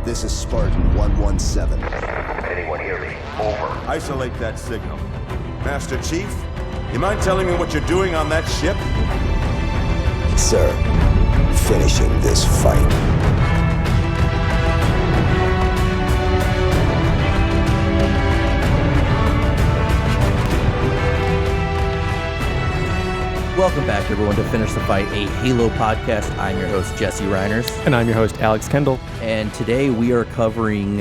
This is Spartan 117. Anyone hear me? Over. Isolate that signal. Master Chief, you mind telling me what you're doing on that ship? Sir, finishing this fight. Welcome back, everyone, to Finish the Fight, a Halo podcast. I'm your host, Jesse Reiners. And I'm your host, Alex Kendall. And today we are covering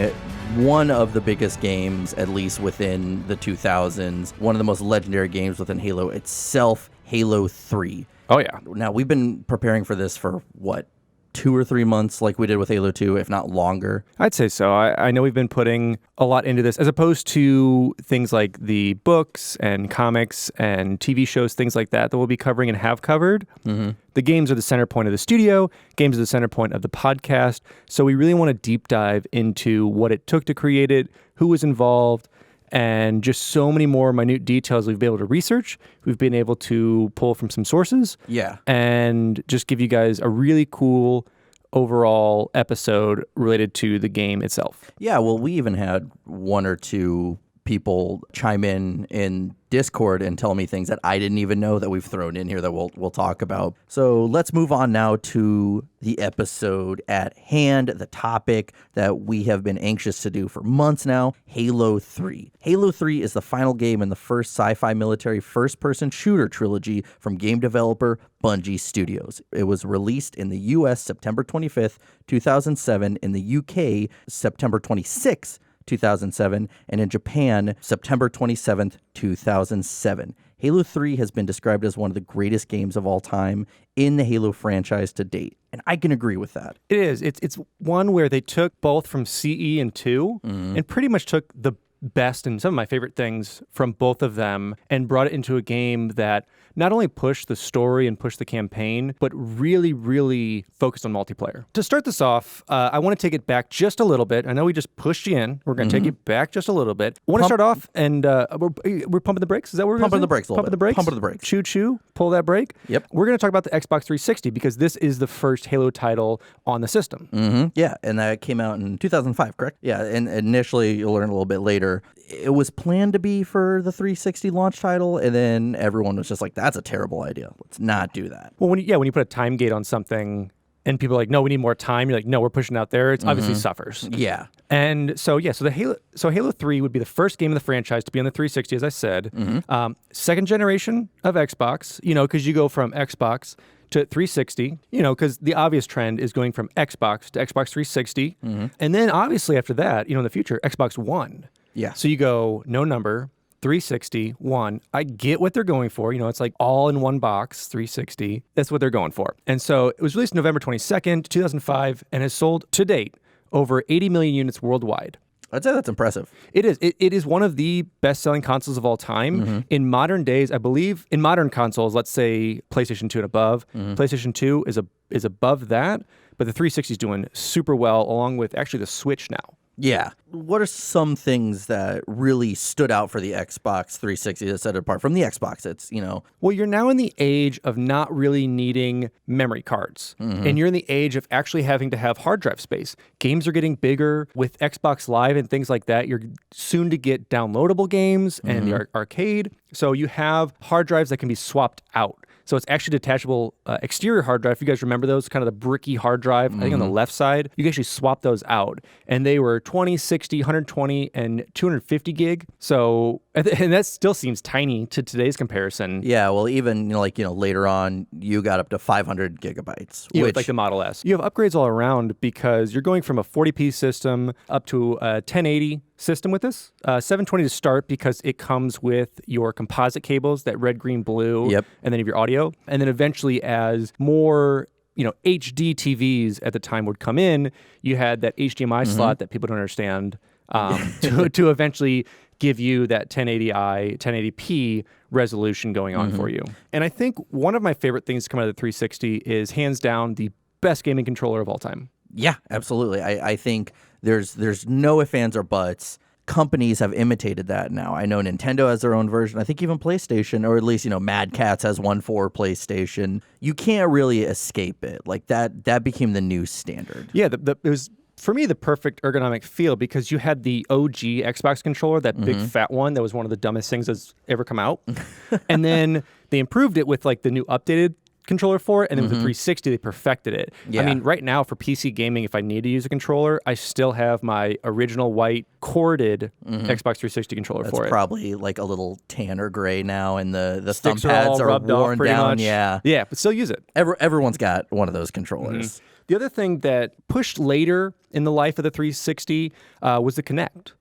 one of the biggest games, at least within the 2000s, one of the most legendary games within Halo itself, Halo 3. Oh, yeah. Now, we've been preparing for this for, 2 or 3 months like we did with Halo 2, if not longer. I'd say so. I know we've been putting a lot into this, as opposed to things like the books and comics and TV shows, things like that we'll be covering and have covered. Mm-hmm. The games are the center point of the studio. Games are the center point of the podcast. So we really want to deep dive into what it took to create it, who was involved, and just so many more minute details we've been able to research. We've been able to pull from some sources. Yeah. And just give you guys a really cool overall episode related to the game itself. Yeah, well, we even had one or two people chime in Discord and tell me things that I didn't even know that we've thrown in here that we'll talk about. So let's move on now to the episode at hand, the topic that we have been anxious to do for months now, Halo 3. Halo 3 is the final game in the first sci-fi military first-person shooter trilogy from game developer Bungie Studios. It was released in the US September 25th, 2007, in the UK September 26th, 2007, and in Japan, September 27th, 2007. Halo 3 has been described as one of the greatest games of all time in the Halo franchise to date, and I can agree with that. It is. It's one where they took both from CE and 2 and pretty much took the best and some of my favorite things from both of them and brought it into a game that not only pushed the story and pushed the campaign, but really, really focused on multiplayer. To start this off, I want to take it back just a little bit. I know we just pushed you in. We're going to take it back just a little bit. I want to start off, and we're pumping the brakes. Is that what we're pumping the brakes a little Pumping bit. the brakes? Pumping the brakes. Choo choo. Pull that brake. Yep. We're going to talk about the Xbox 360 because this is the first Halo title on the system. Mm-hmm. Yeah, and that came out in 2005, correct? Yeah, and initially, you'll learn a little bit later, it was planned to be for the 360 launch title, and then everyone was just like, that's a terrible idea. Let's not do that. Well, when you put a time gate on something and people are like, no, we need more time, you're like, no, we're pushing out there, it's obviously suffers. Yeah. And so Halo 3 would be the first game of the franchise to be on the 360, as I said. Second generation of Xbox, because you go from Xbox to 360, because the obvious trend is going from Xbox to Xbox 360. And then obviously after that, in the future, Xbox One. Yeah. So you go no number, 360, one. I get what they're going for. It's like all in one box, 360. That's what they're going for. And so it was released November 22nd, 2005, and has sold to date over 80 million units worldwide. I'd say that's impressive. It is. It is one of the best-selling consoles of all time. In modern days, I believe, in modern consoles, let's say PlayStation 2 and above, PlayStation 2 is above that, but the 360 is doing super well, along with actually the Switch now. Yeah. What are some things that really stood out for the Xbox 360 that set it apart from the Xbox? It's, Well, you're now in the age of not really needing memory cards. And you're in the age of actually having to have hard drive space. Games are getting bigger with Xbox Live and things like that. You're soon to get downloadable games and the arcade. So you have hard drives that can be swapped out. So it's actually detachable exterior hard drive. If you guys remember those, kind of the bricky hard drive, I think on the left side, you can actually swap those out. And they were 20, 60, 120, and 250 gig. So, and that still seems tiny to today's comparison. Yeah, well, even, later on, you got up to 500 gigabytes. Which, like the Model S. You have upgrades all around because you're going from a 40p system up to a 1080 system with this. 720 to start because it comes with your composite cables, that red, green, blue, and then you have your audio. And then eventually as more HD TVs at the time would come in, you had that HDMI slot that people don't understand to eventually give you that 1080i, 1080p resolution going on for you. And I think one of my favorite things to come out of the 360 is hands down the best gaming controller of all time. Yeah, absolutely. I think there's no ifs, ands, or buts. Companies have imitated that now. I know Nintendo has their own version. I think even PlayStation, or at least, Mad Catz has one for PlayStation. You can't really escape it. Like that became the new standard. Yeah, it was for me, the perfect ergonomic feel because you had the OG Xbox controller, that big fat one that was one of the dumbest things that's ever come out. And then they improved it with like the new updated controller for it, and then with the 360 they perfected it. Yeah. I mean, right now for PC gaming, if I need to use a controller, I still have my original white corded Xbox 360 controller That's for it. probably like a little tan or gray now, and the thumb Sticks are pads all are rubbed off worn pretty down. much. Yeah, but still use it. everyone's got one of those controllers. The other thing that pushed later in the life of the 360 was the Kinect.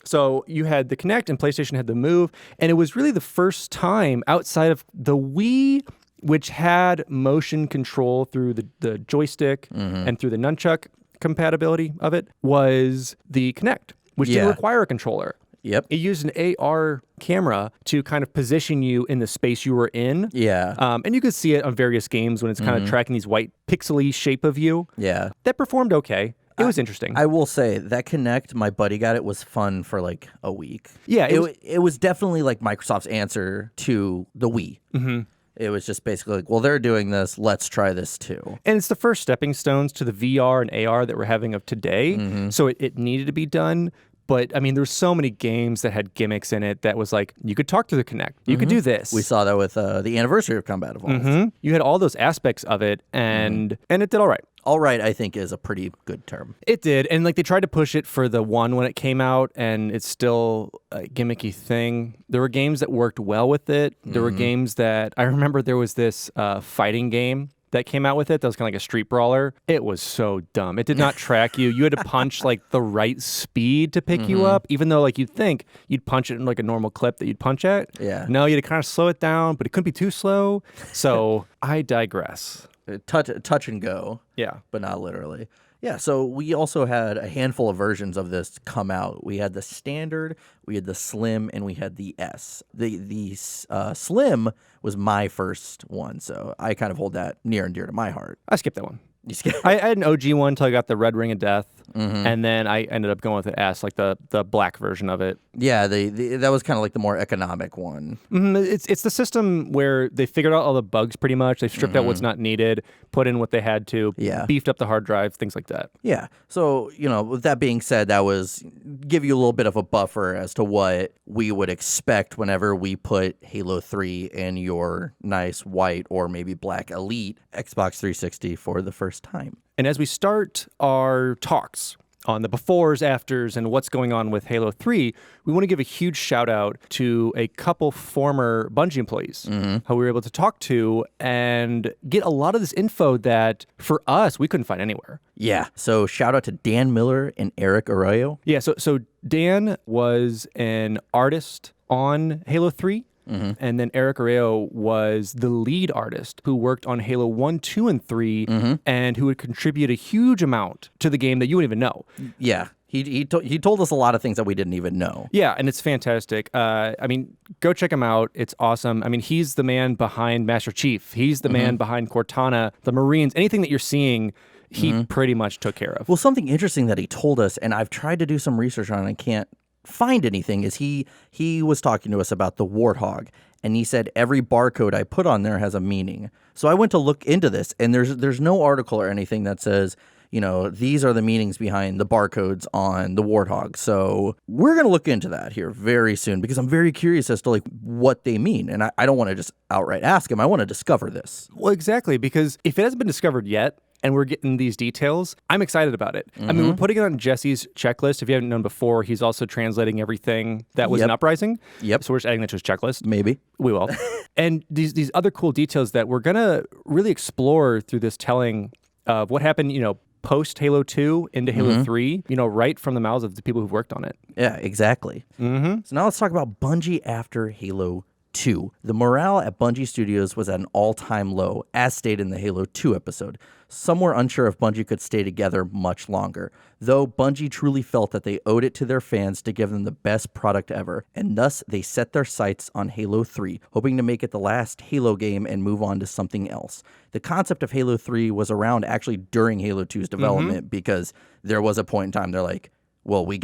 So you had the Kinect and PlayStation had the Move, and it was really the first time outside of the Wii, which had motion control through the joystick and through the nunchuck compatibility of it, was the Kinect, which didn't require a controller. Yep. It used an AR camera to kind of position you in the space you were in. Yeah. And you could see it on various games when it's kind of tracking these white pixely shape of you. Yeah. That performed okay. It was interesting. I will say that Kinect, my buddy got it, was fun for like a week. Yeah, it was definitely like Microsoft's answer to the Wii. It was just basically like, well, they're doing this, let's try this too. And it's the first stepping stones to the VR and AR that we're having of today. So it needed to be done. But, I mean, there's so many games that had gimmicks in it that was like, you could talk to the Kinect. You could do this. We saw that with the anniversary of Combat Evolved. You had all those aspects of it, and it did all right. All right, I think, is a pretty good term. It did. And, like, they tried to push it for the One when it came out, and it's still a gimmicky thing. There were games that worked well with it. There were games that... I remember there was this fighting game that came out with it that was kind of like a street brawler. It was so dumb. It did not track you. You had to punch like the right speed to pick you up, even though like you'd think you'd punch it in like a normal clip that you'd punch at. Yeah. No, you had to kind of slow it down, but it couldn't be too slow. So I digress. Touch and go. Yeah. But not literally. Yeah, so we also had a handful of versions of this come out. We had the standard, we had the slim, and we had the S. The slim was my first one, so I kind of hold that near and dear to my heart. I skipped that one. You skipped? I had an OG one until I got the Red Ring of Death, and then I ended up going with the S, like the black version of it. Yeah, that was kind of like the more economic one. It's the system where they figured out all the bugs pretty much. They stripped out what's not needed, put in what they had to, beefed up the hard drive, things like that. Yeah. So, with that being said, that was give you a little bit of a buffer as to what we would expect whenever we put Halo 3 in your nice white or maybe black Elite Xbox 360 for the first time. And as we start our talks on the befores, afters, and what's going on with Halo 3, we want to give a huge shout out to a couple former Bungie employees who we were able to talk to and get a lot of this info that for us, we couldn't find anywhere. Yeah. So shout out to Dan Miller and Eric Arroyo. Yeah. So Dan was an artist on Halo 3. And then Eric Arroyo was the lead artist who worked on Halo 1, 2, and 3, and who would contribute a huge amount to the game that you wouldn't even know. Yeah. He told us a lot of things that we didn't even know. Yeah, and it's fantastic. I mean, go check him out. It's awesome. I mean, he's the man behind Master Chief. He's the man behind Cortana, the Marines. Anything that you're seeing, he pretty much took care of. Well, something interesting that he told us, and I've tried to do some research on it, and I can't find anything, is he was talking to us about the Warthog, and he said every barcode I put on there has a meaning. So I went to look into this, and there's no article or anything that says, these are the meanings behind the barcodes on the Warthog. So we're going to look into that here very soon because I'm very curious as to like what they mean. And I don't want to just outright ask him. I want to discover this. Well, exactly, because if it hasn't been discovered yet, and we're getting these details, I'm excited about it. I mean, we're putting it on Jesse's checklist. If you haven't known before, he's also translating everything that was in Uprising. Yep. So we're just adding that to his checklist. Maybe. We will. And these other cool details that we're going to really explore through this telling of what happened, post Halo 2 into Halo 3, right from the mouths of the people who've worked on it. Yeah, exactly. So now let's talk about Bungie after Halo 2. The morale at Bungie Studios was at an all-time low, as stated in the Halo 2 episode. Some were unsure if Bungie could stay together much longer, though Bungie truly felt that they owed it to their fans to give them the best product ever, and thus they set their sights on Halo 3, hoping to make it the last Halo game and move on to something else. The concept of Halo 3 was around actually during Halo 2's development because there was a point in time they're like, well, we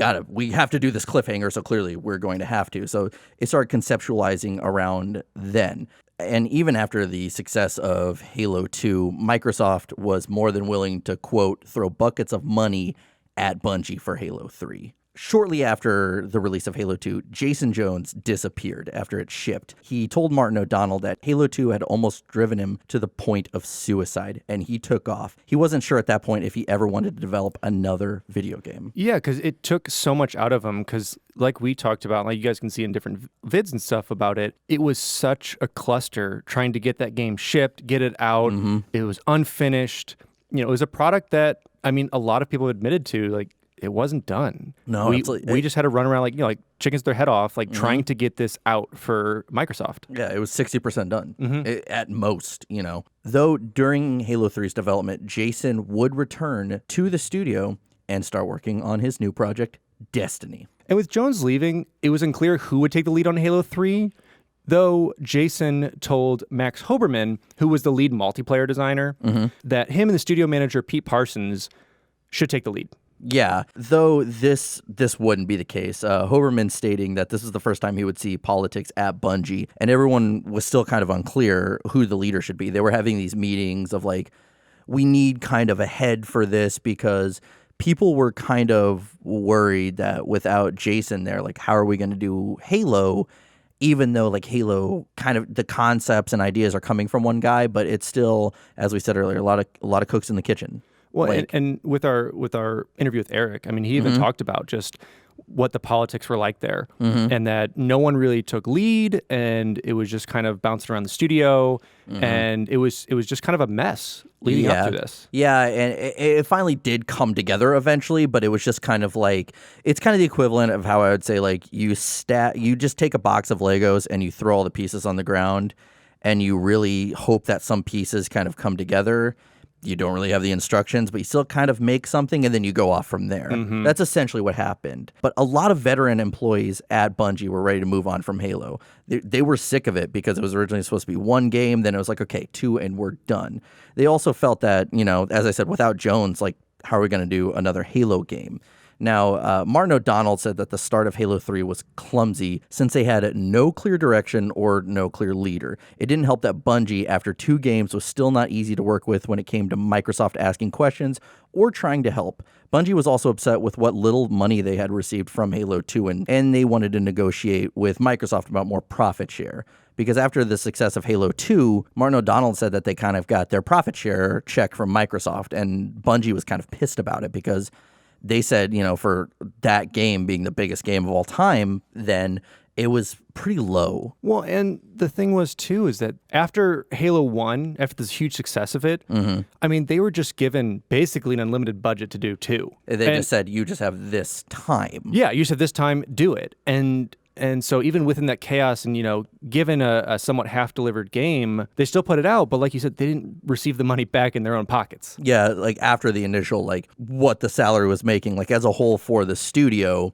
have to do this cliffhanger, so clearly we're going to have to. So it started conceptualizing around then. And even after the success of Halo 2, Microsoft was more than willing to, quote, throw buckets of money at Bungie for Halo 3. Shortly after the release of Halo 2, Jason Jones disappeared after it shipped. He told Martin O'Donnell that Halo 2 had almost driven him to the point of suicide, and he took off. He wasn't sure at that point if he ever wanted to develop another video game. Yeah, because it took so much out of him, because like we talked about, like you guys can see in different vids and stuff about it, it was such a cluster trying to get that game shipped, get it out. It was unfinished. It was a product that, I mean, a lot of people admitted to, like, it wasn't done. No, we just had to run around like chickens their head off, like trying to get this out for Microsoft. Yeah, it was 60% done at most, Though during Halo 3's development, Jason would return to the studio and start working on his new project, Destiny. And with Jones leaving, it was unclear who would take the lead on Halo 3. Though Jason told Max Hoberman, who was the lead multiplayer designer, that him and the studio manager, Pete Parsons, should take the lead. Yeah, though this wouldn't be the case. Hoberman stating that this is the first time he would see politics at Bungie, and everyone was still kind of unclear who the leader should be. They were having these meetings of like, we need kind of a head for this, because people were kind of worried that without Jason there, like, how are we going to do Halo? Even though like Halo, kind of the concepts and ideas are coming from one guy, but it's still, as we said earlier, a lot of cooks in the kitchen. Well, and with our interview with Eric, I mean, he even talked about just what the politics were like there, and that no one really took lead, and it was just kind of bouncing around the studio, and it was just kind of a mess leading up to this. Yeah, and it finally did come together eventually, but it was just kind of like, it's kind of the equivalent of how I would say, like, you just take a box of Legos and you throw all the pieces on the ground, and you really hope that some pieces kind of come together. You don't really have the instructions, but you still kind of make something, and then you go off from there. That's essentially what happened. But a lot of veteran employees at Bungie were ready to move on from Halo. They were sick of it because it was originally supposed to be one game. Then it was like, okay, 2, and we're done. They also felt that, as I said, without Jones, like, how are we going to do another Halo game? Now, Martin O'Donnell said that the start of Halo 3 was clumsy since they had no clear direction or no clear leader. It didn't help that Bungie, after 2 games, was still not easy to work with when it came to Microsoft asking questions or trying to help. Bungie was also upset with what little money they had received from Halo 2, and they wanted to negotiate with Microsoft about more profit share. Because after the success of Halo 2, Martin O'Donnell said that they kind of got their profit share check from Microsoft, and Bungie was kind of pissed about it because they said, for that game being the biggest game of all time, then it was pretty low. Well, and the thing was, too, is that after Halo 1, after this huge success of it, I mean, they were just given basically an unlimited budget to do 2. They just said, you just have this time. Yeah, you just have this time, do it. And so even within that chaos and, given a somewhat half-delivered game, they still put it out. But like you said, they didn't receive the money back in their own pockets. Yeah, like after the initial, like what the salary was making, like as a whole for the studio,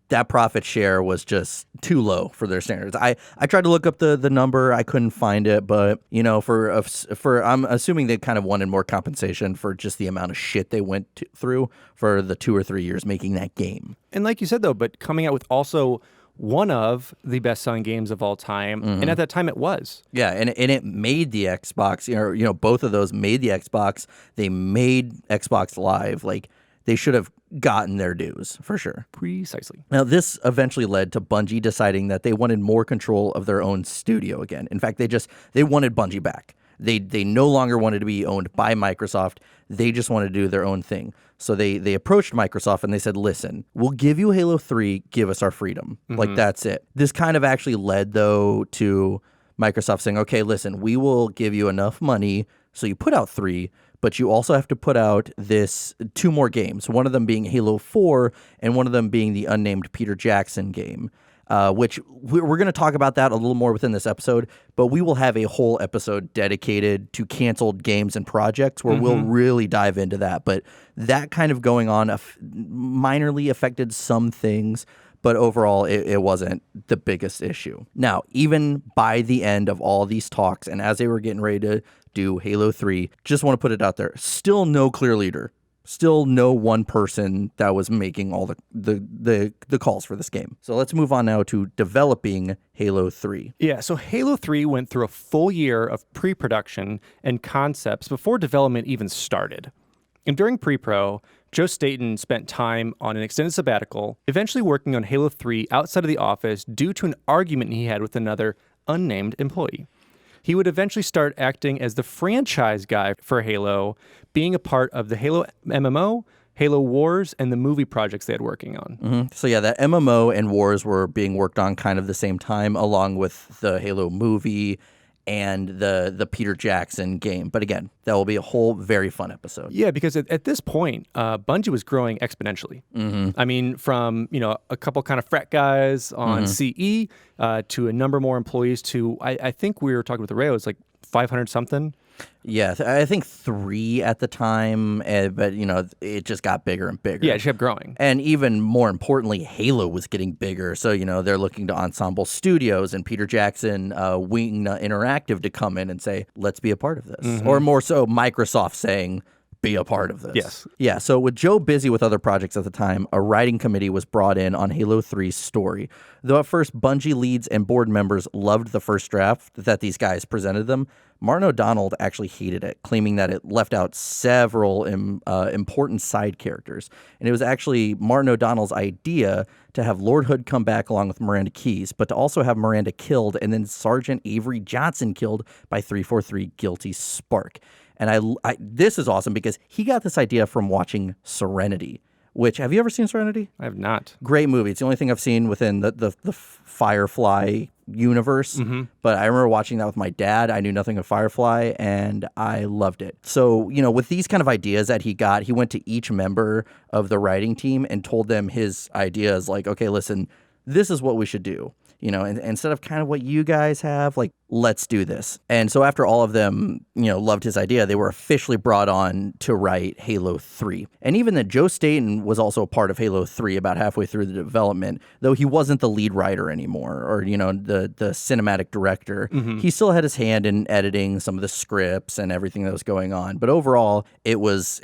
that profit share was just too low for their standards. I tried to look up the number. I couldn't find it. But, for I'm assuming they kind of wanted more compensation for just the amount of shit they went through for the 2 or 3 years making that game. And like you said, though, but coming out with also one of the best-selling games of all time, and at that time it was. Yeah, and it made the Xbox. Both of those made the Xbox. They made Xbox Live. Like, they should have gotten their dues for sure. Precisely. Now, this eventually led to Bungie deciding that they wanted more control of their own studio again. In fact, they wanted Bungie back. They no longer wanted to be owned by Microsoft. They just wanted to do their own thing. So they approached Microsoft and they said, listen, we'll give you Halo 3, give us our freedom. Like, that's it. This kind of actually led, though, to Microsoft saying, okay, listen, we will give you enough money so you put out 3, but you also have to put out 2 more games, one of them being Halo 4 and one of them being the unnamed Peter Jackson game. Which we're going to talk about that a little more within this episode, but we will have a whole episode dedicated to canceled games and projects where we'll really dive into that. But that kind of going on minorly affected some things, but overall it wasn't the biggest issue. Now, even by the end of all these talks and as they were getting ready to do Halo 3, just want to put it out there, still no clear leader. Still no one person that was making all the calls for this game. So let's move on now to developing Halo 3. Yeah, so Halo 3 went through a full year of pre-production and concepts before development even started. And during pre-pro, Joe Staten spent time on an extended sabbatical, eventually working on Halo 3 outside of the office due to an argument he had with another unnamed employee. He would eventually start acting as the franchise guy for Halo, being a part of the Halo MMO, Halo Wars, and the movie projects they had working on. Mm-hmm. So yeah, that MMO and Wars were being worked on kind of the same time, along with the Halo movie and the Peter Jackson game. But again, that will be a whole very fun episode. Yeah, because at this point, Bungie was growing exponentially. Mm-hmm. I mean, from a couple kind of frat guys on CE to a number more employees to, I think we were talking with Arroyo, it's like 500 something. Yeah, I think 3 at the time, but it just got bigger and bigger. Yeah, it just kept growing. And even more importantly, Halo was getting bigger. So, they're looking to Ensemble Studios and Peter Jackson, Wingnut Interactive to come in and say, let's be a part of this. Or more so, Microsoft saying, be a part of this. Yes. Yeah, so with Joe busy with other projects at the time, a writing committee was brought in on Halo 3's story. Though at first, Bungie leads and board members loved the first draft that these guys presented them, Martin O'Donnell actually hated it, claiming that it left out several important side characters. And it was actually Martin O'Donnell's idea to have Lord Hood come back along with Miranda Keyes, but to also have Miranda killed and then Sergeant Avery Johnson killed by 343 Guilty Spark. And this is awesome because he got this idea from watching Serenity, which, have you ever seen Serenity? I have not. Great movie. It's the only thing I've seen within the Firefly universe. But I remember watching that with my dad. I knew nothing of Firefly, and I loved it. So, with these kind of ideas that he got, he went to each member of the writing team and told them his ideas, like, okay, listen, this is what we should do. And instead of kind of what you guys have, like, let's do this. And so after all of them, loved his idea, they were officially brought on to write Halo 3. And even that Joe Staten was also a part of Halo 3 about halfway through the development, though he wasn't the lead writer anymore or, the cinematic director. He still had his hand in editing some of the scripts and everything that was going on. But overall, it was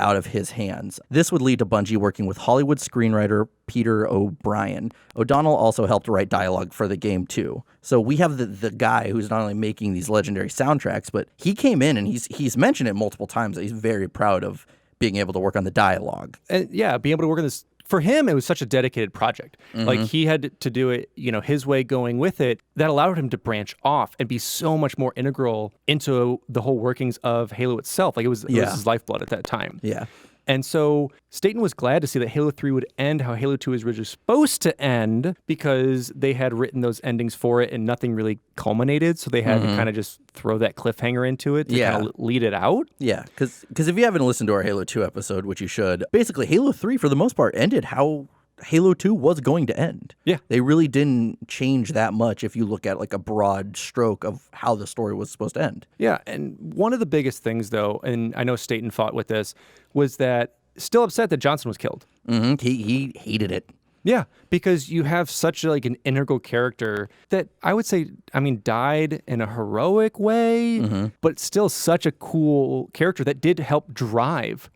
out of his hands. This would lead to Bungie working with Hollywood screenwriter Peter O'Brien. O'Donnell also helped write dialogue for the game too. So we have the guy who's not only making these legendary soundtracks, but he came in and he's mentioned it multiple times that he's very proud of being able to work on the dialogue. And yeah, being able to work on this. For him, it was such a dedicated project. Like, he had to do it, his way, going with it. That allowed him to branch off and be so much more integral into the whole workings of Halo itself. Like, it was his lifeblood at that time. Yeah. And so Staten was glad to see that Halo 3 would end how Halo 2 was originally supposed to end, because they had written those endings for it and nothing really culminated. So they had to kind of just throw that cliffhanger into it to kind of lead it out. Yeah, because if you haven't listened to our Halo 2 episode, which you should, basically Halo 3 for the most part ended how Halo 2 was going to end. Yeah. They really didn't change that much if you look at like a broad stroke of how the story was supposed to end. Yeah, and one of the biggest things, though, and I know Staten fought with this, was that still upset that Johnson was killed. He hated it. Yeah, because you have such an integral character that I would say, died in a heroic way, but still such a cool character that did help drive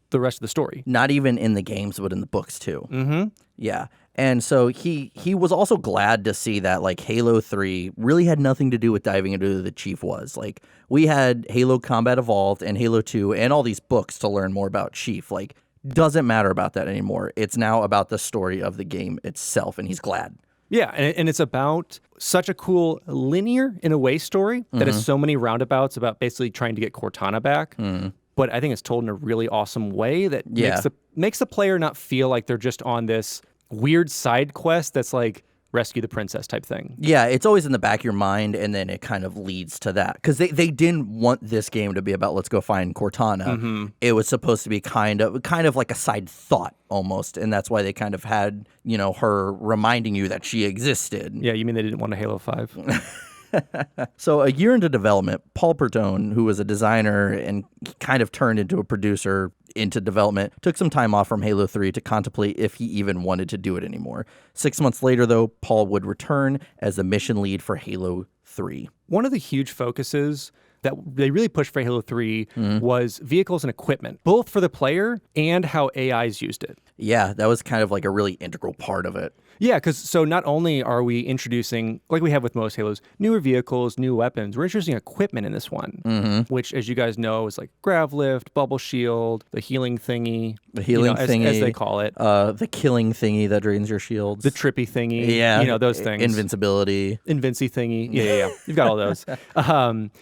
the rest of the story. Not even in the games, but in the books too. Yeah. And so he was also glad to see that like Halo 3 really had nothing to do with diving into who the Chief was. Like, we had Halo Combat Evolved and Halo 2 and all these books to learn more about Chief. Like, doesn't matter about that anymore. It's now about the story of the game itself, and he's glad. Yeah, and it's about such a cool linear, in a way, story that has so many roundabouts about basically trying to get Cortana back. But I think it's told in a really awesome way that makes the player not feel like they're just on this weird side quest that's like rescue the princess type thing. Yeah, it's always in the back of your mind, and then it kind of leads to that. Because they didn't want this game to be about let's go find Cortana. It was supposed to be kind of like a side thought almost, and that's why they kind of had, her reminding you that she existed. Yeah, you mean they didn't want a Halo 5? So a year into development, Paul Bertone, who was a designer and kind of turned into a producer into development, took some time off from Halo 3 to contemplate if he even wanted to do it anymore. 6 months later, though, Paul would return as the mission lead for Halo 3. One of the huge focuses that they really pushed for Halo 3 was vehicles and equipment, both for the player and how AIs used it. Yeah, that was kind of like a really integral part of it. Yeah, because so not only are we introducing, like we have with most Halos, newer vehicles, new weapons, we're introducing equipment in this one, which, as you guys know, is like grav lift, bubble shield, the healing thingy. The healing thingy. As they call it. The killing thingy that drains your shields. The trippy thingy. Yeah. Those things. Invincibility. Invinci thingy. Yeah. You've got all those.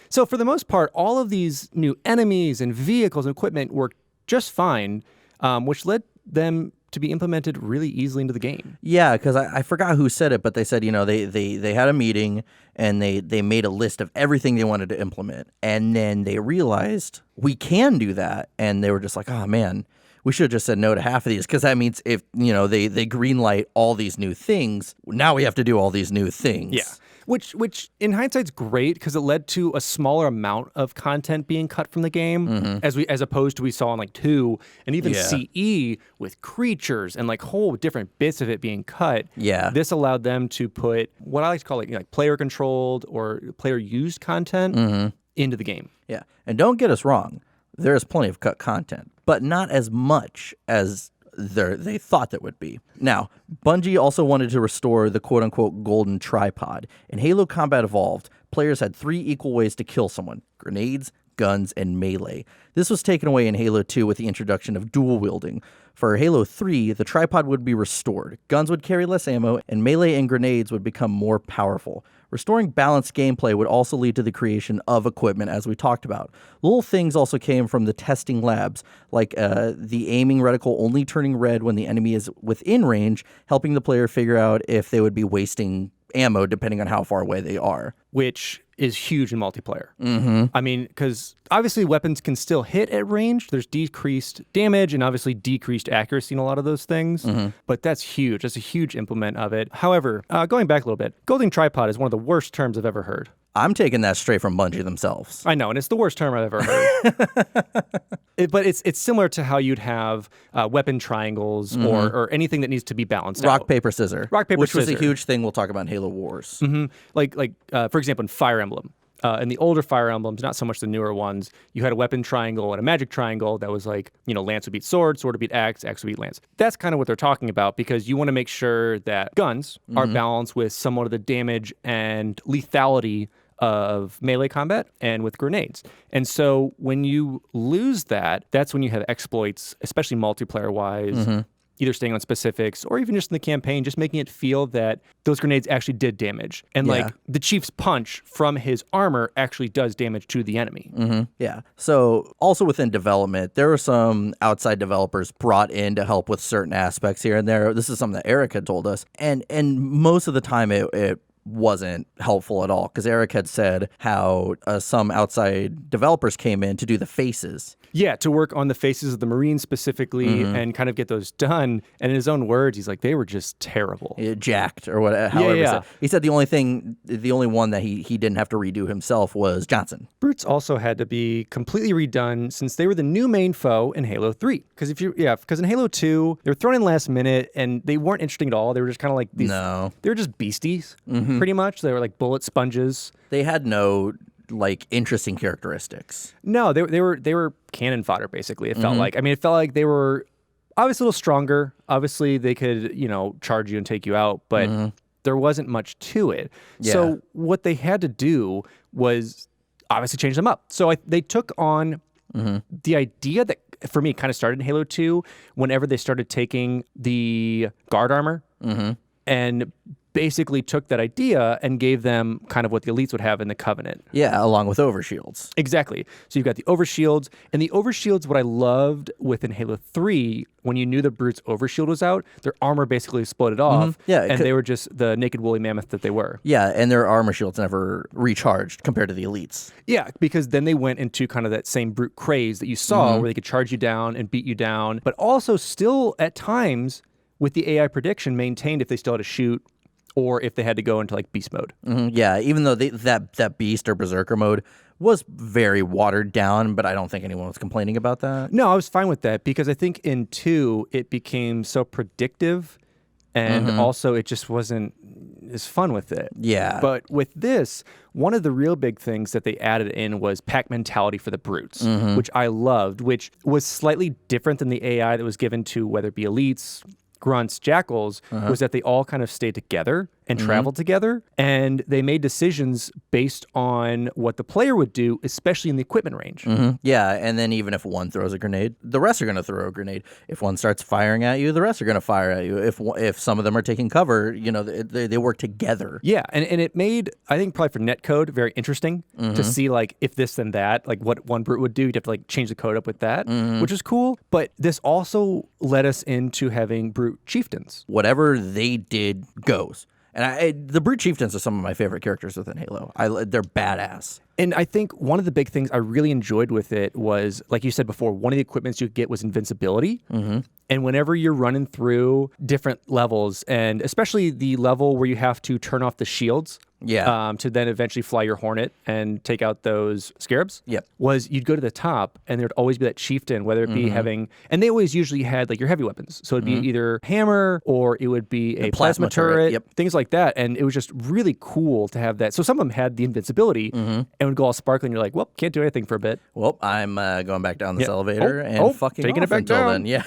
So for the most part, all of these new enemies and vehicles and equipment worked just fine, which led them to be implemented really easily into the game. Yeah, because I forgot who said it, but they said, they had a meeting and they made a list of everything they wanted to implement. And then they realized we can do that. And they were just like, oh, man, we should have just said no to half of these, because that means if, they greenlight all these new things, now we have to do all these new things. Yeah. Which in hindsight's great because it led to a smaller amount of content being cut from the game, as opposed to we saw in like 2 and even CE with creatures and like whole different bits of it being cut. Yeah. This allowed them to put what I like to call like player controlled or player used content into the game. Yeah. And don't get us wrong, there is plenty of cut content, but not as much as they thought that would be. Now, Bungie also wanted to restore the quote-unquote golden tripod. In Halo Combat Evolved, players had 3 equal ways to kill someone: grenades, guns, and melee. This was taken away in Halo 2 with the introduction of dual wielding. For Halo 3, the tripod would be restored. Guns would carry less ammo, and melee and grenades would become more powerful. Restoring balanced gameplay would also lead to the creation of equipment, as we talked about. Little things also came from the testing labs, like the aiming reticle only turning red when the enemy is within range, helping the player figure out if they would be wasting ammo depending on how far away they are. Which is huge in multiplayer. I mean, because obviously weapons can still hit at range. There's decreased damage and obviously decreased accuracy in a lot of those things. But that's huge. That's a huge implement of it. However, going back a little bit, golden tripod is one of the worst terms I've ever heard. I'm taking that straight from Bungie themselves. I know, and it's the worst term I've ever heard. But it's similar to how you'd have weapon triangles or anything that needs to be balanced out. Rock, paper, scissor. Rock, paper, which scissor. was a huge thing we'll talk about in Halo Wars. Like for example, in Fire Emblem. In the older Fire Emblems, not so much the newer ones, you had a weapon triangle and a magic triangle that was like, lance would beat sword, sword would beat axe, axe would beat lance. That's kind of what they're talking about, because you want to make sure that guns are balanced with somewhat of the damage and lethality of melee combat and with grenades. And so when you lose that, that's when you have exploits, especially multiplayer-wise, either staying on specifics or even just in the campaign, just making it feel that those grenades actually did damage. And like the Chief's punch from his armor actually does damage to the enemy. Yeah. So also within development, there were some outside developers brought in to help with certain aspects here and there. This is something that Eric had told us. And most of the time it wasn't helpful at all, because Eric had said how some outside developers came in to do the faces. Yeah, to work on the faces of the Marines specifically and kind of get those done. And in his own words, he's like, they were just terrible. Jacked or whatever. However, he said the only one that he didn't have to redo himself was Johnson. Brutes also had to be completely redone since they were the new main foe in Halo 3. Because in Halo 2, they were thrown in last minute and they weren't interesting at all. They were just kind of like these. No. They were just beasties, pretty much. They were like bullet sponges. They had no interesting characteristics. No, they were cannon fodder, basically, it felt like. I mean, it felt like they were obviously a little stronger. Obviously, they could, charge you and take you out, but there wasn't much to it. Yeah. So what they had to do was obviously change them up. So they took on the idea that, for me, kind of started in Halo 2, whenever they started taking the guard armor and basically took that idea and gave them kind of what the elites would have in the Covenant. Yeah, along with overshields. Exactly. So you've got the overshields, and the overshields, what I loved within Halo 3, when you knew the Brute's overshield was out, their armor basically exploded off, and they were just the naked woolly mammoth that they were. Yeah, and their armor shields never recharged compared to the elites. Yeah, because then they went into kind of that same Brute craze that you saw, where they could charge you down and beat you down, but also still at times, with the AI prediction, maintained if they still had to shoot, or if they had to go into like beast mode. Yeah, even though that beast or berserker mode was very watered down, but I don't think anyone was complaining about that. No, I was fine with that, because I think in 2 it became so predictive, and also it just wasn't is fun with it. Yeah. But with this, one of the real big things that they added in was pack mentality for the brutes, which I loved, which was slightly different than the AI that was given to whether it be elites, grunts, jackals, was that they all kind of stayed together and traveled together, and they made decisions based on what the player would do, especially in the equipment range. Yeah, and then even if one throws a grenade, the rest are going to throw a grenade. If one starts firing at you, the rest are going to fire at you. If some of them are taking cover, you know, they work together. Yeah, and it made, I think probably for netcode, very interesting to see like if this then that, like what one brute would do. You'd have to like change the code up with that, which is cool. But this also led us into having brute chieftains. Whatever they did goes. And the Brute Chieftains are some of my favorite characters within Halo. They're badass. And I think one of the big things I really enjoyed with it was, like you said before, one of the equipments you could get was invincibility. And whenever you're running through different levels, and especially the level where you have to turn off the shields to then eventually fly your Hornet and take out those Scarabs, was you'd go to the top and there'd always be that chieftain, whether it be having, and they always usually had like your heavy weapons. So it'd be either hammer or it would be a plasma turret, things like that. And it was just really cool to have that. So some of them had the invincibility and would go all sparkling. You're like, well, can't do anything for a bit. Well, I'm going back down this elevator and fucking taking off it back until down. then. Yeah.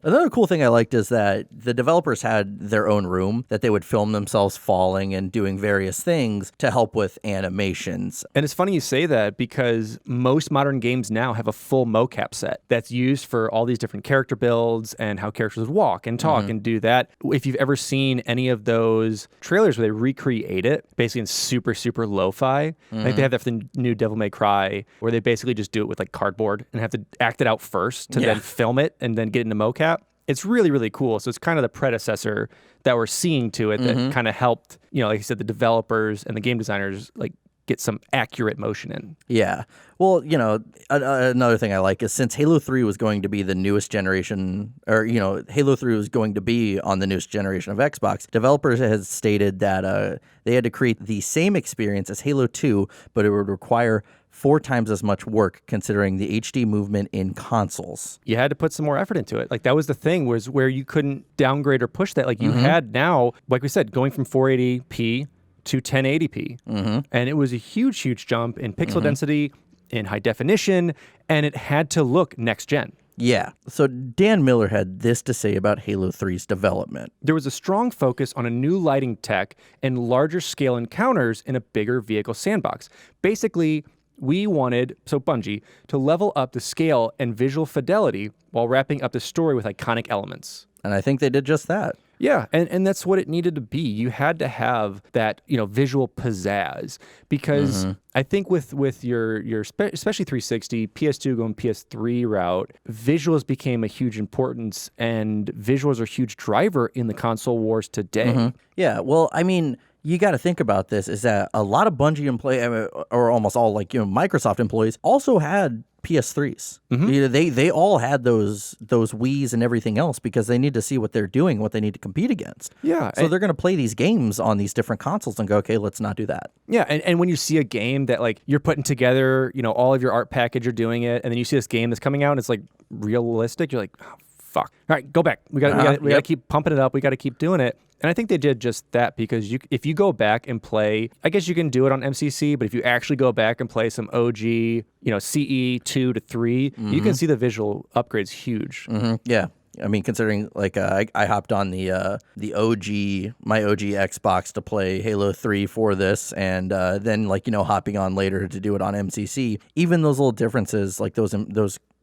Another cool thing I liked is that the developers had their own room that they would film themselves falling and doing various things to help with animations. And it's funny you say that because most modern games now have a full mocap set that's used for all these different character builds and how characters would walk and talk and do that. If you've ever seen any of those trailers where they recreate it, basically in super, super lo-fi, I think they have that for the new Devil May Cry, where they basically just do it with like cardboard and have to act it out first to then film it and then get into mocap. It's really, really cool. So it's kind of the predecessor that we're seeing to it that kind of helped, you know, like you said, the developers and the game designers like get some accurate motion in. Yeah. Well, you know, another thing I like is since Halo 3 was going to be the newest generation, or, you know, Halo 3 was going to be on the newest generation of Xbox, developers had stated that they had to create the same experience as Halo 2, but it would require 4 times as much work considering the HD movement in consoles. You had to put some more effort into it. Like that was the thing, was where you couldn't downgrade or push that. Like you had now, like we said, going from 480p to 1080p. And it was a huge, huge jump in pixel density, in high definition, and it had to look next gen. Yeah. So Dan Miller had this to say about Halo 3's development. There was a strong focus on a new lighting tech and larger scale encounters in a bigger vehicle sandbox. Basically, we wanted, so Bungie, to level up the scale and visual fidelity while wrapping up the story with iconic elements. And I think they did just that. Yeah, and that's what it needed to be. You had to have that, you know, visual pizzazz, because I think with your especially 360, PS2 going PS3 route, visuals became a huge importance, and visuals are a huge driver in the console wars today. Yeah, well, I mean, you got to think about this, is that a lot of Bungie employees, or almost all, like, you know, Microsoft employees also had PS3s. You know, they all had those Wiis and everything else because they need to see what they're doing, what they need to compete against. Yeah. So they're going to play these games on these different consoles and go, okay, let's not do that. Yeah, and when you see a game that, like, you're putting together, you know, all of your art package, you're doing it, and then you see this game that's coming out and it's like realistic, you're like, oh, fuck. All right, go back. We got to keep pumping it up. We got to keep doing it. And I think they did just that, because if you go back and play, I guess you can do it on MCC, but if you actually go back and play some OG, you know, CE 2 to 3, you can see the visual upgrades huge. Yeah. I mean, considering, like, I hopped on the my OG Xbox to play Halo 3 for this, and then, like, you know, hopping on later to do it on MCC. Even those little differences, like those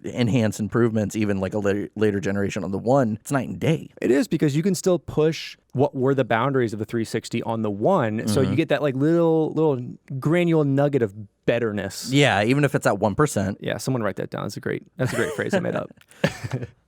enhanced improvements, even like a later generation on the One, it's night and day. It is, because you can still push what were the boundaries of the 360 on the One, so you get that like little granule nugget of betterness. Yeah, even if it's at 1%. Yeah, someone write that down. That's a great phrase I made up.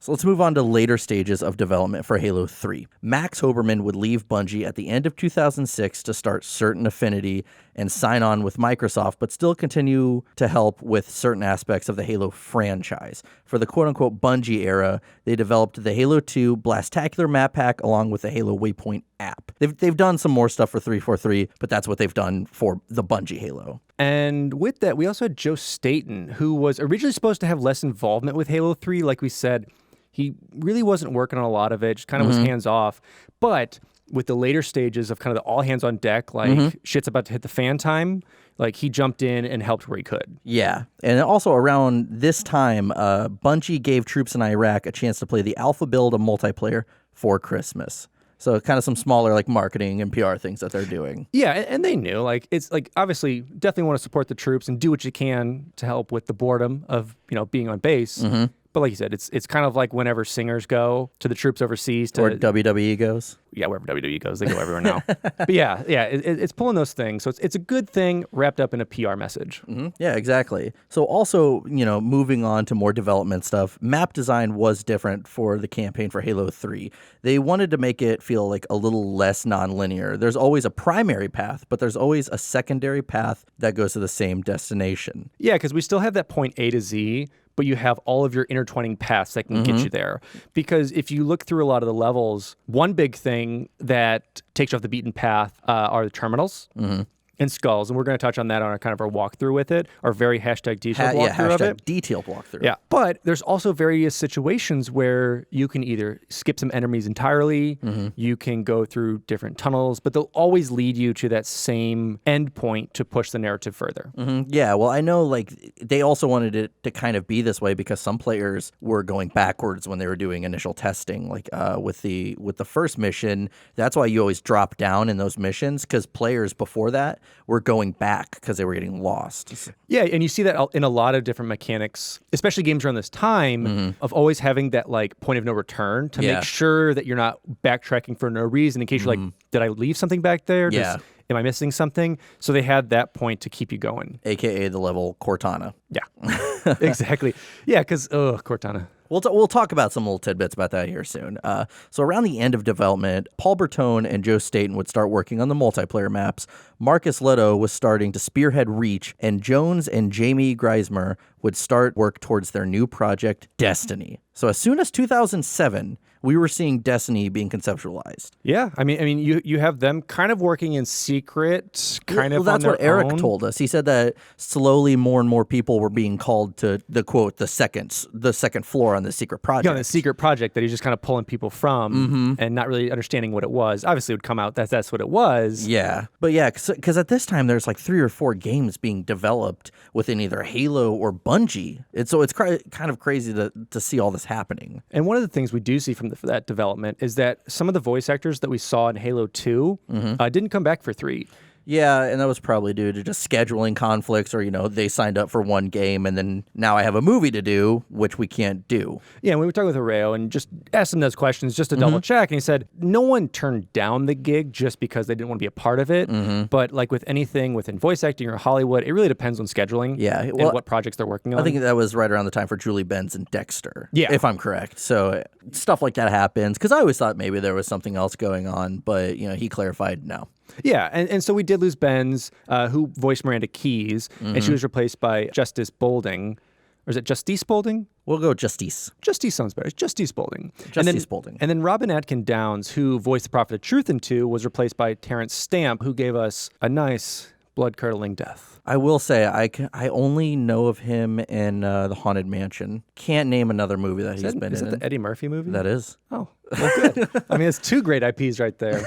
So let's move on to later stages of development for Halo 3. Max Hoberman would leave Bungie at the end of 2006 to start Certain Affinity and sign on with Microsoft, but still continue to help with certain aspects of the Halo franchise. For the quote-unquote Bungie era, they developed the Halo 2 Blastacular map pack along with the Halo Waypoint app. They've done some more stuff for 343, but that's what they've done for the Bungie Halo. And with that, we also had Joe Staten, who was originally supposed to have less involvement with Halo 3. Like we said, he really wasn't working on a lot of it, just kind of was hands off. But with the later stages of kind of the all hands on deck, like shit's about to hit the fan time, like he jumped in and helped where he could. Yeah. And also around this time, Bungie gave troops in Iraq a chance to play the alpha build of multiplayer for Christmas. So kind of some smaller like marketing and PR things that they're doing. Yeah, and they knew, like, it's like, obviously definitely want to support the troops and do what you can to help with the boredom of, being on base. But like you said, it's kind of like whenever singers go to the troops overseas to Or WWE goes. Yeah, wherever WWE goes, they go everywhere now. But yeah, it's pulling those things. So it's a good thing wrapped up in a PR message. Yeah, exactly. So also, moving on to more development stuff, map design was different for the campaign for Halo 3. They wanted to make it feel like a little less nonlinear. There's always a primary path, but there's always a secondary path that goes to the same destination. Yeah, because we still have that point A to Z, but you have all of your intertwining paths that can get you there. Because if you look through a lot of the levels, one big thing that takes you off the beaten path are the terminals and skulls. And we're going to touch on that on our kind of our walkthrough with it, our very hashtag detailed walkthrough of it. Detailed walkthrough. Yeah, but there's also various situations where you can either skip some enemies entirely, you can go through different tunnels, but they'll always lead you to that same end point to push the narrative further. Yeah, well, I know like they also wanted it to kind of be this way because some players were going backwards when they were doing initial testing. Like with the first mission, that's why you always drop down in those missions because players before that were going back because they were getting lost. Yeah, and you see that in a lot of different mechanics, especially games around this time, of always having that like point of no return to make sure that you're not backtracking for no reason in case you're like, did I leave something back there? Am I missing something? So they had that point to keep you going. AKA the level Cortana. Yeah, exactly. Yeah, because, Cortana. We'll talk about some little tidbits about that here soon. So around the end of development, Paul Bertone and Joe Staten would start working on the multiplayer maps. Marcus Leto was starting to spearhead Reach, and Jones and Jamie Greismer would start work towards their new project, Destiny. So as soon as 2007, we were seeing Destiny being conceptualized. Yeah, I mean, you have them kind of working in secret, kind of. Well, that's on what their Eric own. told us. He said that slowly more and more people were being called to the quote the second floor on the secret project. Yeah, on the secret project that he's just kind of pulling people from and not really understanding what it was. Obviously, it would come out that that's what it was. Yeah, but yeah, because at this time there's like 3 or 4 games being developed within either Halo or Bungie. It's kind of crazy to see all this happening. And one of the things we do see from that development is that some of the voice actors that we saw in Halo 2 didn't come back for 3. Yeah, and that was probably due to just scheduling conflicts or, they signed up for one game and then now I have a movie to do, which we can't do. Yeah, and we were talking with Arroyo and just asked him those questions just to double check. And he said, no one turned down the gig just because they didn't want to be a part of it. But like with anything within voice acting or Hollywood, it really depends on scheduling and what projects they're working on. I think that was right around the time for Julie Benz and Dexter, yeah, if I'm correct. So stuff like that happens because I always thought maybe there was something else going on, but, he clarified no. Yeah, and so we did lose Benz, who voiced Miranda Keys, and she was replaced by Justice Bolding. Or is it Justice Bolding? We'll go Justice. Justice sounds better. It's Justice Bolding. Bolding. And then Robin Atkin Downs, who voiced the Prophet of Truth in 2, was replaced by Terrence Stamp, who gave us a nice blood-curdling death. I will say, I only know of him in The Haunted Mansion. Can't name another movie that he's been in. Is that the Eddie Murphy movie? That is. Oh, well, good. I mean, it's 2 great IPs right there.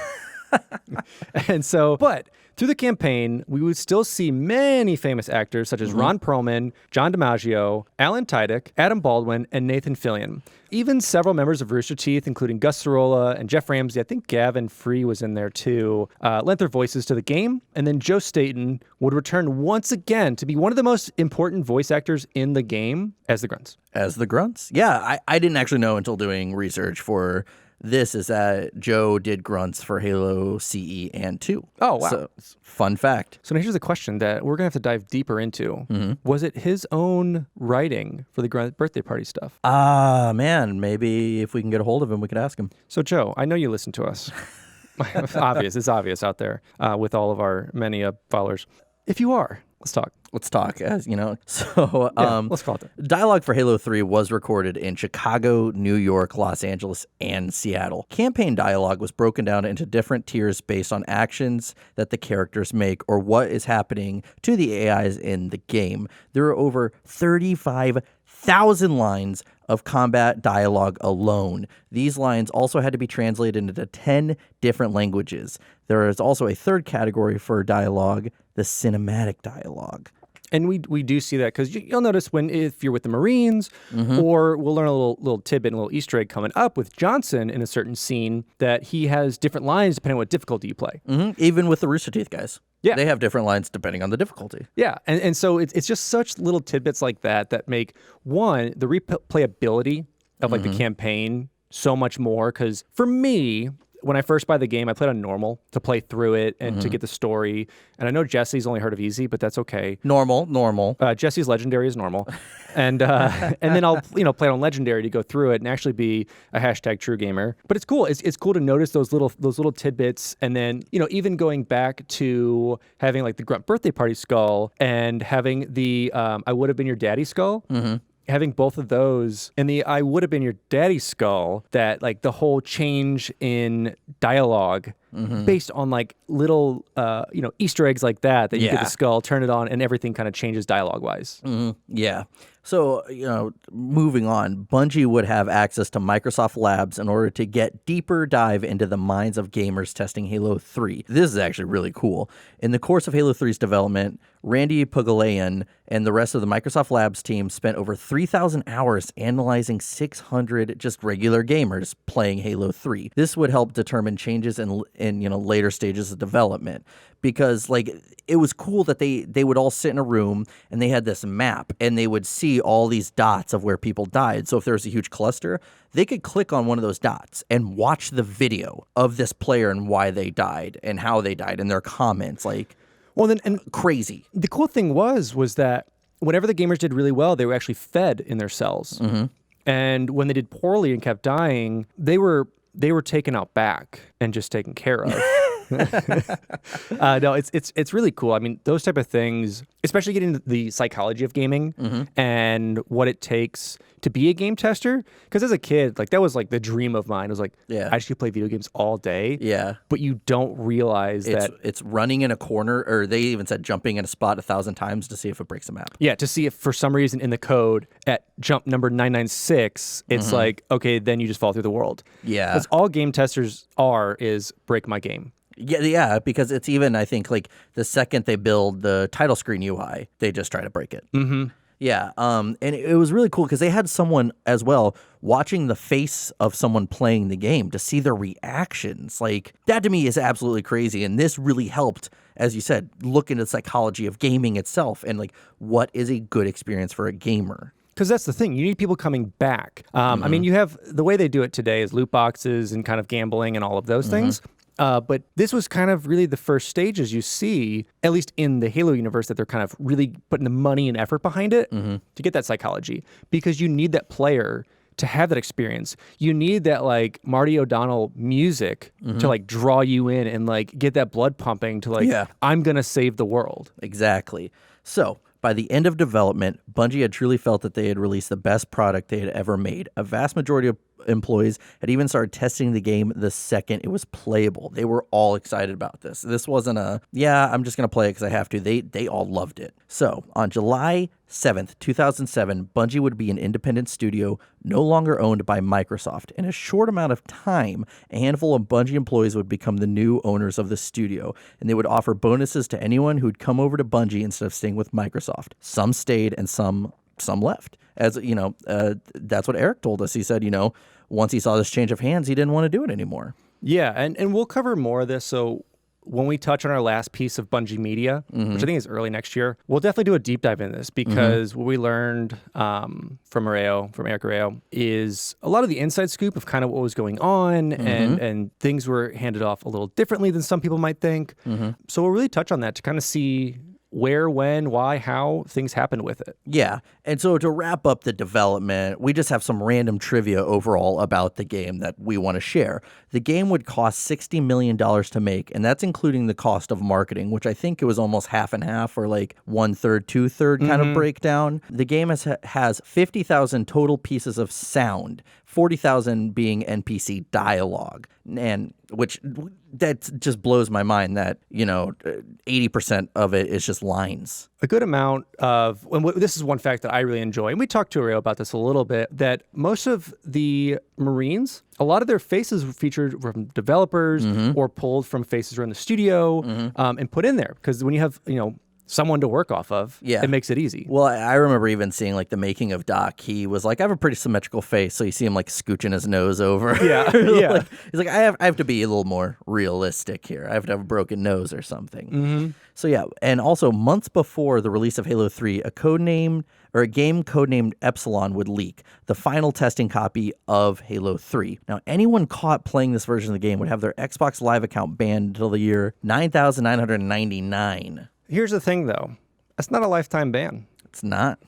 And so, but through the campaign, we would still see many famous actors such as Ron Perlman, John DiMaggio, Alan Tudyk, Adam Baldwin, and Nathan Fillion. Even several members of Rooster Teeth, including Gus Sorolla and Jeff Ramsey, I think Gavin Free was in there too, lent their voices to the game. And then Joe Staten would return once again to be one of the most important voice actors in the game as the Grunts. As the Grunts? Yeah, I didn't actually know until doing research for this is that Joe did grunts for Halo CE and 2. Oh, wow. So, fun fact. So now here's a question that we're going to have to dive deeper into. Was it his own writing for the Grunt birthday party stuff? Man, maybe if we can get a hold of him, we could ask him. So, Joe, I know you listen to us. It's obvious out there with all of our many followers. If you are, let's talk. Let's talk, as you know. So, let's call it that. Dialogue for Halo 3 was recorded in Chicago, New York, Los Angeles, and Seattle. Campaign dialogue was broken down into different tiers based on actions that the characters make or what is happening to the AIs in the game. There are over 35,000 lines of combat dialogue alone. These lines also had to be translated into 10 different languages. There is also a third category for dialogue, the cinematic dialogue. And we do see that because you'll notice if you're with the Marines, or we'll learn a little tidbit, a little Easter egg coming up with Johnson in a certain scene that he has different lines depending on what difficulty you play. Even with the Rooster Teeth guys. Yeah. They have different lines depending on the difficulty. Yeah, and so it's just such little tidbits like that make, one, the replayability of like the campaign so much more. Because for me, when I first buy the game, I played on normal to play through it and to get the story. And I know Jesse's only heard of easy, but that's okay. Normal. Jesse's legendary is normal, and then I'll play it on legendary to go through it and actually be a #true gamer. But it's cool. It's cool to notice those little tidbits, and then even going back to having like the Grunt birthday party skull and having the I would have been your daddy skull. Having both of those and the I would have been your daddy skull, that like the whole change in dialogue based on like little Easter eggs like that you get the skull, turn it on, and everything kind of changes dialogue wise. Yeah. So, moving on, Bungie would have access to Microsoft Labs in order to get deeper dive into the minds of gamers testing Halo 3. This is actually really cool. In the course of Halo 3's development, Randy Pugalayan and the rest of the Microsoft Labs team spent over 3,000 hours analyzing 600 just regular gamers playing Halo 3. This would help determine changes in later stages of development, because like it was cool that they would all sit in a room and they had this map and they would see all these dots of where people died. So if there was a huge cluster, they could click on one of those dots and watch the video of this player and why they died and how they died and their comments. Like, well, then, and crazy. The cool thing was that whenever the gamers did really well, they were actually fed in their cells. And when they did poorly and kept dying, they were taken out back and just taken care of. No, it's really cool. I mean, those type of things, especially getting into the psychology of gaming and what it takes to be a game tester. Because as a kid, like that was like the dream of mine. It was like, I just could play video games all day. Yeah. But you don't realize that it's running in a corner, or they even said jumping in a spot 1,000 times to see if it breaks a map. Yeah, to see if for some reason in the code at jump number 996, it's like, okay, then you just fall through the world. Yeah. That's all game testers is break my game. Yeah, because it's even, I think, like the second they build the title screen UI, they just try to break it. Yeah, and it was really cool because they had someone as well watching the face of someone playing the game to see their reactions. Like, that to me is absolutely crazy, and this really helped, as you said, look into the psychology of gaming itself and like what is a good experience for a gamer. Because that's the thing. You need people coming back. I mean, you have the way they do it today is loot boxes and kind of gambling and all of those things. But this was kind of really the first stages you see, at least in the Halo universe, that they're kind of really putting the money and effort behind it to get that psychology. Because you need that player to have that experience. You need that like Marty O'Donnell music to like draw you in and like get that blood pumping to like, I'm going to save the world. Exactly. So by the end of development, Bungie had truly felt that they had released the best product they had ever made. A vast majority of employees had even started testing the game the second it was playable. They were all excited about this. This wasn't I'm just going to play it because I have to. They all loved it. So on July 7th, 2007, Bungie would be an independent studio no longer owned by Microsoft. In a short amount of time, a handful of Bungie employees would become the new owners of the studio, and they would offer bonuses to anyone who'd come over to Bungie instead of staying with Microsoft. Some stayed and some left. As you know, that's what Eric told us. He said, once he saw this change of hands, he didn't want to do it anymore. Yeah, and we'll cover more of this. So when we touch on our last piece of Bungie Media, which I think is early next year, we'll definitely do a deep dive in this because what we learned from Eric Arroyo, is a lot of the inside scoop of kind of what was going on and things were handed off a little differently than some people might think. So we'll really touch on that to kind of see where, when, why, how things happened with it. Yeah. And so to wrap up the development, we just have some random trivia overall about the game that we want to share. The game would cost $60 million to make, and that's including the cost of marketing, which I think it was almost half and half, or like 1/3, 2/3 kind of breakdown. The game has 50,000 total pieces of sound, 40,000 being NPC dialogue. And which that just blows my mind that, 80% of it is just lines. A good amount of, and this is one fact that I really enjoy, and we talked to Arroyo about this a little bit, that most of the Marines, a lot of their faces were featured from developers or pulled from faces around the studio and put in there. Because when you have, someone to work off of, it makes it easy. Well, I remember even seeing like the making of Doc. He was like, I have a pretty symmetrical face, so you see him like scooching his nose over. Yeah, yeah. He's like, I have to be a little more realistic here. I have to have a broken nose or something. So yeah, and also months before the release of Halo 3, a game codenamed Epsilon would leak, the final testing copy of Halo 3. Now, anyone caught playing this version of the game would have their Xbox Live account banned until the year 9,999. Here's the thing, though. That's not a lifetime ban. It's not.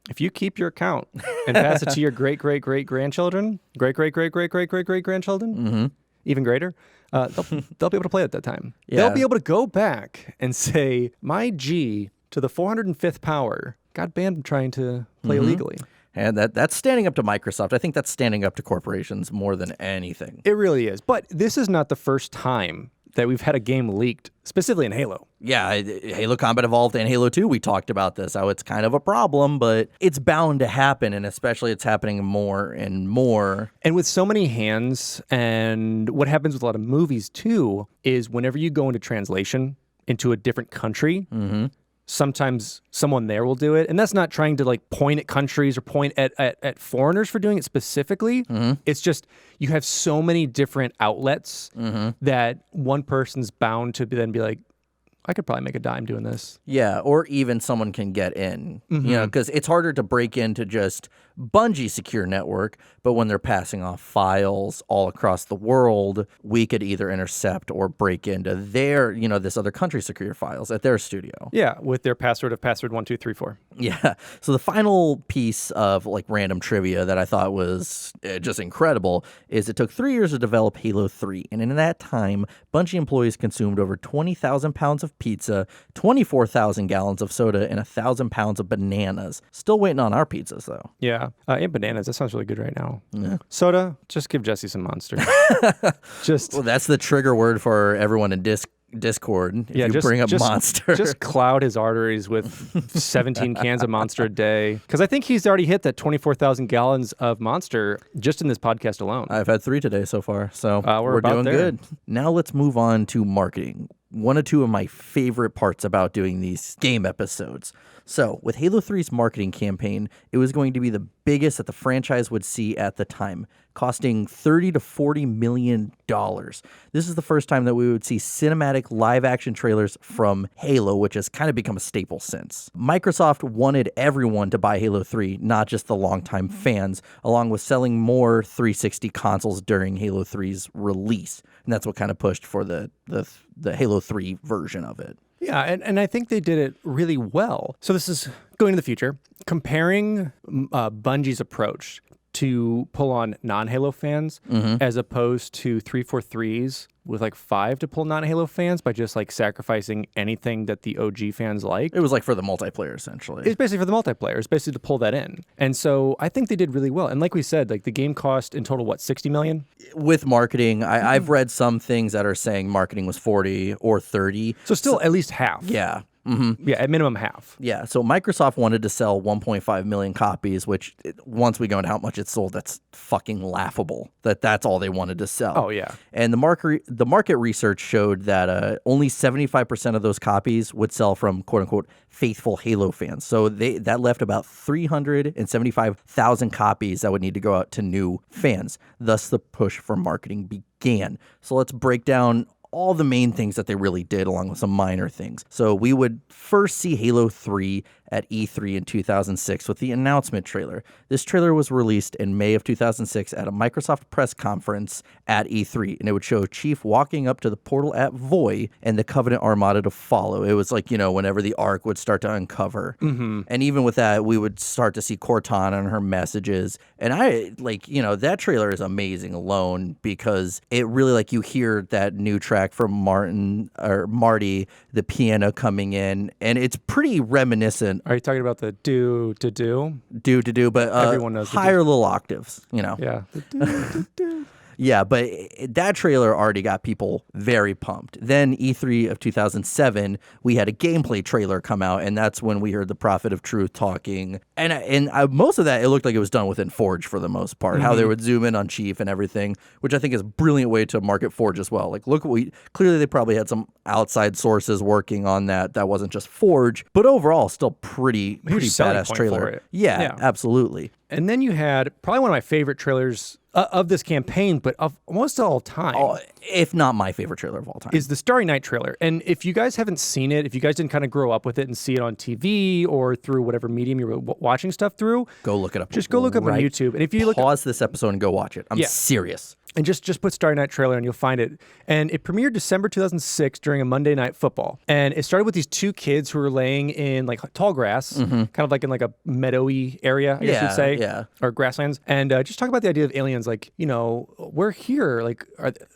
If you keep your account and pass it to your great-great-great-grandchildren, great-great-great-great-great-great-grandchildren, even greater, they'll be able to play it at that time. Yeah. They'll be able to go back and say, my G to the 405th power got banned from trying to play illegally. And that's standing up to Microsoft. I think that's standing up to corporations more than anything. It really is. But this is not the first time that we've had a game leaked, specifically in Halo. Yeah, Halo Combat Evolved and Halo 2, we talked about this, how it's kind of a problem, but it's bound to happen, and especially it's happening more and more. And with so many hands, and what happens with a lot of movies, too, is whenever you go into translation into a different country, sometimes someone there will do it. And that's not trying to like point at countries or point at foreigners for doing it specifically. It's just you have so many different outlets that one person's bound to then be like, I could probably make a dime doing this. Yeah, or even someone can get in, because it's harder to break into just Bungie secure network, but when they're passing off files all across the world, we could either intercept or break into their, this other country secure files at their studio. Yeah, with their password of password 1234. Yeah. So the final piece of like random trivia that I thought was just incredible is it took 3 years to develop Halo 3. And in that time, Bungie employees consumed over 20,000 pounds of pizza, 24,000 gallons of soda, and 1,000 pounds of bananas. Still waiting on our pizzas, though. Yeah. And bananas. That sounds really good right now. Yeah. Soda, just give Jesse some Monster. Well, that's the trigger word for everyone in Discord. If you bring up Monster. Just cloud his arteries with 17 cans of Monster a day. Because I think he's already hit that 24,000 gallons of Monster just in this podcast alone. I've had 3 today so far, so we're about doing there. good. Now let's move on to marketing. One or two of my favorite parts about doing these game episodes. So, with Halo 3's marketing campaign, it was going to be the biggest that the franchise would see at the time, costing $30 to $40 million. This is the first time that we would see cinematic live-action trailers from Halo, which has kind of become a staple since. Microsoft wanted everyone to buy Halo 3, not just the longtime fans, along with selling more 360 consoles during Halo 3's release. And that's what kind of pushed for the Halo 3 version of it. Yeah, and I think they did it really well. So this is going to the future, comparing Bungie's approach to pull on non-Halo fans as opposed to 343's with like 5 to pull non-Halo fans by just like sacrificing anything that the OG fans like. It was like for the multiplayer, essentially. It's basically for the multiplayer. It's basically to pull that in. And so I think they did really well. And like we said, like the game cost in total, what, $60 million? With marketing, I've read some things that are saying marketing was 40 or 30. So still at least half. Yeah. Yeah, at minimum half. Yeah, so Microsoft wanted to sell 1.5 million copies, which once we go into how much it sold, that's fucking laughable. That's all they wanted to sell. Oh, yeah. And the market research showed that only 75% of those copies would sell from quote-unquote faithful Halo fans. So that left about 375,000 copies that would need to go out to new fans. Thus, the push for marketing began. So let's break down all the main things that they really did, along with some minor things. So we would first see Halo 3 at E3 in 2006 with the announcement trailer. This trailer was released in May of 2006 at a Microsoft press conference at E3, and it would show Chief walking up to the portal at Voy and the Covenant Armada to follow. It was like, whenever the Ark would start to uncover. And even with that, we would start to see Cortana and her messages. And that trailer is amazing alone because it really, you hear that new track from Marty, the piano coming in, and it's pretty reminiscent moment. Are you talking about the do to do? Do, but Everyone knows the higher little octaves, you know. Yeah. The do. Yeah, but that trailer already got people very pumped. Then E3 of 2007, we had a gameplay trailer come out, and that's when we heard the Prophet of Truth talking. And most of that, it looked like it was done within Forge for the most part, how they would zoom in on Chief and everything, which I think is a brilliant way to market Forge as well. Like, look, clearly they probably had some outside sources working on that. That wasn't just Forge, but overall, still pretty badass trailer. For it. Yeah, absolutely. And then you had probably one of my favorite trailers of this campaign, but of almost all time. Oh, if not my favorite trailer of all time. Is the Starry Night trailer. And if you guys haven't seen it, if you guys didn't kind of grow up with it and see it on TV or through whatever medium you were watching stuff through, go look it up. Just go look up on YouTube. And if you pause this episode and go watch it. I'm serious. And just put Starry Night trailer and you'll find it. And it premiered December 2006 during a Monday Night Football. And it started with these two kids who were laying in like tall grass, kind of like in like a meadowy area, I guess you'd say, or grasslands. And just talk about the idea of aliens, like, you know, we're here. Like,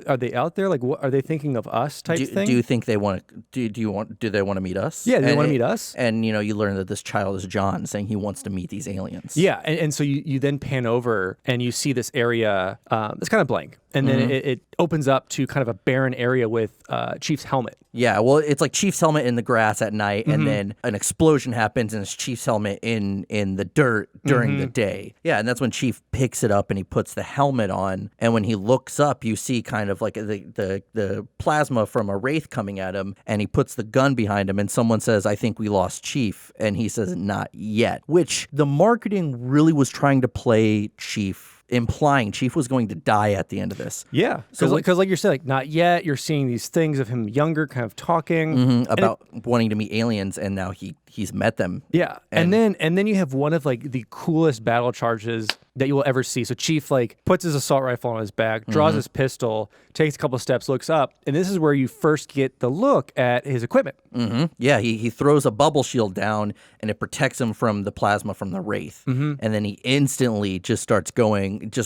are they out there? Like, what are they thinking of us? Type thing. Do you think they want? Do they want to meet us? Yeah, they want to meet us. And you know, you learn that this child is John, saying he wants to meet these aliens. Yeah, and so you then pan over and you see this area that's kind of blank. And then it opens up to kind of a barren area with Chief's helmet. Yeah, well, it's like Chief's helmet in the grass at night, and then an explosion happens, and it's Chief's helmet in the dirt during the day. Yeah, and that's when Chief picks it up and he puts the helmet on, and when he looks up, you see kind of like the plasma from a wraith coming at him, and he puts the gun behind him, and someone says, "I think we lost Chief," and he says, "Not yet," which the marketing really was trying to play Chief, implying Chief was going to die at the end of this. Yeah, because like you're saying, like, not yet. You're seeing these things of him younger, kind of talking about wanting to meet aliens, and now he's met them. Yeah, and then you have one of like the coolest battle charges that you will ever see. So Chief like puts his assault rifle on his back, draws his pistol, takes a couple steps, looks up, and this is where you first get the look at his equipment. Yeah, he throws a bubble shield down, and it protects him from the plasma from the wraith. And then he instantly just starts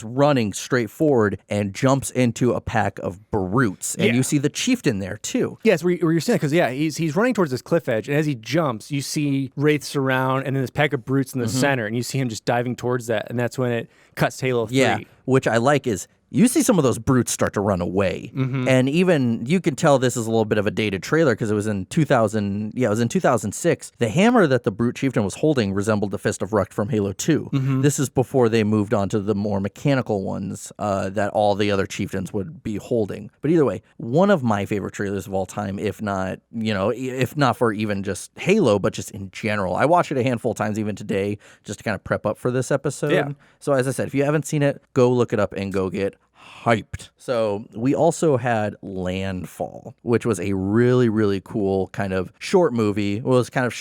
running straight forward and jumps into a pack of brutes. And you see the chieftain there too. Yes, where you're saying, because he's running towards this cliff edge, and as he jumps, you see wraiths around, and then this pack of brutes in the center, and you see him just diving towards that, and that's when it cuts to Halo 3. Yeah, which I like is you see some of those brutes start to run away. And even you can tell this is a little bit of a dated trailer because it was in 2000. Yeah, it was in 2006. The hammer that the brute chieftain was holding resembled the Fist of Rucht from Halo 2. This is before they moved on to the more mechanical ones that all the other chieftains would be holding. But either way, one of my favorite trailers of all time, if not for even just Halo, but just in general. I watched it a handful of times even today just to kind of prep up for this episode. Yeah. So as I said, if you haven't seen it, go look it up and go get hyped. So we also had Landfall, which was a really, really cool kind of short movie. It was kind of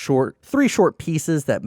three short pieces that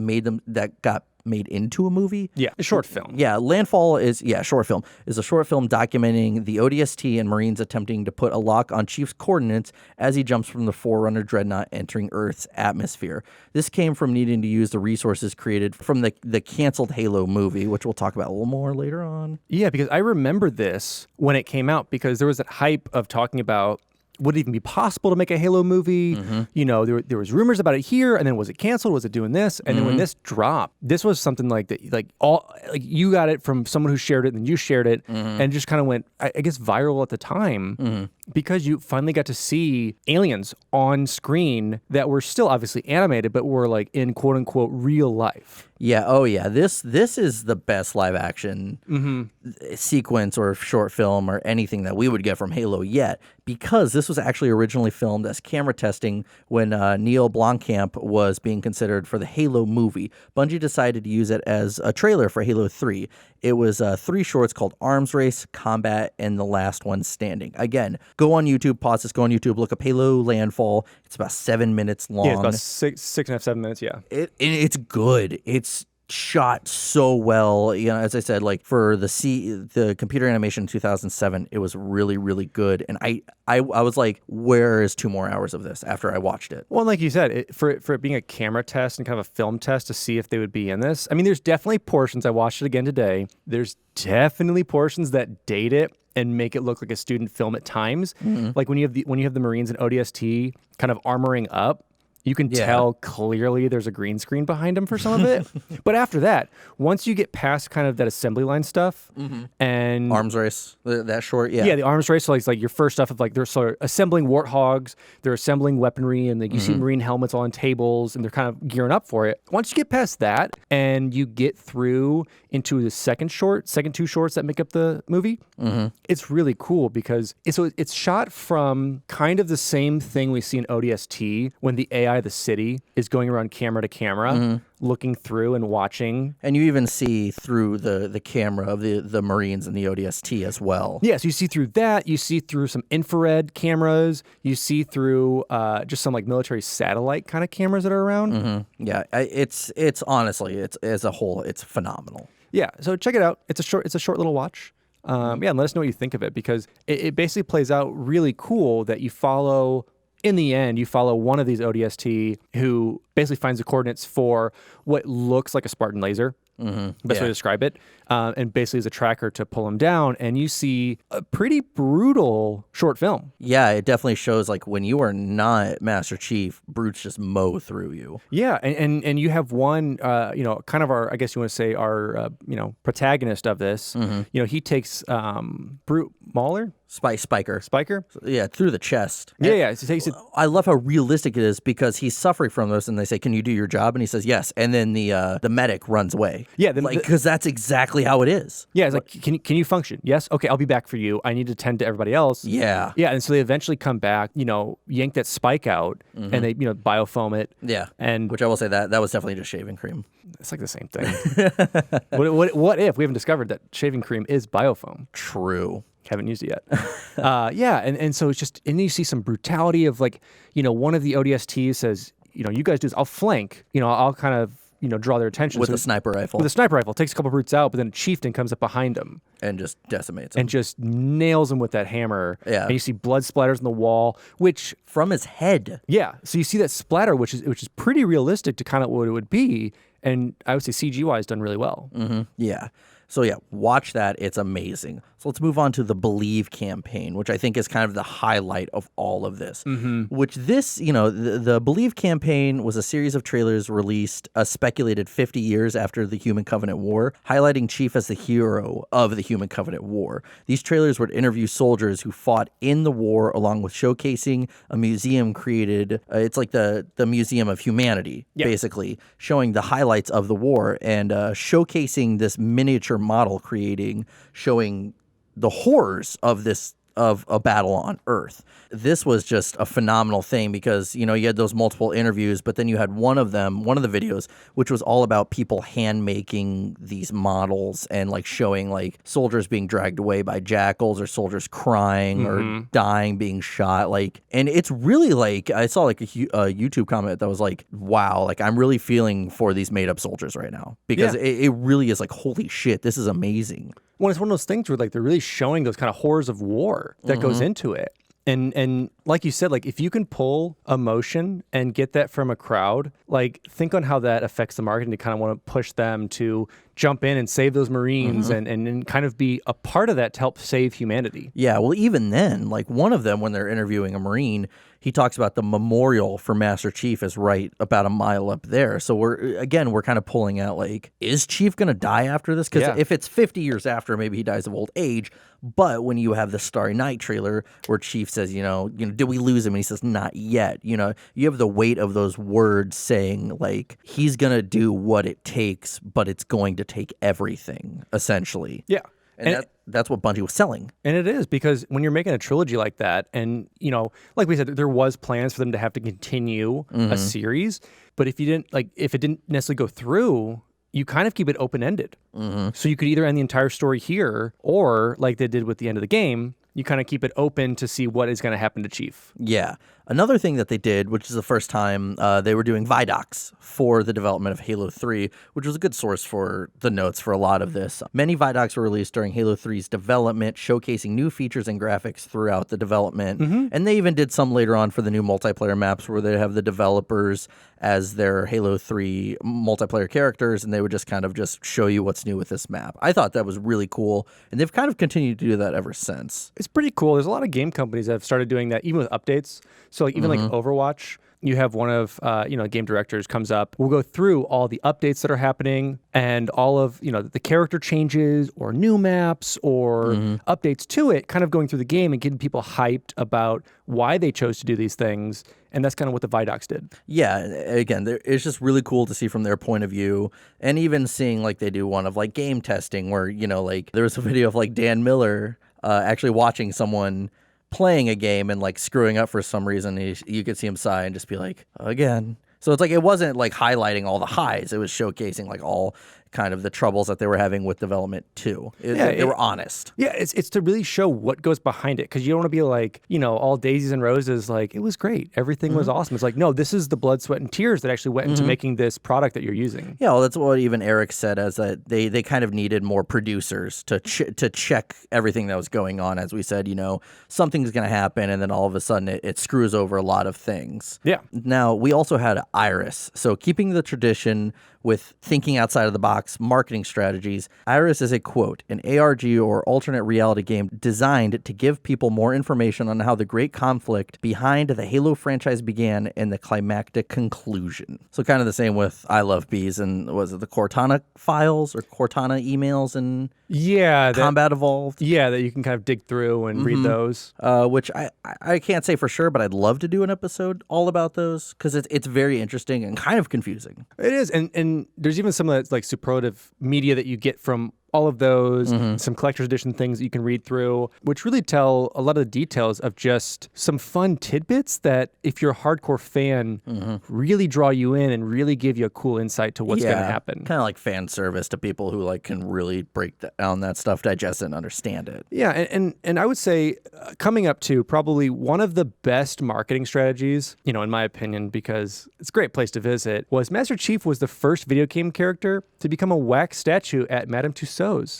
got made into a movie. Yeah, a short film. Yeah, Landfall is a short film documenting the ODST and Marines attempting to put a lock on Chief's coordinates as he jumps from the Forerunner dreadnought entering Earth's atmosphere. This came from needing to use the resources created from the canceled Halo movie, which we'll talk about a little more later on. Yeah, because I remember this when it came out because there was that hype of talking about would it even be possible to make a Halo movie? You know, there was rumors about it here, and then was it canceled? Was it doing this? And then when this dropped, this was something like that. Like you got it from someone who shared it, and you shared it, and just kind of went, I guess, viral at the time because you finally got to see aliens on screen that were still obviously animated, but were like in quote unquote real life. Yeah. Oh, yeah. This is the best live action sequence or short film or anything that we would get from Halo yet, because this was actually originally filmed as camera testing when Neil Blomkamp was being considered for the Halo movie. Bungie decided to use it as a trailer for Halo 3. It was 3 shorts called Arms Race, Combat, and The Last One Standing. Again, go on YouTube, pause this, go on YouTube, look up Halo Landfall. It's about 7 minutes long. Yeah, it's about 6.5, 7 minutes, yeah. It's good. It's shot so well. You know, as I said, like for the computer animation in 2007, it was really, really good. And I was like, where is 2 more hours of this after I watched it? Well, like you said, for it being a camera test and kind of a film test to see if they would be in this. I mean, there's definitely portions, I watched it again today. There's definitely portions that date it and make it look like a student film at times. Like when you have the Marines and ODST kind of armoring up, You can tell clearly there's a green screen behind him for some of it. But after that, once you get past kind of that assembly line stuff and Arms race, that short, yeah, the arms race, so it's like your first stuff of like they're sort of assembling warthogs, they're assembling weaponry, and like you see Marine helmets all on tables, and they're kind of gearing up for it. Once you get past that and you get through into the second two shorts that make up the movie, it's really cool because it's shot from kind of the same thing we see in ODST when the AI of the city is going around camera to camera, looking through and watching. And you even see through the camera of the Marines in the ODST as well. Yeah, so you see through that, you see through some infrared cameras, you see through just some like military satellite kind of cameras that are around. Yeah, it's honestly, it's as a whole, it's phenomenal. Yeah, so check it out. It's a short little watch. Yeah, and let us know what you think of it because it basically plays out really cool that you follow. In the end, you follow one of these ODST who basically finds the coordinates for what looks like a Spartan Laser. Best way to describe it. And basically is a tracker to pull him down. And you see a pretty brutal short film. Yeah, it definitely shows like when you are not Master Chief, brutes just mow through you. Yeah, and you have one, kind of our, I guess you want to say our, protagonist of this. He takes Brute Mauler? Spiker. Yeah, through the chest. Yeah. So it takes it. I love how realistic it is because he's suffering from this, and they say, "Can you do your job?" And he says, "Yes." And then the medic runs away. Yeah, because that's exactly how it is. Yeah, it's like, can you function? Yes. Okay, I'll be back for you. I need to tend to everybody else. Yeah. Yeah, and so they eventually come back. Yank that spike out, and they biofoam it. Yeah. And which I will say that was definitely just shaving cream. It's like the same thing. What if we haven't discovered that shaving cream is biofoam? True. Haven't used it yet. And so it's just, and you see some brutality of like, one of the ODSTs says, you guys do this, I'll flank, I'll kind of, draw their attention. With a sniper rifle. With a sniper rifle. Takes a couple brutes out, but then a chieftain comes up behind him. And just decimates him. And just nails him with that hammer. Yeah. And you see blood splatters on the wall, which... From his head. Yeah. So you see that splatter, which is pretty realistic to kind of what it would be. And I would say CG-wise done really well. Yeah. So yeah, watch that. It's amazing. So let's move on to the Believe campaign, which I think is kind of the highlight of all of this. Which this, the Believe campaign was a series of trailers released a speculated 50 years after the Human Covenant War, highlighting Chief as the hero of the Human Covenant War. These trailers would interview soldiers who fought in the war, along with showcasing a museum created. It's like the Museum of Humanity, basically, showing the highlights of the war and showcasing this miniature model showing the horrors of a battle on Earth. This was just a phenomenal thing because, you had those multiple interviews, but then you had one of the videos, which was all about people hand making these models and like showing like soldiers being dragged away by jackals or soldiers crying or dying, being shot. And it's really like, I saw like a YouTube comment that was like, wow, like I'm really feeling for these made up soldiers right now because it really is like, holy shit, this is amazing. Well, it's one of those things where like they're really showing those kind of horrors of war that goes into it. And like you said, like if you can pull emotion and get that from a crowd, like think on how that affects the marketing to kind of want to push them to jump in and save those Marines and kind of be a part of that to help save humanity. Yeah, well, even then, like one of them, when they're interviewing a Marine, he talks about the memorial for Master Chief is right about a mile up there. So we're kind of pulling out like, is Chief going to die after this? Because if it's 50 years after, maybe he dies of old age. But when you have the Starry Night trailer where Chief says, did we lose him? And he says, not yet. You have the weight of those words saying like, he's going to do what it takes, but it's going to take everything, essentially. Yeah. And that's what Bungie was selling. And it is, because when you're making a trilogy like that, and, like we said, there was plans for them to have to continue a series. But if it didn't necessarily go through, you kind of keep it open-ended. So you could either end the entire story here, or like they did with the end of the game, you kind of keep it open to see what is going to happen to Chief. Yeah. Another thing that they did, which is the first time they were doing Vidocs for the development of Halo 3, which was a good source for the notes for a lot of this. Many Vidocs were released during Halo 3's development, showcasing new features and graphics throughout the development. And they even did some later on for the new multiplayer maps where they have the developers as their Halo 3 multiplayer characters, and they would just kind of just show you what's new with this map. I thought that was really cool, and they've kind of continued to do that ever since. It's pretty cool. There's a lot of game companies that have started doing that, even with updates. So like even like Overwatch, you have one of game directors comes up. We'll go through all the updates that are happening and all of the character changes or new maps or updates to it, kind of going through the game and getting people hyped about why they chose to do these things. And that's kind of what the Vidocs did. Yeah, again, it's just really cool to see from their point of view, and even seeing like they do one of like game testing where like there was a video of like Dan Miller actually watching someone playing a game and like screwing up for some reason. You could see him sigh and just be like, again. So it's like it wasn't like highlighting all the highs. It was showcasing like all kind of the troubles that they were having with development too. They were honest. Yeah, it's to really show what goes behind it, because you don't want to be like, all daisies and roses, like it was great, everything was awesome. It's like, no, this is the blood, sweat, and tears that actually went into making this product that you're using. Yeah, well, that's what even Eric said, as that they kind of needed more producers to check everything that was going on. As we said, something's going to happen, and then all of a sudden it screws over a lot of things. Yeah. Now, we also had Iris. So keeping the tradition with thinking outside of the box marketing strategies, Iris is a, quote, an ARG or alternate reality game designed to give people more information on how the great conflict behind the Halo franchise began and the climactic conclusion. So kind of the same with I Love Bees and was it the Cortana files or Cortana emails and Combat Evolved? Yeah, that you can kind of dig through and read those. Which I can't say for sure, but I'd love to do an episode all about those because it's very interesting and kind of confusing. It is, and there's even some of that like superlative media that you get from all of those, some collector's edition things that you can read through, which really tell a lot of the details of just some fun tidbits that, if you're a hardcore fan, really draw you in and really give you a cool insight to what's going to happen. Kind of like fan service to people who like can really break down that stuff, digest it, and understand it. Yeah, and I would say coming up to probably one of the best marketing strategies, in my opinion, because it's a great place to visit, was Master Chief was the first video game character to become a wax statue at Madame Tussauds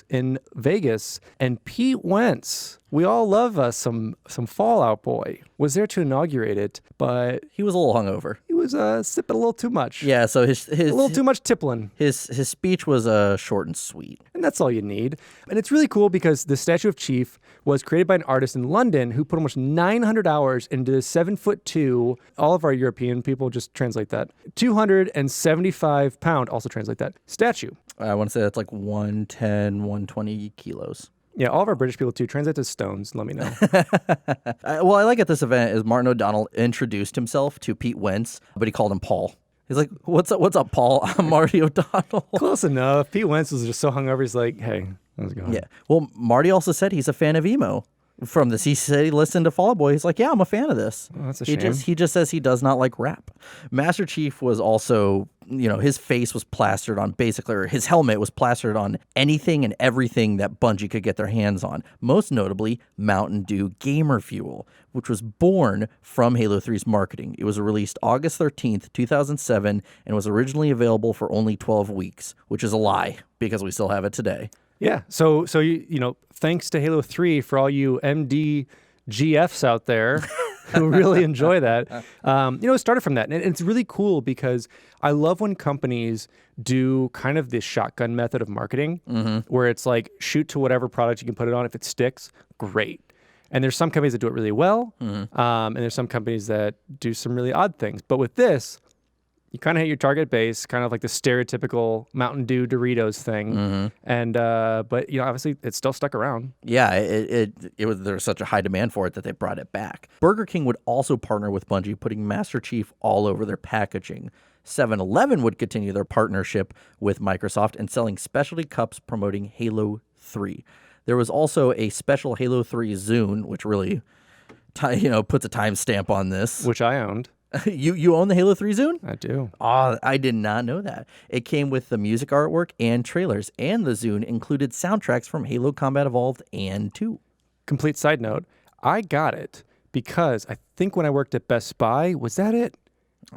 in Vegas, and Pete Wentz, we all love us some Fallout Boy, was there to inaugurate it, but he was a little hungover. He was sipping a little too much. Yeah, so his a little too much tippling. His speech was short and sweet, and that's all you need. And it's really cool because the statue of Chief was created by an artist in London who put almost 900 hours into the 7'2". All of our European people just translate that 275-pound. Also translate that statue. I want to say that's like 110, 120 kilos. Yeah, all of our British people, too. Translate to stones. Let me know. Well, I like at this event is Martin O'Donnell introduced himself to Pete Wentz, but he called him Paul. He's like, what's up, Paul? I'm Marty O'Donnell. Close enough. Pete Wentz was just so hungover. He's like, hey, how's it going? Yeah. Well, Marty also said he's a fan of emo. From this, he said he listened to Fall Out Boy. He's like, yeah, I'm a fan of this. Oh, that's a shame. He just says he does not like rap. Master Chief was also, his face was plastered on basically, or his helmet was plastered on anything and everything that Bungie could get their hands on. Most notably, Mountain Dew Gamer Fuel, which was born from Halo 3's marketing. It was released August 13th, 2007, and was originally available for only 12 weeks, which is a lie because we still have it today. Yeah, so thanks to Halo 3 for all you MDGFs out there who really enjoy that. It started from that. And it's really cool because I love when companies do kind of this shotgun method of marketing where it's like shoot to whatever product you can put it on. If it sticks, great. And there's some companies that do it really well, and there's some companies that do some really odd things. But with this, you kind of hit your target base, kind of like the stereotypical Mountain Dew Doritos thing, and but obviously it still stuck around. Yeah, it was there was such a high demand for it that they brought it back. Burger King would also partner with Bungie, putting Master Chief all over their packaging. 7-Eleven would continue their partnership with Microsoft and selling specialty cups promoting Halo 3. There was also a special Halo 3 Zune, which really, puts a timestamp on this, which I owned. You own the Halo 3 Zune? I do. Oh, I did not know that. It came with the music artwork and trailers, and the Zune included soundtracks from Halo Combat Evolved and 2. Complete side note, I got it because I think when I worked at Best Buy, was that it?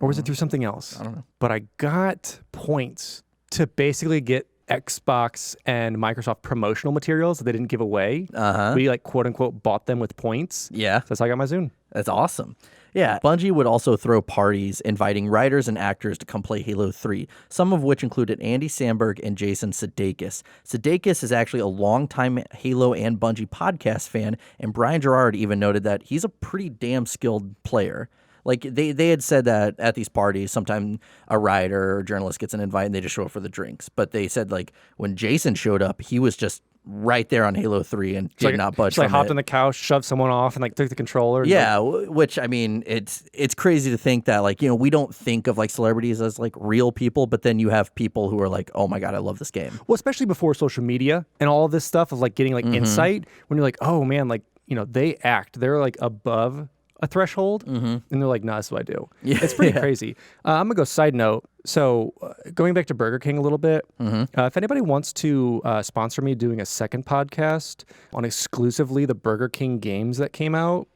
Or was it through something else? I don't know. But I got points to basically get Xbox and Microsoft promotional materials that they didn't give away. We quote unquote bought them with points. Yeah. So that's how I got my Zune. That's awesome. Yeah, Bungie would also throw parties inviting writers and actors to come play Halo 3, some of which included Andy Samberg and Jason Sudeikis. Sudeikis is actually a longtime Halo and Bungie podcast fan, and Brian Gerard even noted that he's a pretty damn skilled player. Like they had said that at these parties, sometime a writer or journalist gets an invite and they just show up for the drinks. But they said like when Jason showed up, he was just right there on Halo 3 and did not budge Just like from hopped it. on the couch, shoved someone off, and like took the controller. And, Yeah, which I mean, it's crazy to think that like, you know, we don't think of like celebrities as like real people, but then you have people who are like, oh my God, I love this game. Well, especially before social media and all of this stuff of like getting like insight when you're like, oh man, like, you know, they act, they're like above a threshold and they're like, nah, that's what I do. Yeah. It's pretty crazy. I'm gonna go side note. So going back to Burger King a little bit, if anybody wants to sponsor me doing a second podcast on exclusively the Burger King games that came out,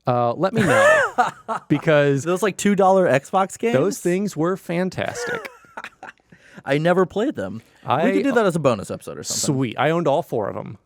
let me know because Those like $2 Xbox games? those things were fantastic. I never played them. We could do that as a bonus episode or something. Sweet. I owned all 4 of them.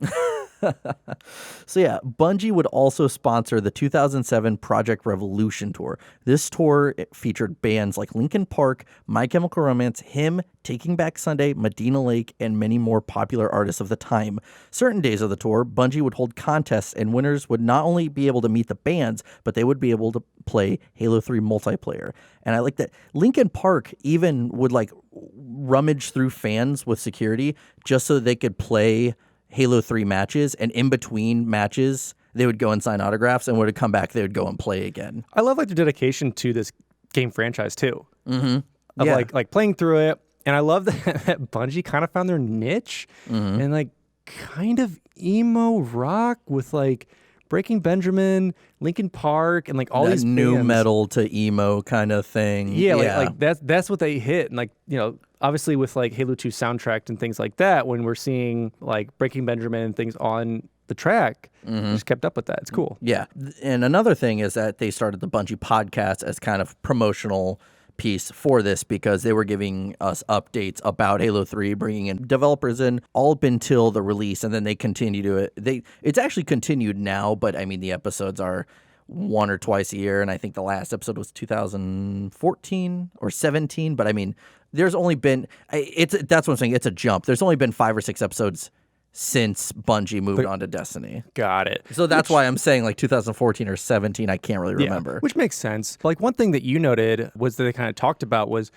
So yeah, Bungie would also sponsor the 2007 Project Revolution tour. This tour featured bands like Linkin Park, My Chemical Romance, Him, Taking Back Sunday, Medina Lake, and many more popular artists of the time. Certain days of the tour, Bungie would hold contests, and winners would not only be able to meet the bands, but they would be able to play Halo 3 multiplayer. And I like that Linkin Park even would like rummage through fans with security just so they could play Halo 3 matches, and in between matches, they would go and sign autographs, and when it come back, they would go and play again. I love like the dedication to this game franchise too. Of Yeah. like playing through it, and I love that Bungie kind of found their niche and like kind of emo rock with like Breaking Benjamin, Linkin Park, and like all That these new bands. metal to emo kind of thing. Yeah, like that's what they hit, and like, you know, obviously with like Halo 2 soundtrack and things like that, when we're seeing like Breaking Benjamin and things on the track, just kept up with that. It's cool. Yeah. And another thing is that they started the Bungie podcast as kind of promotional piece for this because they were giving us updates about Halo 3, bringing in developers in all up until the release, and then they continue to it. It's actually continued now, but I mean the episodes are one or twice a year, and I think the last episode was 2014 or 17. But I mean, there's only been that's what I'm saying. It's a jump. There's only been 5 or 6 episodes since Bungie moved on to Destiny. Got it. So that's why I'm saying like 2014 or 17. I can't really remember. Which makes sense. Like one thing that you noted was that they kind of talked about was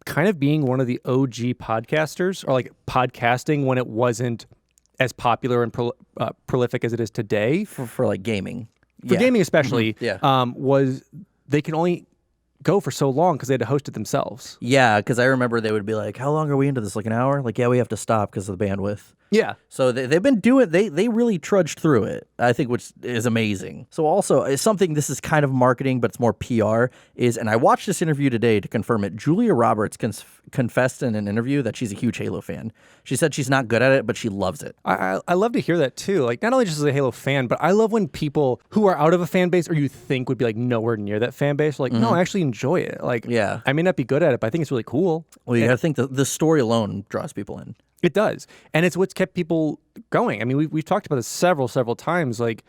kind of being one of the OG podcasters, or like podcasting when it wasn't as popular and prolific as it is today. For like gaming. For gaming especially, Yeah. was they can only go for so long because they had to host it themselves. Yeah, because I remember they would be like, how long are we into this? Like an hour? Like, yeah, we have to stop because of the bandwidth. Yeah. So they've been doing, they really trudged through it, I think, which is amazing. So also, it's something, this is kind of marketing, but it's more PR, and I watched this interview today to confirm it. Julia Roberts confessed in an interview that she's a huge Halo fan. She said she's not good at it, but she loves it. I love to hear that too. Like not only just as a Halo fan, but I love when people who are out of a fan base or you think would be like nowhere near that fan base are like, no, I actually enjoy it. Like, Yeah. I may not be good at it, but I think it's really cool. Well, you got to think the story alone draws people in. It does. And it's what's kept people going. I mean, we've talked about this several times, like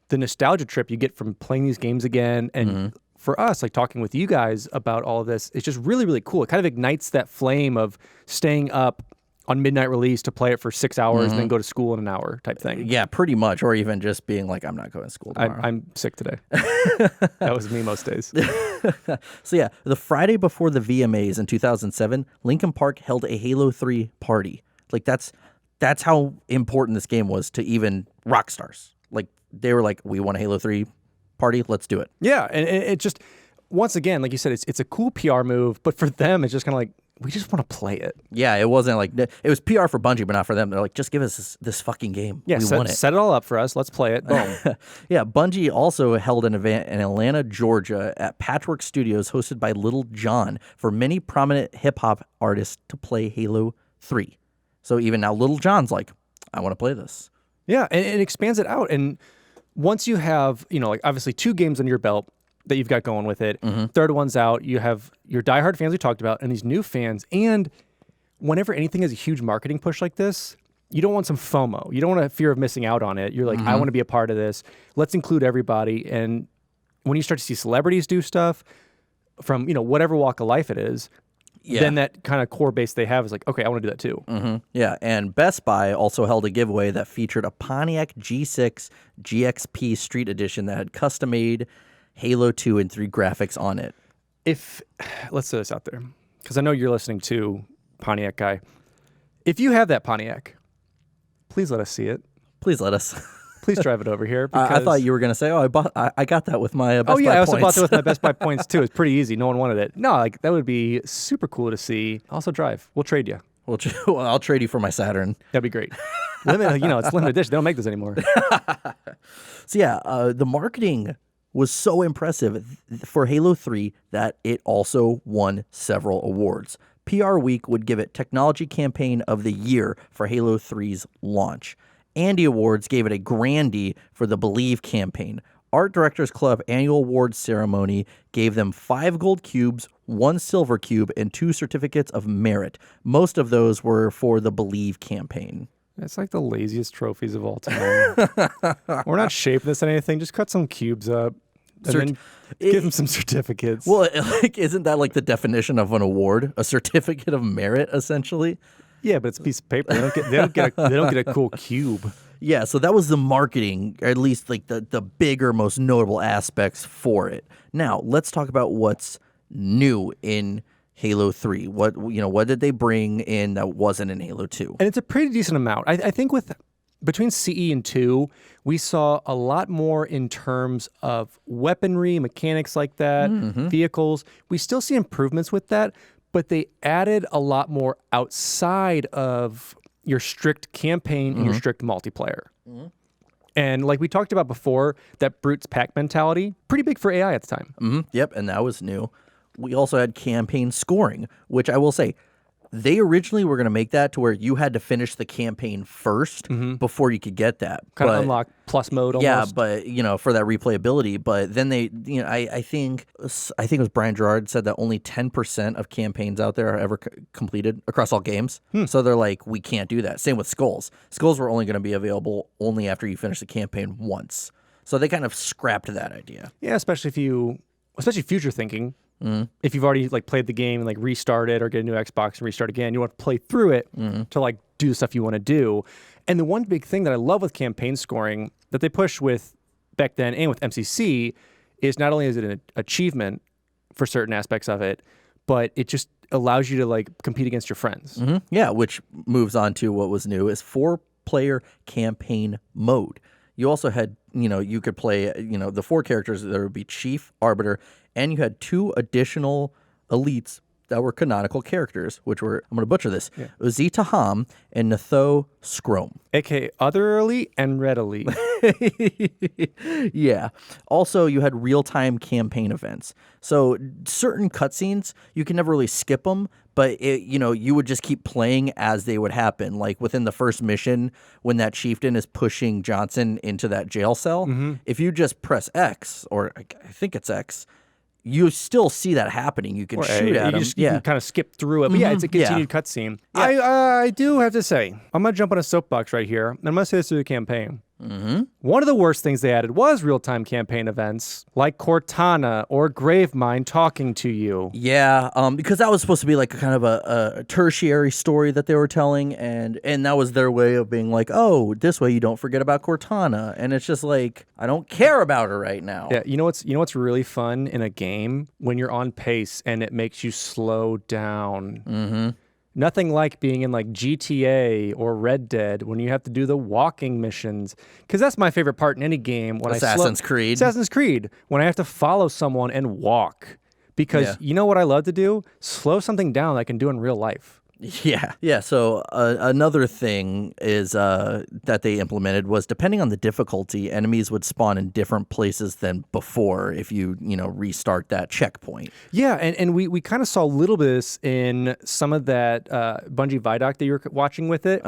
the nostalgia trip you get from playing these games again. And for us, like talking with you guys about all of this, it's just really, really cool. It kind of ignites that flame of staying up on midnight release to play it for 6 hours and then go to school in an hour type thing. Yeah, pretty much. Or even just being like, I'm not going to school tomorrow. I'm sick today. That was me most days. So yeah, the Friday before the VMAs in 2007, Linkin Park held a Halo 3 party. Like that's how important this game was to even rock stars. Like they were like, we want a Halo 3 party, let's do it. Yeah, and it just, once again, like you said, it's a cool PR move, but for them, it's just kind of like, we just want to play it. Yeah, it wasn't like, it was PR for Bungie, but not for them. They're like, just give us this fucking game. Yeah, we want it. set it all up for us. Let's play it. Boom. Yeah, Bungie also held an event in Atlanta, Georgia at Patchwork Studios hosted by Little John for many prominent hip-hop artists to play Halo 3. So even now, Little John's like, I want to play this. Yeah, and it expands it out. And once you have, like obviously 2 games under your belt that you've got going with it, third one's out, you have your diehard fans we talked about and these new fans. And whenever anything has a huge marketing push like this, you don't want some FOMO. You don't want a fear of missing out on it. You're like, I want to be a part of this. Let's include everybody. And when you start to see celebrities do stuff from, whatever walk of life it is, then that kind of core base they have is like, okay, I want to do that too. Yeah, and Best Buy also held a giveaway that featured a Pontiac G6 GXP Street Edition that had custom-made Halo 2 and 3 graphics on it. Let's throw this out there, because I know you're listening to Pontiac guy. If you have that Pontiac, please let us see it. Please let us. Please drive it over here. I thought you were going to say, I got that with my Best Buy points. I also bought that with my Best Buy points too. It's pretty easy. No one wanted it. No, like that would be super cool to see. Also drive. We'll trade you. I'll trade you for my Saturn. That'd be great. It's limited edition. They don't make this anymore. So yeah, the marketing was so impressive for Halo 3 that it also won several awards. PR Week would give it Technology Campaign of the Year for Halo 3's launch. Andy Awards gave it a Grandy for the Believe campaign. Art Directors Club annual awards ceremony gave them 5 gold cubes, 1 silver cube, and 2 certificates of merit. Most of those were for the Believe campaign. It's like the laziest trophies of all time. We're not shaping this in anything. Just cut some cubes up and then give them some certificates. Well, isn't that like the definition of an award? A certificate of merit, essentially? Yeah, but it's a piece of paper. They don't get a cool cube. Yeah, so that was the marketing, or at least like the bigger, most notable aspects for it. Now, let's talk about what's new in Halo 3. What did they bring in that wasn't in Halo 2? And it's a pretty decent amount. I think between CE and 2, we saw a lot more in terms of weaponry, mechanics like that, vehicles. We still see improvements with that, but they added a lot more outside of your strict campaign and your strict multiplayer. And like we talked about before, that Brute's pack mentality, pretty big for AI at the time. Yep, and that was new. We also had campaign scoring, which I will say, they originally were going to make that to where you had to finish the campaign first before you could get that. Kind of unlock plus mode almost. Yeah, but, for that replayability. But then they, I think it was Brian Gerard said that only 10% of campaigns out there are ever completed across all games. So they're like, we can't do that. Same with Skulls. Skulls were only going to be available only after you finish the campaign once. So they kind of scrapped that idea. Yeah, especially future thinking. If you've already played the game and restart it or get a new Xbox and restart again, you want to play through it to do the stuff you want to do. And the one big thing that I love with campaign scoring that they push with back then and with MCC is not only is it an achievement for certain aspects of it, but it just allows you to compete against your friends. Yeah, which moves on to what was new is 4-player campaign mode. You also had, you could play, the 4 characters. There would be Chief, Arbiter, and you had 2 additional elites that were canonical characters, which were, I'm going to butcher this, Uzi Taham and Natho Scrome. A.K.A. Other Elite and Red Elite. Yeah. Also, you had real-time campaign events. So certain cutscenes, you can never really skip them, but you would just keep playing as they would happen. Like within the first mission, when that chieftain is pushing Johnson into that jail cell, if you just press X, or I think it's X, you still see that happening. You can shoot at him. You can kind of skip through it. But yeah, it's a continued cutscene. Yeah. I do have to say, I'm going to jump on a soapbox right here. And I'm going to say this through the campaign. One of the worst things they added was real-time campaign events like Cortana or Gravemind talking to you. Yeah, because that was supposed to be like a kind of a tertiary story that they were telling, and that was their way of being like, oh, this way you don't forget about Cortana. And it's just like, I don't care about her right now. Yeah, you know what's really fun in a game? When you're on pace and it makes you slow down. Nothing like being in GTA or Red Dead when you have to do the walking missions. Because that's my favorite part in any game. Assassin's Creed, when I have to follow someone and walk. Because you know what I love to do? Slow something down like I can do in real life. Yeah. So another thing is that they implemented was, depending on the difficulty, enemies would spawn in different places than before if you restart that checkpoint. Yeah, and we kind of saw a little bit of this in some of that Bungie Vidoc that you were watching with it,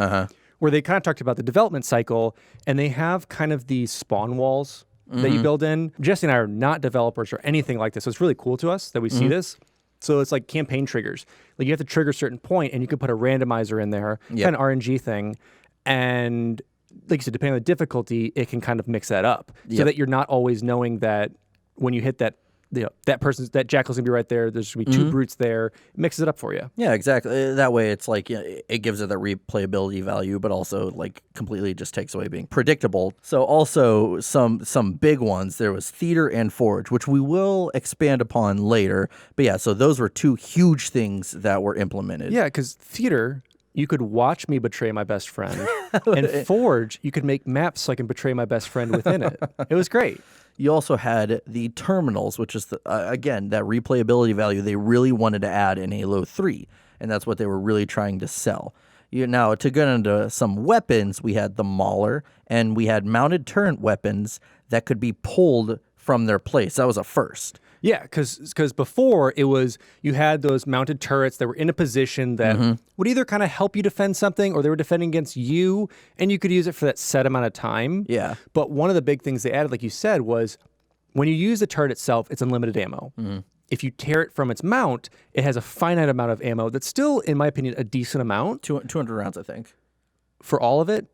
where they kind of talked about the development cycle, and they have kind of these spawn walls that you build in. Jesse and I are not developers or anything like this, so it's really cool to us that we see this. So it's like campaign triggers. Like you have to trigger a certain point, and you can put a randomizer in there, kind of RNG thing. And like you said, depending on the difficulty, it can kind of mix that up so that you're not always knowing that when you hit that that Jackal's gonna be right there. There's gonna be two brutes there. It mixes it up for you. Yeah, exactly. That way, it's like it gives it that replayability value, but also like completely just takes away being predictable. So also some big ones. There was Theater and Forge, which we will expand upon later. But yeah, so those were two huge things that were implemented. Yeah, because Theater, you could watch me betray my best friend, and Forge, you could make maps so I can betray my best friend within it. It was great. You also had the terminals, which is, again, that replayability value they really wanted to add in Halo 3, and that's what they were really trying to sell. Now, to get into some weapons, we had the Mauler, and we had mounted turret weapons that could be pulled from their place. That was a first. Yeah, because before it was you had those mounted turrets that were in a position that would either kind of help you defend something or they were defending against you, and you could use it for that set amount of time. Yeah. But one of the big things they added, like you said, was when you use the turret itself, it's unlimited ammo. If you tear it from its mount, it has a finite amount of ammo that's still, in my opinion, a decent amount. 200 rounds, I think. For all of it?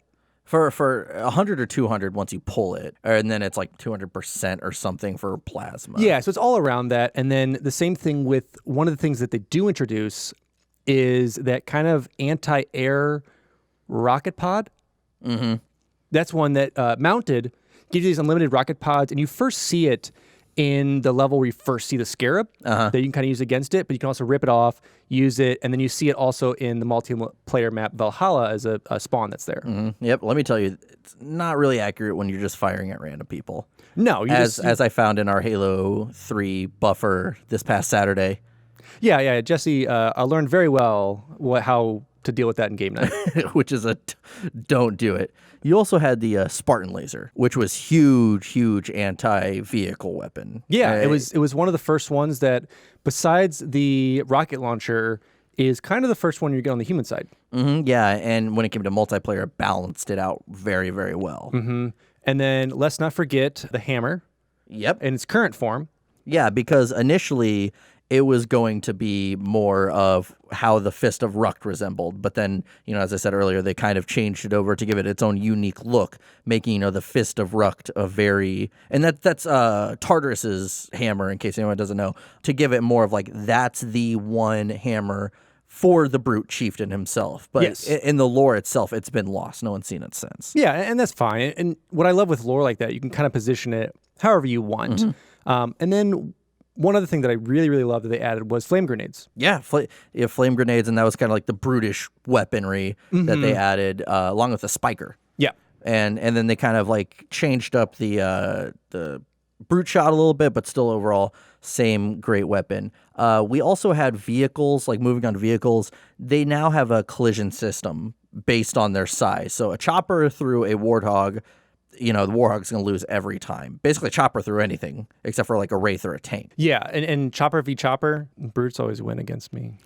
For 100 or 200 once you pull it, and then it's like 200% or something for plasma. Yeah, so it's all around that. And then the same thing with one of the things that they do introduce is that kind of anti-air rocket pod. That's one that mounted gives you these unlimited rocket pods, and you first see it in the level where you first see the Scarab that you can kind of use against it, but you can also rip it off, use it, and then you see it also in the multiplayer map Valhalla as a spawn that's there. Yep. Let me tell you, it's not really accurate when you're just firing at random people. No, as I found in our Halo 3 buffer this past Saturday. Yeah. Jesse, I learned very well how to deal with that in game night. Which is don't do it. You also had the Spartan Laser, which was huge anti-vehicle weapon. Yeah, it was one of the first ones that, besides the rocket launcher, is kind of the first one you get on the human side. Yeah, and when it came to multiplayer, it balanced it out very, very well. And then let's not forget the hammer. Yep. In its current form. Yeah, because initially it was going to be more of how the Fist of Rucht resembled. But then, as I said earlier, they kind of changed it over to give it its own unique look, making, the Fist of Rucht a very... And that's Tartarus's hammer, in case anyone doesn't know, to give it more of like, that's the one hammer for the Brute Chieftain himself. But yes. In the lore itself, it's been lost. No one's seen it since. Yeah, and that's fine. And what I love with lore like that, you can kind of position it however you want. And then... one other thing that I really, really loved that they added was flame grenades. Yeah, flame grenades, and that was kind of like the brutish weaponry that they added, along with the spiker. Yeah, and then they kind of like changed up the brute shot a little bit, but still overall same great weapon. We also had vehicles, like moving on to vehicles. They now have a collision system based on their size. So a chopper through a warthog. The Warhog's going to lose every time. Basically, chopper through anything, except for like a Wraith or a tank. Yeah, and chopper v chopper, brutes always win against me.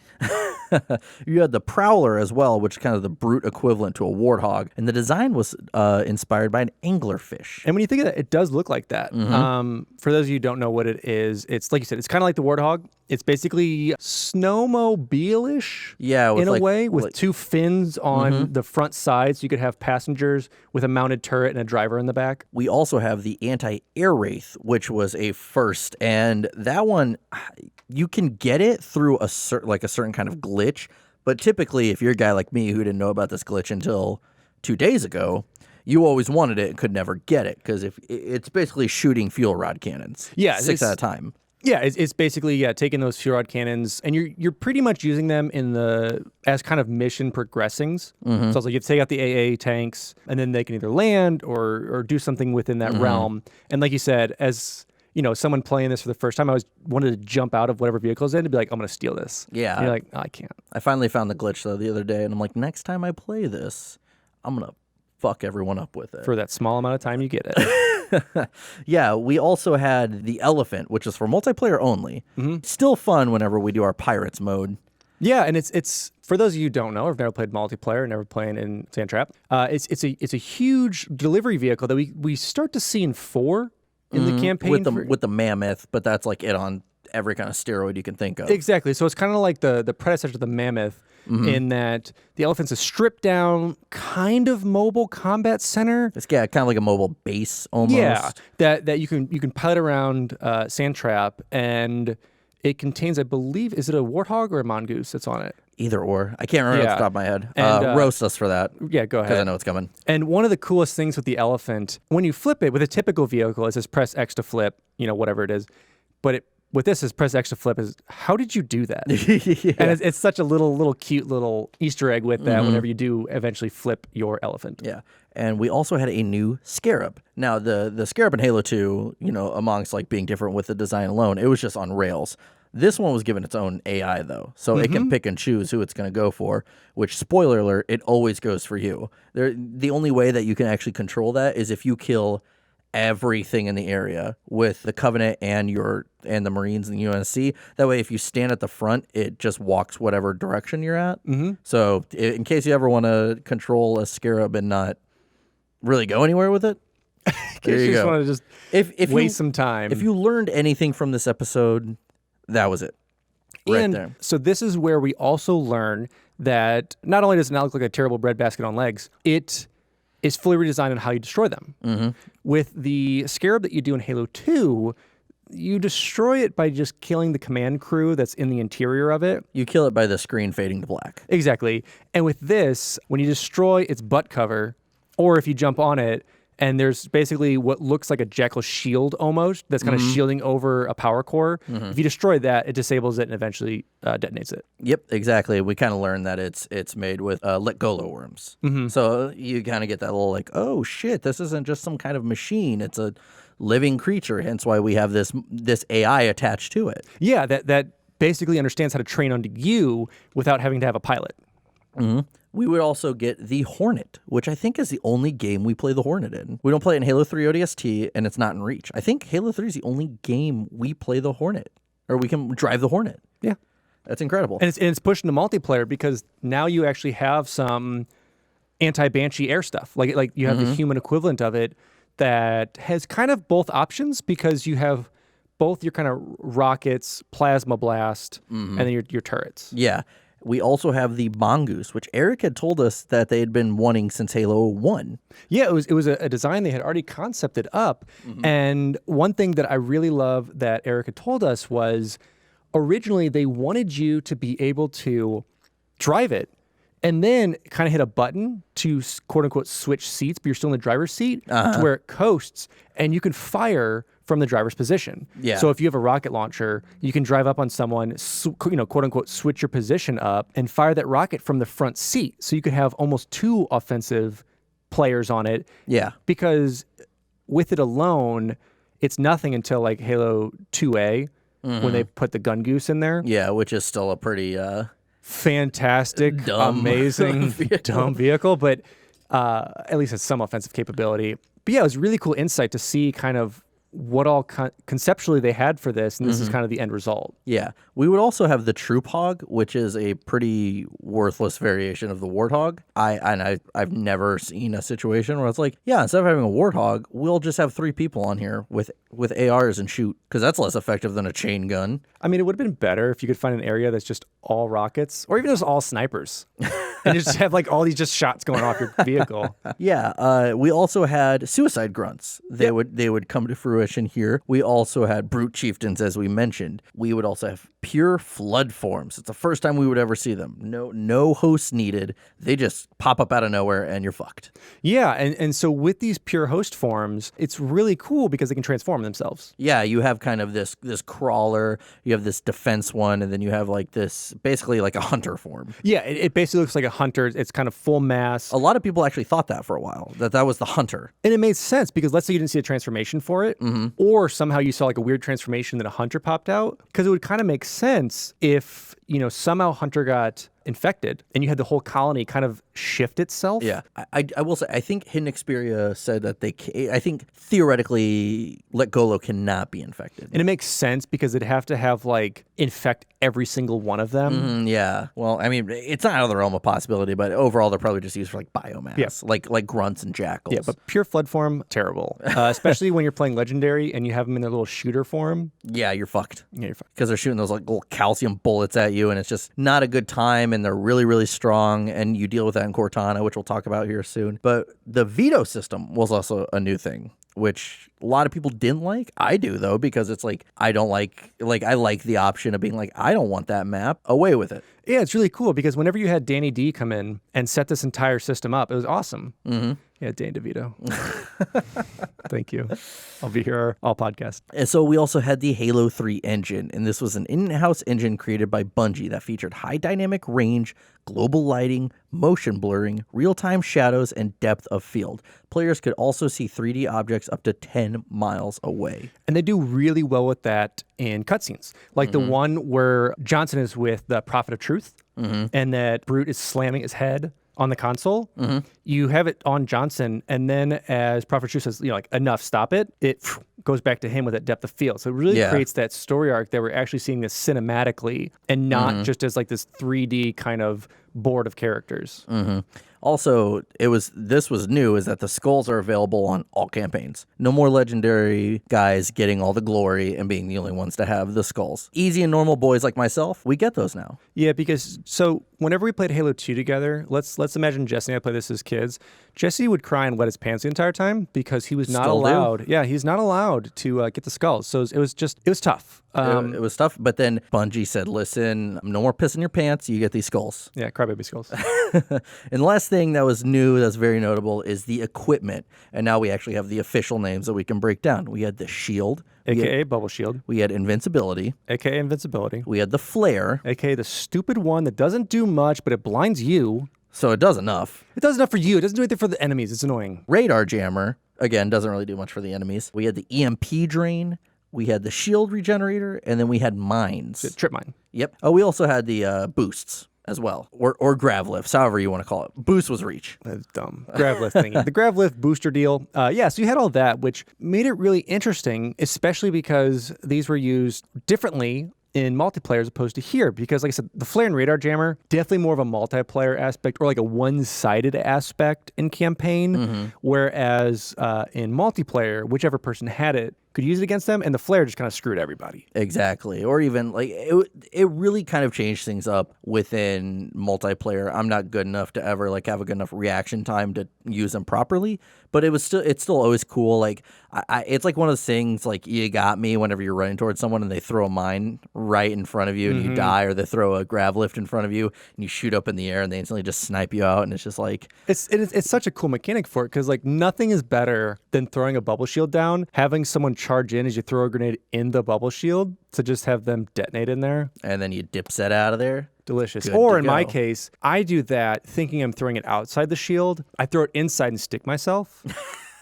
You had the Prowler as well, which is kind of the brute equivalent to a Warthog. And the design was inspired by an anglerfish. And when you think of that, it does look like that. For those of you who don't know what it is, it's like you said, it's kind of like the Warthog. It's basically snowmobile-ish in a way, with two fins on the front side, so you could have passengers with a mounted turret and a driver in the back. We also have the anti-air Wraith, which was a first, and that one, you can get it through a certain kind of glitch, but typically, if you're a guy like me who didn't know about this glitch until 2 days ago, you always wanted it and could never get it, because if it's basically shooting fuel rod cannons. Yeah, 6 at a time. Yeah, it's basically taking those fuel rod cannons, and you're pretty much using them as kind of mission progressings. So it's like you have to take out the AA tanks, and then they can either land or do something within that realm. And like you said, as someone playing this for the first time, I wanted to jump out of whatever vehicle is in to be like, I'm going to steal this. Yeah, and you're like, no, I can't. I finally found the glitch though the other day, and I'm like, next time I play this, I'm gonna fuck everyone up with it for that small amount of time you get it. Yeah, we also had the Elephant, which is for multiplayer only. Still fun whenever we do our Pirates mode. Yeah, and it's for those of you who don't know, or have never played multiplayer, never playing in Sand Trap. It's a huge delivery vehicle that we start to see in 4 in the campaign with the Mammoth, but that's like it on every kind of steroid you can think of. Exactly. So it's kind of like the predecessor to the mammoth in that the elephant's a stripped down, kind of mobile combat center. It's kind of like a mobile base almost. Yeah, that you can pilot around Sand Trap, and it contains, I believe, is it a warthog or a mongoose that's on it? Either or. I can't remember off the top of my head. And, roast us for that. Yeah, go ahead. Because I know it's coming. And one of the coolest things with the elephant, when you flip it with a typical vehicle, it says press X to flip, whatever it is. But with this is press X to flip is, how did you do that? And it's such a little cute little Easter egg with that whenever you do eventually flip your elephant. Yeah. And we also had a new Scarab. Now, the Scarab in Halo 2, amongst like being different with the design alone, it was just on rails. This one was given its own AI, though, so it can pick and choose who it's going to go for, which, spoiler alert, it always goes for you. The only way that you can actually control that is if you kill everything in the area with the Covenant and the Marines and the UNSC. That way, if you stand at the front, it just walks whatever direction you're at. So in case you ever want to control a Scarab and not really go anywhere with it, there you just go. want to just waste some time. If you learned anything from this episode, that was it. Right there. So this is where we also learn that not only does it not look like a terrible breadbasket on legs, it is fully redesigned on how you destroy them. With the Scarab that you do in Halo 2, you destroy it by just killing the command crew that's in the interior of it. You kill it by the screen fading to black. Exactly. And with this, when you destroy its butt cover, or if you jump on it, and there's basically what looks like a Jackal shield almost that's kind of shielding over a power core. If you destroy that, it disables it and eventually detonates it. Yep, exactly. We kind of learned that it's made with let golo worms. So you kind of get that little like, oh shit, this isn't just some kind of machine. It's a living creature. Hence why we have this AI attached to it. Yeah, that basically understands how to train onto you without having to have a pilot. We would also get the Hornet, which I think is the only game we play the Hornet in. We don't play it in Halo 3 ODST, and it's not in Reach. I think Halo 3 is the only game we play the Hornet, or we can drive the Hornet. Yeah. That's incredible. And it's pushing the multiplayer because now you actually have some anti-Banshee air stuff. Like you have the human equivalent of it that has kind of both options because you have both your kind of rockets, plasma blast, and then your turrets. Yeah. We also have the Mongoose, which Eric had told us that they had been wanting since Halo 1. Yeah, it was a design they had already concepted up. And one thing that I really love that Eric had told us was originally they wanted you to be able to drive it and then kind of hit a button to quote unquote switch seats, but you're still in the driver's seat to where it coasts and you can fire from the driver's position. Yeah. So if you have a rocket launcher, you can drive up on someone, quote unquote, switch your position up and fire that rocket from the front seat. So you could have almost two offensive players on it. Yeah. Because with it alone, it's nothing until like Halo 2A when they put the gun goose in there. Yeah, which is still a pretty fantastic, dumb amazing, dumb vehicle, but at least has some offensive capability. But yeah, it was really cool insight to see kind of what all conceptually they had for this, and this is kind of the end result. Yeah. We would also have the Troop Hog, which is a pretty worthless variation of the Warthog. I've never seen a situation where it's like, yeah, instead of having a Warthog, we'll just have 3 people on here with ARs and shoot, because that's less effective than a chain gun. I mean, it would have been better if you could find an area that's just all rockets, or even just all snipers, and you just have like all these just shots going off your vehicle. Yeah. We also had Suicide Grunts. They would come to fruition here. We also had Brute Chieftains, as we mentioned. We would also have Pure Flood Forms. It's the first time we would ever see them. No hosts needed. They just pop up out of nowhere and you're fucked. Yeah, and so with these Pure Host Forms, it's really cool because they can transform themselves. Yeah, you have kind of this crawler, you have this defense one, and then you have like this, basically like a hunter form. Yeah, it basically looks like a hunter. It's kind of full mass. A lot of people actually thought that for a while, that was the hunter. And it made sense because let's say you didn't see a transformation for it, or somehow you saw like a weird transformation that a hunter popped out, because it would kind of make sense if somehow Hunter got infected and you had the whole colony kind of shift itself. Yeah, I will say, I think Hidden Xperia said that I think theoretically Let Golo cannot be infected. And it makes sense because they'd have to have infect every single one of them. Yeah. Well, I mean, it's not out of the realm of possibility, but overall they're probably just used for biomass. Yeah. Like grunts and jackals. Yeah, but pure flood form, terrible. Especially when you're playing legendary and you have them in their little shooter form. Yeah, you're fucked. Yeah, you're fucked. Because they're shooting those little calcium bullets at you, and it's just not a good time, and they're really, really strong, and you deal with that in Cortana, which we'll talk about here soon. But the veto system was also a new thing, which a lot of people didn't like. I do, though, because it's I don't I like the option of being I don't want that map. Away with it. Yeah, it's really cool because whenever you had Danny D come in and set this entire system up, it was awesome. Mm-hmm. Yeah, Danny DeVito. Thank you. I'll be here all podcast. And so we also had the Halo 3 engine, and this was an in-house engine created by Bungie that featured high dynamic range, global lighting, motion blurring, real-time shadows, and depth of field. Players could also see 3D objects up to 10 miles away. And they do really well with that in cutscenes. Like the one where Johnson is with the Prophet of Truth, and that Brute is slamming his head on the console. You have it on Johnson, and then as Prophet of Truth says, enough, stop it, it goes back to him with that depth of field. So it really creates that story arc that we're actually seeing this cinematically and not just as this 3D kind of board of characters. Also, this was new, is that the skulls are available on all campaigns. No more legendary guys getting all the glory and being the only ones to have the skulls. Easy and normal boys like myself, we get those now. Yeah, because whenever we played Halo 2 together, let's imagine Jesse and I played this as kids. Jesse would cry and wet his pants the entire time because he was not allowed. Yeah, he's not allowed to get the skulls. So it was tough. It was tough, but then Bungie said, listen, no more pissing your pants, you get these skulls. Yeah, crybaby skulls. And the last thing that was new that's very notable is the equipment. And now we actually have the official names that we can break down. We had the shield. AKA Bubble Shield. We had invincibility. AKA Invincibility. We had the flare. AKA the stupid one that doesn't do much, but it blinds you. So it does enough. It does enough for you. It doesn't do anything for the enemies. It's annoying. Radar jammer, again, doesn't really do much for the enemies. We had the EMP drain. We had the shield regenerator, and then we had mines. The trip mine. Yep. Oh, we also had the boosts as well, or grav lifts, however you want to call it. Boost was reach. That's dumb. Grav lift thingy. The grav lift booster deal. So you had all that, which made it really interesting, especially because these were used differently in multiplayer as opposed to here, because like I said, the flare and radar jammer, definitely more of a multiplayer aspect or a one-sided aspect in campaign, whereas in multiplayer, whichever person had it could use it against them, and the flare just kind of screwed everybody. Exactly. Or even it really kind of changed things up within multiplayer. I'm not good enough to ever have a good enough reaction time to use them properly, but it's still always cool. It's one of those things you got me whenever you're running towards someone and they throw a mine right in front of you and you die, or they throw a grav lift in front of you and you shoot up in the air and they instantly just snipe you out, and it's just it's such a cool mechanic for it, because nothing is better than throwing a bubble shield down, having someone charge in as you throw a grenade in the bubble shield to just have them detonate in there, and then you dip set out of there. Delicious. Good or to in my go. case, I do that thinking I'm throwing it outside the shield. I throw it inside and stick myself.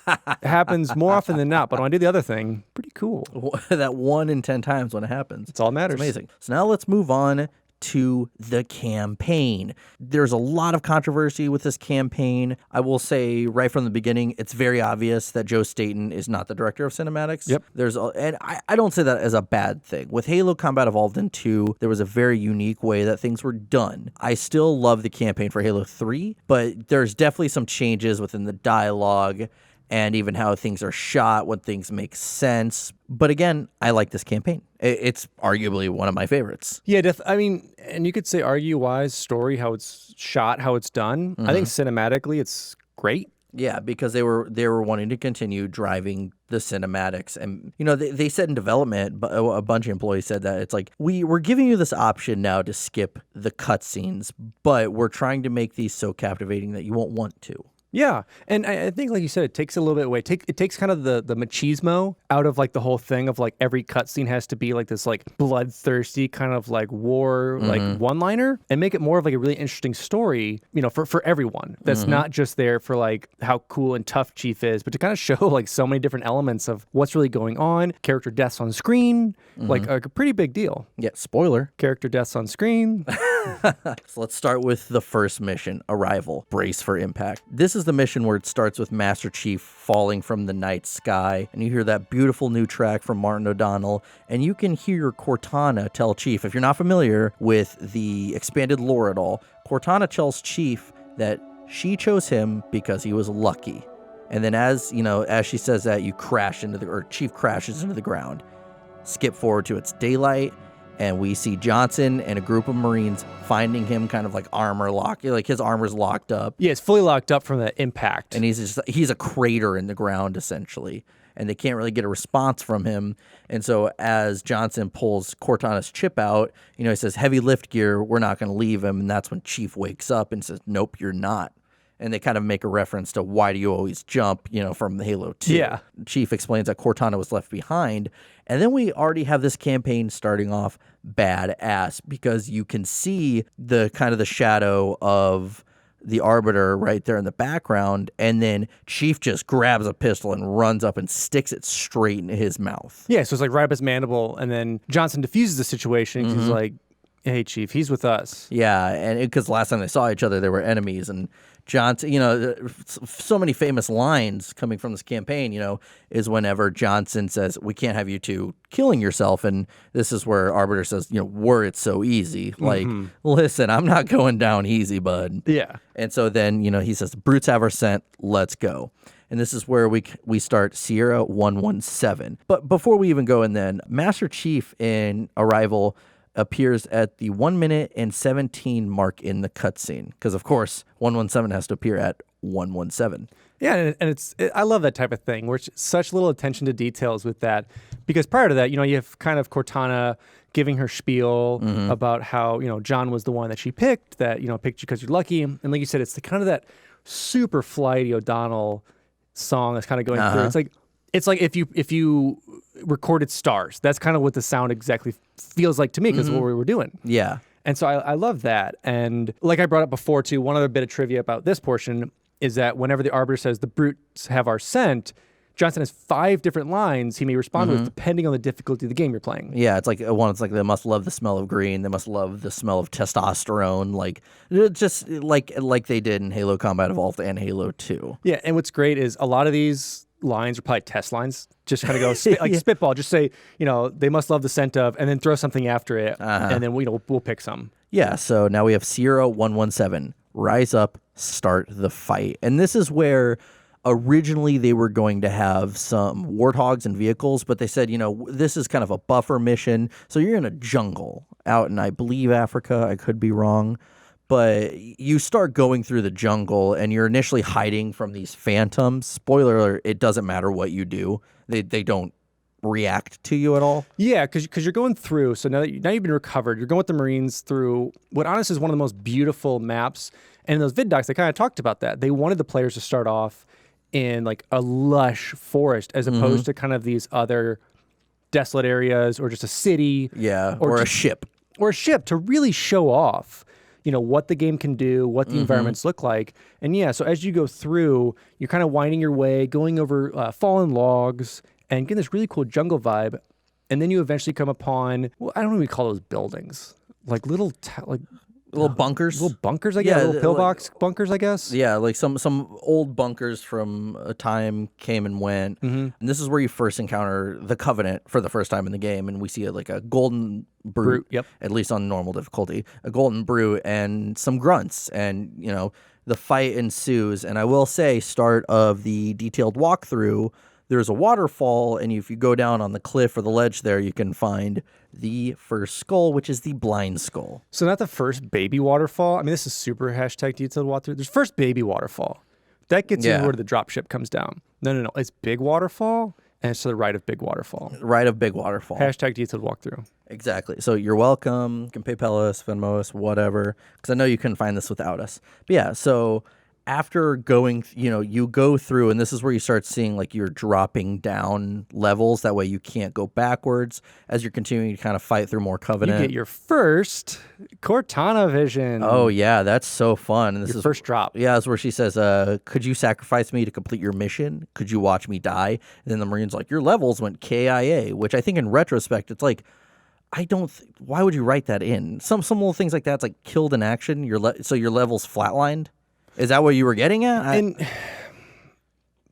It happens more often than not, but when I do the other thing, pretty cool. That 1 in 10 times when it happens. It's all that matters. It's amazing. So now let's move on to the campaign. There's a lot of controversy with this campaign. I will say right from the beginning, it's very obvious that Joe Staten is not the director of cinematics. Yep. And I don't say that as a bad thing. With Halo Combat Evolved in 2, there was a very unique way that things were done. I still love the campaign for Halo 3, but there's definitely some changes within the dialogue and even how things are shot, when things make sense. But again, I like this campaign. It's arguably one of my favorites. Yeah, and you could say argue-wise, story, how it's shot, how it's done. I think cinematically it's great. Yeah, because they were wanting to continue driving the cinematics. And, they said in development, but a bunch of employees said that it's we're giving you this option now to skip the cutscenes, but we're trying to make these so captivating that you won't want to. Yeah, and I think, like you said, it takes a little bit away. It takes kind of the machismo out of like the whole thing of like every cutscene has to be like this like bloodthirsty kind of like war like one-liner, and make it more of like a really interesting story, for everyone. That's not just there for like how cool and tough Chief is, but to kind of show like so many different elements of what's really going on. Character deaths on screen, like a pretty big deal. Yeah, spoiler. Character deaths on screen. So let's start with the first mission, Arrival, Brace for Impact. This is the mission where it starts with Master Chief falling from the night sky, and you hear that beautiful new track from Martin O'Donnell, and you can hear Cortana tell Chief, if you're not familiar with the expanded lore at all, Cortana tells Chief that she chose him because he was lucky. And then as she says that, Chief crashes into the ground. Skip forward to it's daylight, and we see Johnson and a group of Marines finding him kind of like like his armor's locked up. Yeah, it's fully locked up from the impact. And he's a crater in the ground, essentially. And they can't really get a response from him. And so as Johnson pulls Cortana's chip out, he says, heavy lift gear, we're not going to leave him. And that's when Chief wakes up and says, nope, you're not. And they kind of make a reference to why do you always jump, from Halo 2. Yeah. Chief explains that Cortana was left behind. And then we already have this campaign starting off badass because you can see the kind of the shadow of the Arbiter right there in the background. And then Chief just grabs a pistol and runs up and sticks it straight in his mouth. Yeah, so it's like right up his mandible. And then Johnson diffuses the situation. He's like, hey, Chief, he's with us. Yeah, and because last time they saw each other, they were enemies. And Johnson, so many famous lines coming from this campaign, is whenever Johnson says, we can't have you two killing yourself. And this is where Arbiter says, were it so easy? Like, listen, I'm not going down easy, bud. Yeah. And so then, he says, brutes have our scent, let's go. And this is where we start Sierra 117. But before we even go in then, Master Chief in Arrival appears at the 1 minute and 17 mark in the cutscene. Because, of course, 117 has to appear at 117. Yeah, and I love that type of thing, where it's such little attention to details with that. Because prior to that, you have kind of Cortana giving her spiel about how, John was the one that she picked, that, picked you because you're lucky. And like you said, it's the kind of that super flighty O'Donnell song that's kind of going through. It's like if you recorded Stars. That's kind of what the sound exactly feels like to me, because what we were doing. Yeah. And so I love that. And like I brought up before too, one other bit of trivia about this portion is that whenever the Arbiter says the brutes have our scent, Johnson has 5 different lines he may respond with depending on the difficulty of the game you're playing. Yeah, it's like they must love the smell of green, they must love the smell of testosterone, like just like they did in Halo Combat Evolved and Halo 2. Yeah, and what's great is a lot of these lines are probably test lines. Just kind of go spitball. Just say, they must love the scent of, and then throw something after it, and then we'll pick some. Yeah. So now we have Sierra 117. Rise up, start the fight, and this is where originally they were going to have some warthogs and vehicles, but they said, this is kind of a buffer mission. So you're in a jungle out in, I believe, Africa. I could be wrong. But you start going through the jungle and you're initially hiding from these phantoms. Spoiler alert, it doesn't matter what you do. They don't react to you at all. Yeah, because you're going through. So now you've been recovered, you're going with the Marines through what honestly is one of the most beautiful maps. And in those vid docs, they kind of talked about that. They wanted the players to start off in like a lush forest as opposed to kind of these other desolate areas or just a city. Yeah, or a ship. Or a ship to really show off what the game can do, what the environments look like. And yeah, so as you go through, you're kind of winding your way, going over fallen logs, and getting this really cool jungle vibe. And then you eventually come upon, I don't know what we call those buildings. Like little bunkers. Little bunkers, I guess. Yeah, little pillbox bunkers, I guess. Yeah, like some old bunkers from a time came and went. And this is where you first encounter the Covenant for the first time in the game. And we see like a golden brute, Yep. At least on normal difficulty, a golden brute and some grunts. And, the fight ensues. And I will say, start of the detailed walkthrough, there's a waterfall, and if you go down on the cliff or the ledge there, you can find the first skull, which is the blind skull. So not the first baby waterfall. I mean, this is super hashtag detailed walkthrough. There's first baby waterfall. That gets you where the dropship comes down. No. It's big waterfall, and it's to the right of big waterfall. Right of big waterfall. Hashtag detailed walkthrough. Exactly. So you're welcome. You can PayPal us, Venmo us, whatever, because I know you couldn't find this without us. But yeah, so after going, you go through, and this is where you start seeing like you're dropping down levels. That way you can't go backwards as you're continuing to kind of fight through more Covenant. You get your first Cortana Vision. Oh yeah, that's so fun. And this is first drop. Yeah, that's where she says, could you sacrifice me to complete your mission? Could you watch me die? And then the Marine's like, your levels went KIA, which I think in retrospect, it's like, why would you write that in? Some little things like that's like killed in action. So your level's flatlined. Is that what you were getting at? And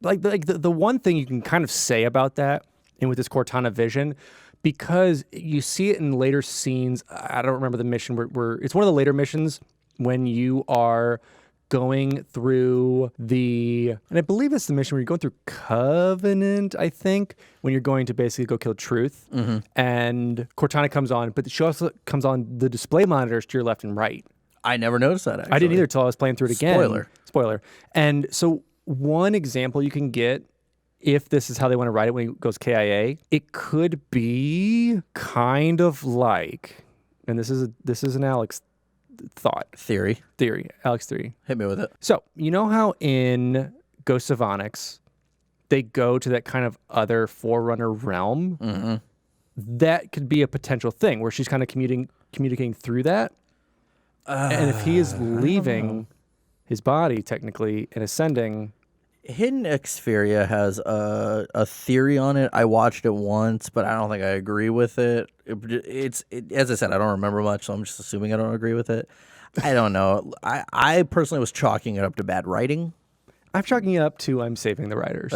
like the one thing you can kind of say about that, and with this Cortana Vision, because you see it in later scenes. I don't remember the mission where it's one of the later missions when you are going through and I believe it's the mission where you're going through Covenant, I think, when you're going to basically go kill Truth. And Cortana comes on, but she also comes on the display monitors to your left and right. I never noticed that, actually. I didn't either until I was playing through it again. Spoiler. And so one example you can get, if this is how they want to write it when it goes KIA, it could be kind of like, and this is an Alex Theory. Alex theory. Hit me with it. So, you know how in Ghosts of Onyx, they go to that kind of other Forerunner realm? Mm-hmm. That could be a potential thing where she's kind of communicating through that. And if he is leaving his body, technically, and ascending... Hidden Xperia has a theory on it. I watched it once, but I don't think I agree with it. As I said, I don't remember much, so I'm just assuming I don't agree with it. I don't know. I personally was chalking it up to bad writing. I'm chalking it up to I'm saving the writers.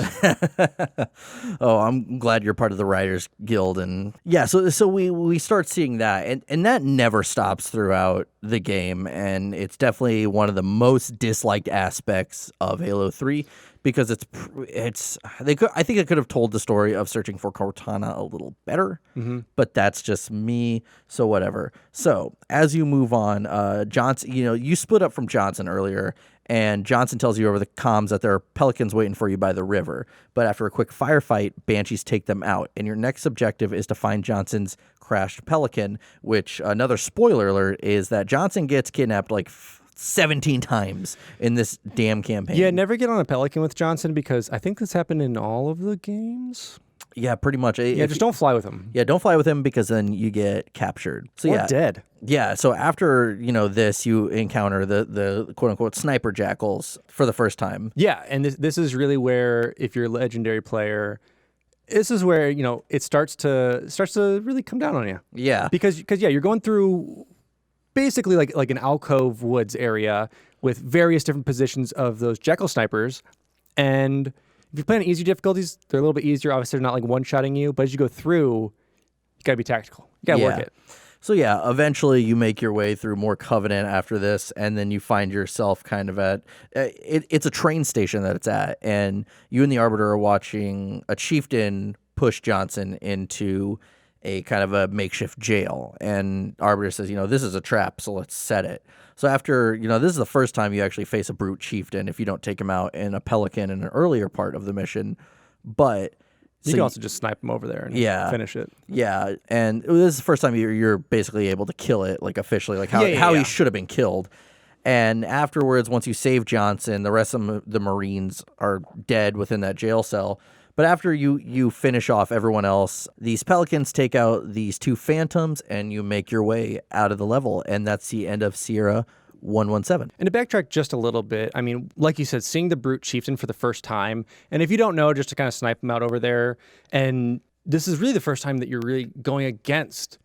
Oh, I'm glad you're part of the Writers Guild. And yeah, so we start seeing that. And that never stops throughout the game. And it's definitely one of the most disliked aspects of Halo 3 because I think it could have told the story of searching for Cortana a little better, but that's just me. So whatever. So as you move on, Johnson, you split up from Johnson earlier. And Johnson tells you over the comms that there are pelicans waiting for you by the river. But after a quick firefight, Banshees take them out. And your next objective is to find Johnson's crashed pelican, which, another spoiler alert, is that Johnson gets kidnapped like 17 times in this damn campaign. Yeah, never get on a pelican with Johnson because I think this happened in all of the games. Yeah, pretty much. Yeah, just don't fly with him. Yeah, don't fly with him because then you get captured. So or dead. Yeah, so after, this, you encounter the quote-unquote sniper jackals for the first time. Yeah, and this is really where, if you're a legendary player, this is where, it starts to really come down on you. Yeah. Because you're going through basically like an alcove woods area with various different positions of those jackal snipers, and if you're playing easy difficulties, they're a little bit easier. Obviously, they're not like one-shotting you, but as you go through, you gotta be tactical. You gotta work it. So yeah, eventually you make your way through more Covenant after this, and then you find yourself kind of at it's a train station that it's at, and you and the Arbiter are watching a chieftain push Johnson into a kind of a makeshift jail, and Arbiter says, this is a trap, so let's set it. So after, this is the first time you actually face a brute chieftain if you don't take him out in a pelican in an earlier part of the mission, but... You can also just snipe him over there and finish it. Yeah, and this is the first time you're basically able to kill it, like officially, like how he should have been killed. And afterwards, once you save Johnson, the rest of the Marines are dead within that jail cell. But after you finish off everyone else, these pelicans take out these two phantoms, and you make your way out of the level. And that's the end of Sierra 117. And to backtrack just a little bit, I mean, like you said, seeing the brute chieftain for the first time, and if you don't know, just to kind of snipe him out over there, and this is really the first time that you're really going against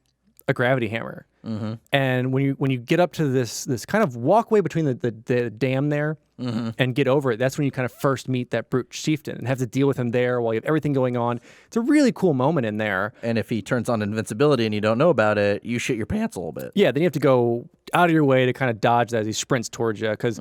a gravity hammer. Mm-hmm. And when you get up to this kind of walkway between the dam there and get over it, that's when you kind of first meet that brute chieftain and have to deal with him there while you have everything going on. It's a really cool moment in there. And if he turns on invincibility and you don't know about it, you shit your pants a little bit. Yeah, then you have to go out of your way to kind of dodge that as he sprints towards you because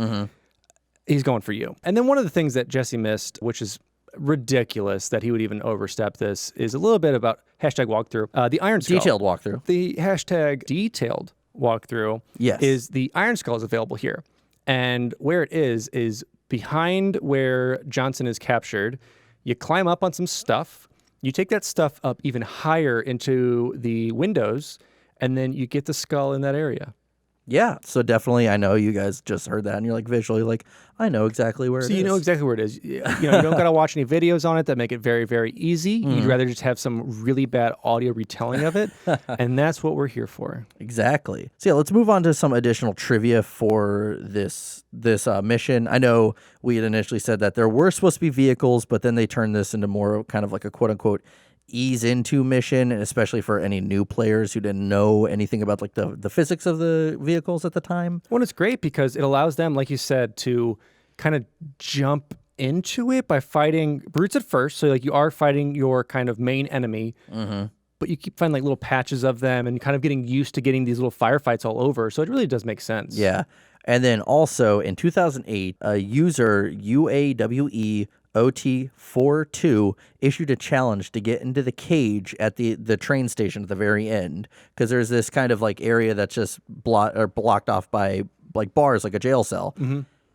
he's going for you. And then one of the things that Jesse missed, which is ridiculous that he would even overstep this, is a little bit about hashtag walkthrough. The Iron Skull. Detailed walkthrough. The hashtag detailed walkthrough is the Iron Skull is available here. And where it is behind where Johnson is captured. You climb up on some stuff. You take that stuff up even higher into the windows, and then you get the skull in that area. Yeah, so definitely, I know you guys just heard that, and you're like visually like, I know exactly where it is. So you know exactly where it is. You don't got to watch any videos on it that make it very, very easy. You'd rather just have some really bad audio retelling of it, and that's what we're here for. Exactly. So yeah, let's move on to some additional trivia for this mission. I know we had initially said that there were supposed to be vehicles, but then they turned this into more kind of like a quote unquote ease into mission, and especially for any new players who didn't know anything about like the physics of the vehicles at the time. Well, it's great because it allows them, like you said, to kind of jump into it by fighting brutes at first. So like you are fighting your kind of main enemy, but you keep finding like little patches of them and kind of getting used to getting these little firefights all over. So it really does make sense. Yeah. And then also in 2008, a user UAWEOT42 issued a challenge to get into the cage at the train station at the very end, because there's this kind of like area that's just blocked off by like bars, like a jail cell.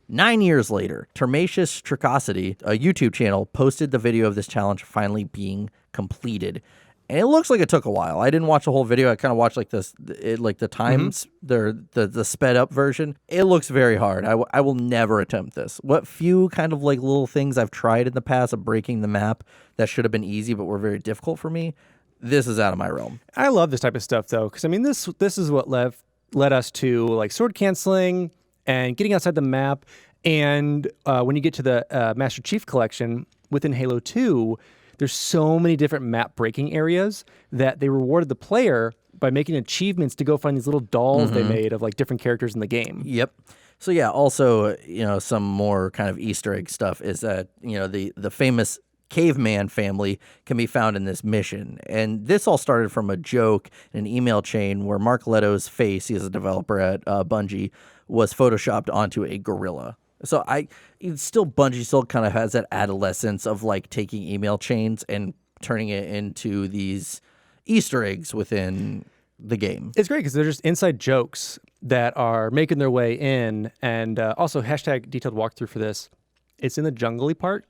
9 years later, Termatius Tricosity, a YouTube channel, posted the video of this challenge finally being completed. And it looks like it took a while. I didn't watch the whole video. I kind of watched like the times, the sped up version. It looks very hard. I will never attempt this. What few kind of like little things I've tried in the past of breaking the map that should have been easy but were very difficult for me, this is out of my realm. I love this type of stuff though, because I mean this is what led us to like sword canceling and getting outside the map. And when you get to the Master Chief Collection within Halo 2, there's so many different map breaking areas that they rewarded the player by making achievements to go find these little dolls they made of like different characters in the game. Yep. So yeah, also, some more kind of Easter egg stuff is that, the famous caveman family can be found in this mission. And this all started from a joke in an email chain where Mark Leto's face, he is a developer at Bungie, was photoshopped onto a gorilla. So Bungie still kind of has that adolescence of like taking email chains and turning it into these Easter eggs within the game. It's great because they're just inside jokes that are making their way in. And also hashtag detailed walkthrough for this. It's in the jungly part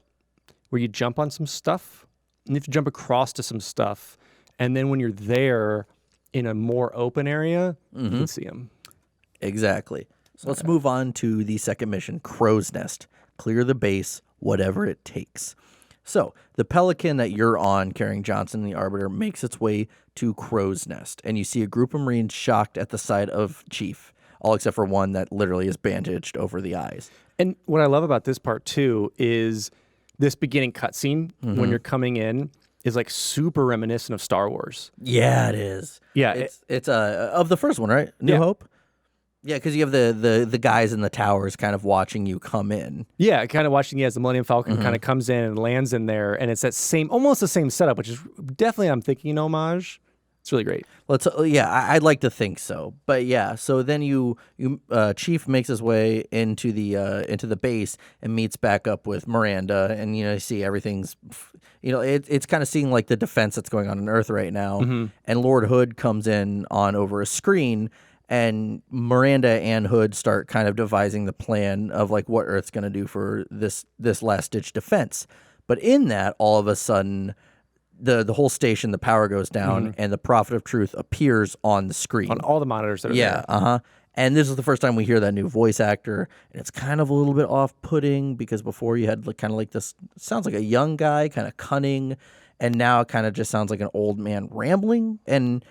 where you jump on some stuff and you have to jump across to some stuff. And then when you're there in a more open area, you can see them. Exactly. So let's move on to the second mission, Crow's Nest. Clear the base, whatever it takes. So the Pelican that you're on, carrying Johnson and the Arbiter, makes its way to Crow's Nest, and you see a group of Marines shocked at the sight of Chief, all except for one that literally is bandaged over the eyes. And what I love about this part, too, is this beginning cutscene when you're coming in is like super reminiscent of Star Wars. Yeah, it is. Yeah. It's of the first one, right? New Hope? Yeah, because you have the guys in the towers kind of watching you come in. Yeah, kind of watching as the Millennium Falcon kind of comes in and lands in there, and it's that almost the same setup, which is definitely, I'm thinking, an homage. It's really great. I'd like to think so, but yeah. So then Chief makes his way into the base and meets back up with Miranda, and you see everything's, it's kind of seeing like the defense that's going on Earth right now, and Lord Hood comes in on over a screen. And Miranda and Hood start kind of devising the plan of like what Earth's going to do for this last-ditch defense. But in that, all of a sudden, the whole station, the power goes down, and the Prophet of Truth appears on the screen. On all the monitors that are there. Yeah, And this is the first time we hear that new voice actor, and it's kind of a little bit off-putting because before you had kind of like this, sounds like a young guy, kind of cunning, and now it kind of just sounds like an old man rambling. And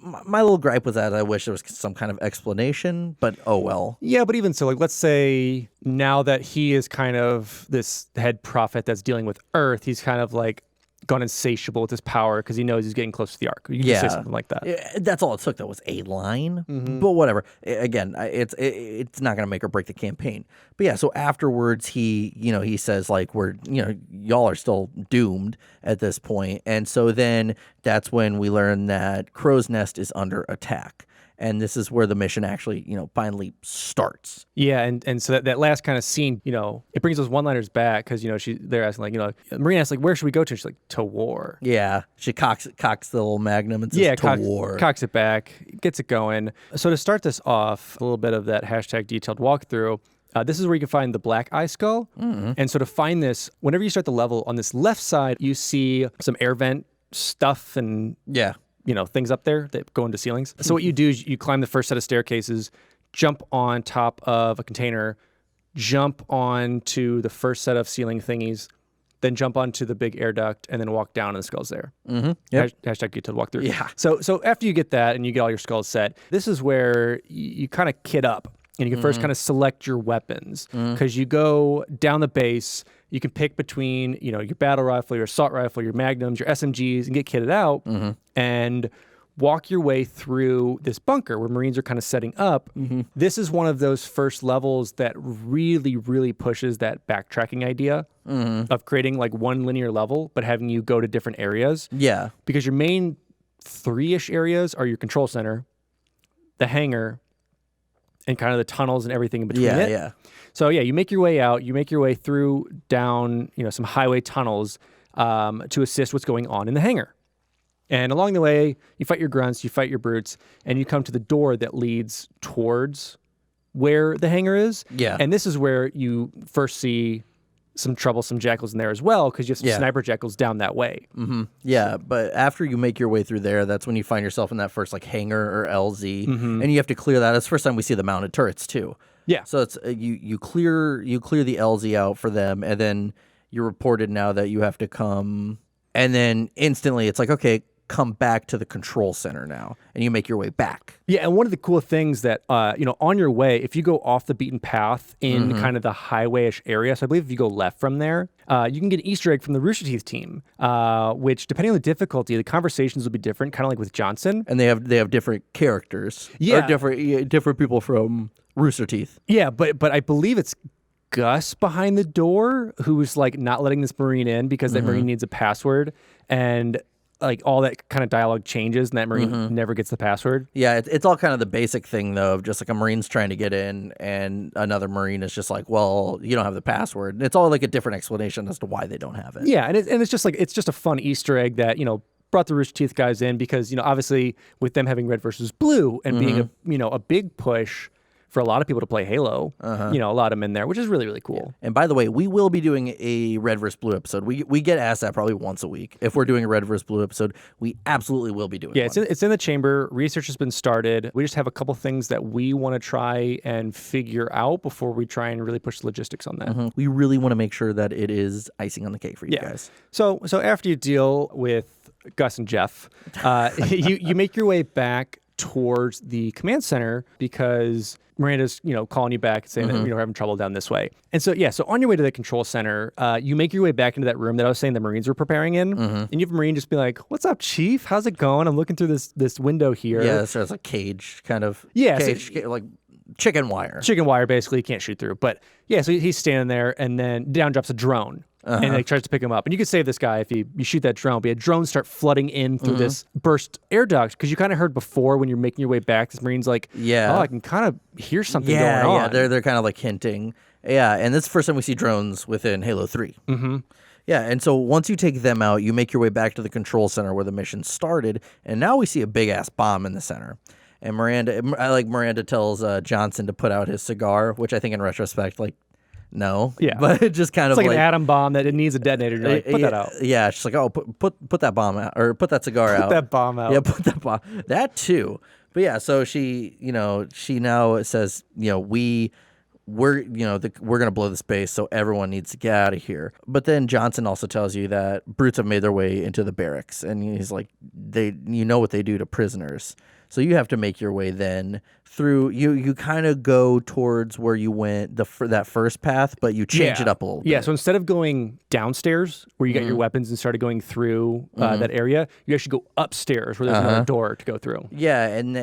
my little gripe was that I wish there was some kind of explanation, but oh well. Yeah, but even so, like, let's say now that he is kind of this head prophet that's dealing with Earth, he's kind of like gone insatiable with his power because he knows he's getting close to the Ark. You can say something like that. That's all it took, though, was a line. But whatever. Again, it's not going to make or break the campaign. But yeah, so afterwards, he says, like, y'all are still doomed at this point. And so then that's when we learn that Crow's Nest is under attack. And this is where the mission actually, finally starts. Yeah, and so that last kind of scene, it brings those one-liners back because, they're asking, like, Marina asks, like, where should we go to? She's like, to war. Yeah, she cocks the little magnum and says, to war. Cocks it back, gets it going. So to start this off, a little bit of that hashtag detailed walkthrough, this is where you can find the black eye skull. And so to find this, whenever you start the level, on this left side, you see some air vent stuff and... Yeah. Things up there that go into ceilings. So what you do is you climb the first set of staircases jump on top of a container, jump onto the first set of ceiling thingies, then jump onto the big air duct, and then walk down, and the skull's there. Mm-hmm. Yep. Hashtag get to the walkthrough. Yeah. So after you get that and you get all your skulls set, this is where you kind of kit up. And you can first kind of select your weapons, because you go down the base, you can pick between, your battle rifle, your assault rifle, your magnums, your SMGs, and get kitted out and walk your way through this bunker where Marines are kind of setting up. This is one of those first levels that really, really pushes that backtracking idea of creating like one linear level, but having you go to different areas. Yeah. Because your main 3-ish areas are your control center, the hangar, and kind of the tunnels and everything in between it. Yeah. So you make your way out, you make your way through down, some highway tunnels to assist what's going on in the hangar. And along the way, you fight your grunts, you fight your brutes, and you come to the door that leads towards where the hangar is. Yeah. And this is where you first see some troublesome jackals in there as well, because you have some sniper jackals down that way. Yeah, but after you make your way through there, that's when you find yourself in that first like hangar or LZ, and you have to clear that. That's the first time we see the mounted turrets too. Yeah. So it's you clear the LZ out for them, and then you're reported now that you have to come, and then instantly it's like, okay, come back to the control center now, and you make your way back. Yeah, and one of the cool things that, on your way, if you go off the beaten path in kind of the highway-ish area, so I believe if you go left from there, you can get an Easter egg from the Rooster Teeth team, which, depending on the difficulty, the conversations will be different, kind of like with Johnson. And they have different characters. Yeah. Or different people from Rooster Teeth. Yeah, but I believe it's Gus behind the door who's, like, not letting this Marine in because that Marine needs a password, and like all that kind of dialogue changes, and that Marine never gets the password. Yeah, it's all kind of the basic thing though, of just like a Marine's trying to get in, and another Marine is just like, well, you don't have the password. And it's all like a different explanation as to why they don't have it. Yeah, and it's just like it's just a fun Easter egg that brought the Rooster Teeth guys in, because obviously with them having red versus blue and being a big push for a lot of people to play Halo, a lot of them in there, which is really, really cool. And by the way, we will be doing a red versus blue episode. We get asked that probably once a week. If we're doing a red versus blue episode, we absolutely will be doing Yeah, one. it's in the chamber. Research has been started. We just have a couple things that we want to try and figure out before we try and really push the logistics on that. We really want to make sure that it is icing on the cake for you guys. So after you deal with Gus and Jeff, you make your way back towards the command center, because Miranda's, calling you back and saying that, we're having trouble down this way. And so on your way to the control center, you make your way back into that room that I was saying the Marines were preparing in. And you have a Marine just be like, "What's up, Chief? How's it going? I'm looking through this window here." Yeah, so it's a cage kind of. Yeah, cage, like chicken wire. Chicken wire, basically, you can't shoot through. But yeah, so he's standing there, and then down drops a drone. And like tries to pick him up. And you could save this guy if you shoot that drone. But drones start flooding in through this burst air duct, because you kind of heard before when you're making your way back, this Marine's like, I can kind of hear something going on. Yeah, they're kind of like hinting. Yeah, and this is the first time we see drones within Halo 3. Yeah, and so once you take them out, you make your way back to the control center where the mission started, and now we see a big-ass bomb in the center. And Miranda tells Johnson to put out his cigar, which I think in retrospect, like, no. Yeah. But it just kind it's of like an atom bomb that it needs a detonator. You're like, put that out. Yeah, she's like, oh, put that bomb out, or put that cigar out. Put that bomb out. Yeah, put that bomb. That too. But yeah, so she now says, we're gonna blow this base, so everyone needs to get out of here. But then Johnson also tells you that brutes have made their way into the barracks, and he's like, you know what they do to prisoners. So you have to make your way then through. You kind of go towards where you went that first path, but you change it up a little bit. Yeah. So instead of going downstairs where you got your weapons and started going through that area, you actually go upstairs where there's another door to go through. Yeah, and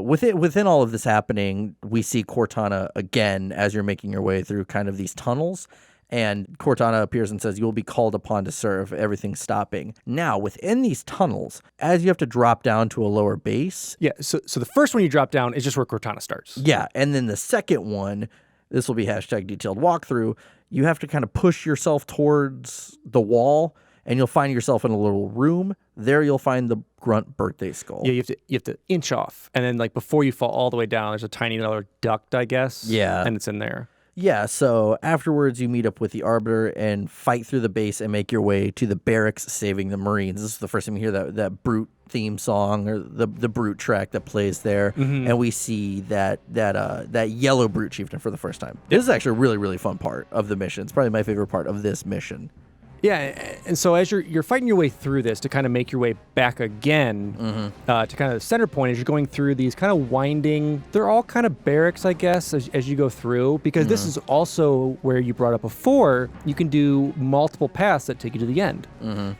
within all of this happening, we see Cortana again as you're making your way through kind of these tunnels. And Cortana appears and says, "You will be called upon to serve, everything stopping." Now, within these tunnels, as you have to drop down to a lower base. Yeah, so the first one you drop down is just where Cortana starts. Yeah, and then the second one, this will be #detailed walkthrough, you have to kind of push yourself towards the wall, and you'll find yourself in a little room. There you'll find the grunt birthday skull. Yeah, you have to inch off, and then like before you fall all the way down, there's a tiny little duct, I guess. Yeah. And it's in there. Yeah, so afterwards you meet up with the Arbiter and fight through the base and make your way to the barracks saving the Marines. This is the first time you hear that Brute theme song or the Brute track that plays there, and we see that yellow Brute chieftain for the first time. This is actually a really, really fun part of the mission. It's probably my favorite part of this mission. Yeah, and so as you're fighting your way through this to kind of make your way back again to kind of the center point, as you're going through these kind of winding, they're all kind of barracks, I guess, as you go through, because this is also where you brought up before, you can do multiple paths that take you to the end,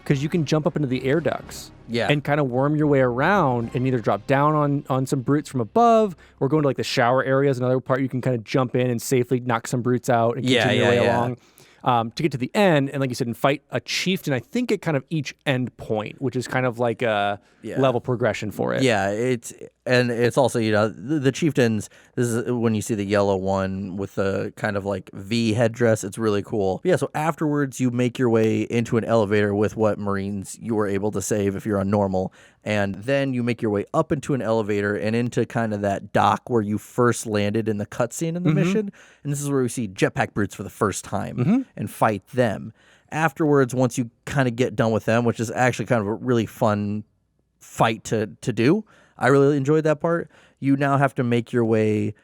because you can jump up into the air ducts. Yeah. And kind of worm your way around and either drop down on some brutes from above or go into like the shower areas, another part you can kind of jump in and safely knock some brutes out and continue your way along. To get to the end, and like you said, and fight a chieftain, I think at kind of each end point, which is kind of like a level progression for it. Yeah, it's also, the chieftains, this is when you see the yellow one with the kind of like V headdress, it's really cool. Yeah, so afterwards you make your way into an elevator with what Marines you were able to save if you're on normal, and then you make your way up into an elevator and into kind of that dock where you first landed in the cutscene in the mission, and this is where we see jetpack brutes for the first time and fight them. Afterwards, once you kind of get done with them, which is actually kind of a really fun fight to do, I really enjoyed that part. You now have to make your way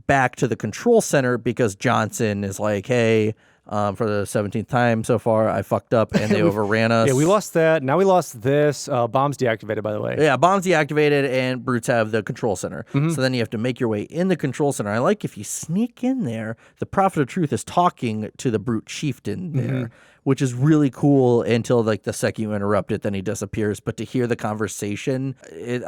back to the control center because Johnson is like, hey, for the 17th time so far, I fucked up and they overran us. Yeah, we lost that. Now we lost this. Bomb's deactivated, by the way. Yeah, bomb's deactivated and brutes have the control center. So then you have to make your way in the control center. I like if you sneak in there, the Prophet of Truth is talking to the brute chieftain there, which is really cool until like the second you interrupt it, then he disappears. But to hear the conversation,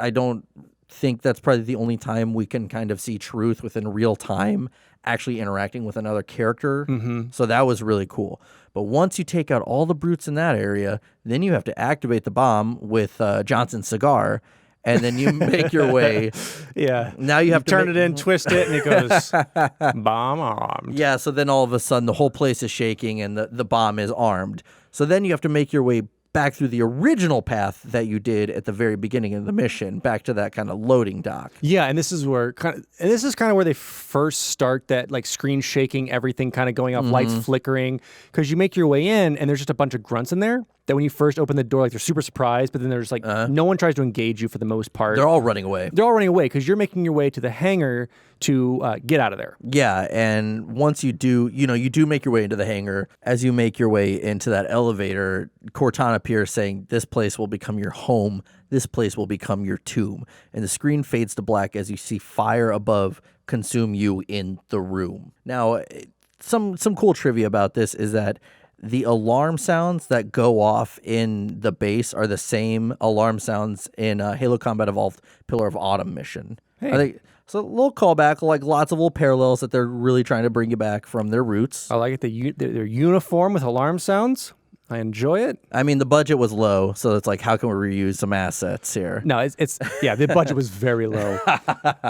I don't think that's probably the only time we can kind of see Truth within real time actually interacting with another character. So that was really cool. But once you take out all the brutes in that area, then you have to activate the bomb with Johnson's cigar, and then you make your way. Yeah. Now you have to turn it in, twist it, and it goes bomb armed. Yeah, so then all of a sudden the whole place is shaking and the bomb is armed. So then you have to make your way back through the original path that you did at the very beginning of the mission, back to that kind of loading dock. Yeah, and this is where kind of where they first start that like screen shaking, everything kind of going off, lights flickering, because you make your way in and there's just a bunch of grunts in there that when you first open the door, like they're super surprised, but then there's like no one tries to engage you for the most part. They're all running away. They're all running away because you're making your way to the hangar to get out of there. Yeah, and once you do, you do make your way into the hangar. As you make your way into that elevator, Cortana appears saying, "This place will become your home. This place will become your tomb." And the screen fades to black as you see fire above consume you in the room. Now, some cool trivia about this is that the alarm sounds that go off in the base are the same alarm sounds in Halo Combat Evolved Pillar of Autumn mission. Hey. I think so. A little callback, like lots of little parallels that they're really trying to bring you back from their roots. I like it. They're uniform with alarm sounds. I enjoy it. I mean, the budget was low, so it's like, how can we reuse some assets here? No, it's the budget was very low.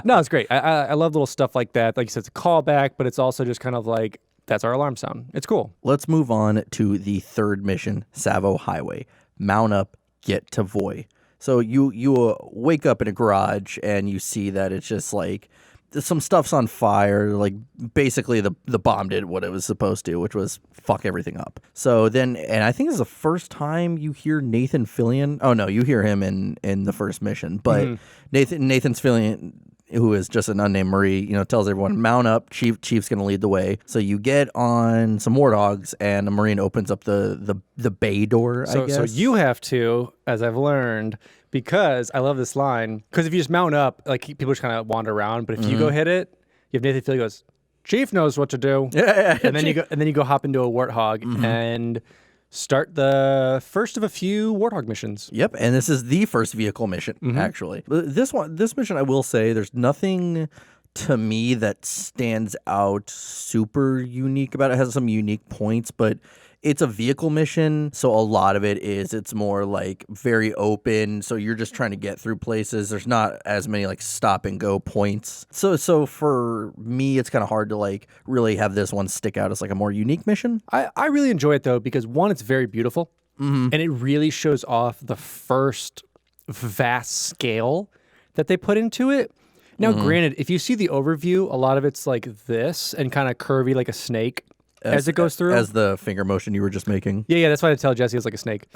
No, it's great. I love little stuff like that. Like you said, it's a callback, but it's also just kind of like, that's our alarm sound. It's cool. Let's move on to the third mission, Savo Highway. Mount up, get to Voy. So you wake up in a garage and you see that it's just like some stuff's on fire. Like basically the bomb did what it was supposed to, which was fuck everything up. So then, and I think this is the first time you hear Nathan Fillion. Oh no, you hear him in the first mission, but Nathan Fillion, who is just an unnamed Marie, tells everyone, mount up, Chief's going to lead the way. So you get on some warthogs, and a Marine opens up the bay door, I guess. So you have to, as I've learned, because I love this line, because if you just mount up, like people just kind of wander around, but if you go hit it, you have Nathan Fillion goes, Chief knows what to do. Yeah. And then you go hop into a warthog and start the first of a few warthog missions. Yep, and this is the first vehicle mission, actually. This mission, I will say, there's nothing to me that stands out super unique about it. It has some unique points, but it's a vehicle mission, so a lot of it's more like very open, so you're just trying to get through places. There's not as many like stop and go points. So for me, it's kind of hard to like really have this one stick out as like a more unique mission. I really enjoy it though, because one, it's very beautiful, and it really shows off the first vast scale that they put into it. Now, granted, if you see the overview, a lot of it's like this and kind of curvy like a snake as it goes through. As the finger motion you were just making. Yeah, that's why I tell Jesse it's like a snake.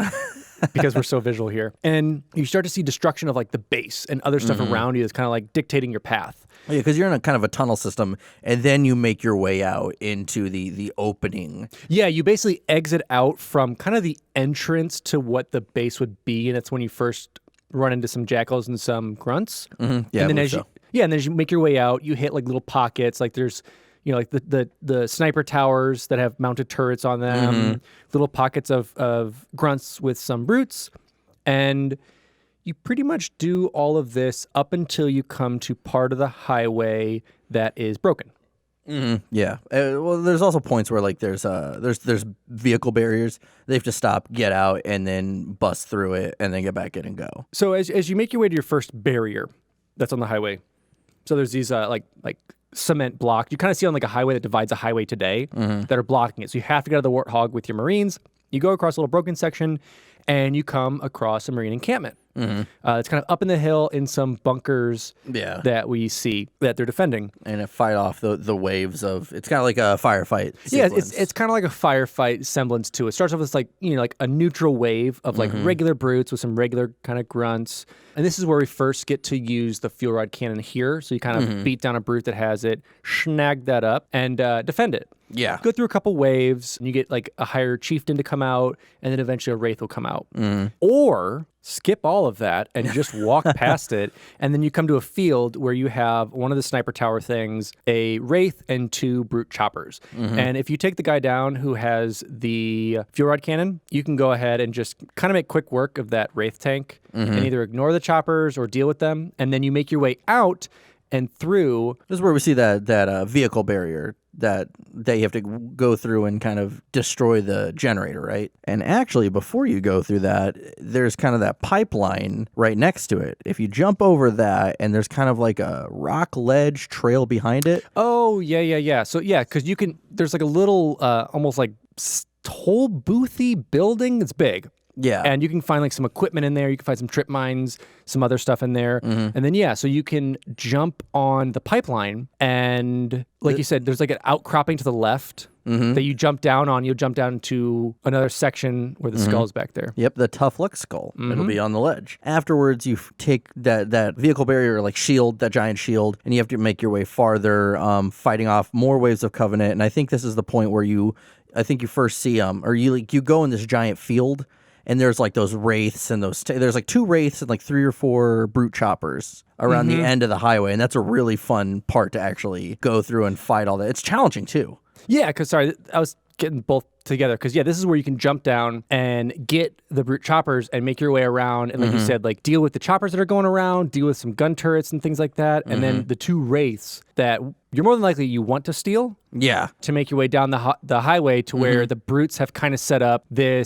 Because we're so visual here. And you start to see destruction of like the base and other stuff around you that's kind of like dictating your path. Yeah, because you're in a kind of a tunnel system, and then you make your way out into the opening. Yeah, you basically exit out from kind of the entrance to what the base would be, and that's when you first run into some jackals and some grunts. Mm-hmm. Yeah, and then as you make your way out, you hit like little pockets. Like there's, like the sniper towers that have mounted turrets on them, little pockets of grunts with some brutes, and you pretty much do all of this up until you come to part of the highway that is broken. Yeah. Well, there's also points where like there's vehicle barriers. They have to stop, get out, and then bust through it, and then get back in and go. So as you make your way to your first barrier that's on the highway, so there's these like cement block. You kind of see on like a highway that divides a highway today that are blocking it. So you have to get out of the Warthog with your Marines. You go across a little broken section, and you come across a Marine encampment. It's kind of up in the hill in some bunkers that we see that they're defending. And it fight off the waves of, it's kind of like a firefight Yeah, sequence. it's kind of like a firefight semblance to it. It starts off with like, like a neutral wave of like regular brutes with some regular kind of grunts. And this is where we first get to use the fuel rod cannon here. So you kind of beat down a brute that has it, snag that up, and defend it. Yeah. Go through a couple waves, and you get like a higher chieftain to come out, and then eventually a wraith will come out. Or skip all of that and just walk past it, and then you come to a field where you have one of the sniper tower things, a wraith, and 2 brute choppers. And if you take the guy down who has the fuel rod cannon, you can go ahead and just kind of make quick work of that wraith tank and either ignore the choppers or deal with them, and then you make your way out and through. This is where we see that vehicle barrier that you have to go through and kind of destroy the generator, right? And actually, before you go through that, there's kind of that pipeline right next to it. If you jump over that, and there's kind of like a rock ledge trail behind it. Oh, yeah. So, yeah, because there's like a little, almost like toll boothy building that's big. Yeah. And you can find like some equipment in there. You can find some trip mines, some other stuff in there. And then, so you can jump on the pipeline. And like you said, there's like an outcropping to the left that you jump down on. You'll jump down to another section where the skull's back there. Yep, the tough luck skull. It'll be on the ledge. Afterwards, you take that vehicle barrier, like shield, that giant shield, and you have to make your way farther, fighting off more waves of Covenant. And I think this is the point where you first see or you go in this giant field. And there's like those wraiths and there's like 2 wraiths and like 3 or 4 brute choppers around the end of the highway. And that's a really fun part to actually go through and fight all that. It's challenging too. Yeah, because I was getting both together because this is where you can jump down and get the brute choppers and make your way around and like you said, like deal with the choppers that are going around, deal with some gun turrets and things like that, and then the 2 wraiths that you're more than likely you want to steal to make your way down the highway to where the brutes have kind of set up the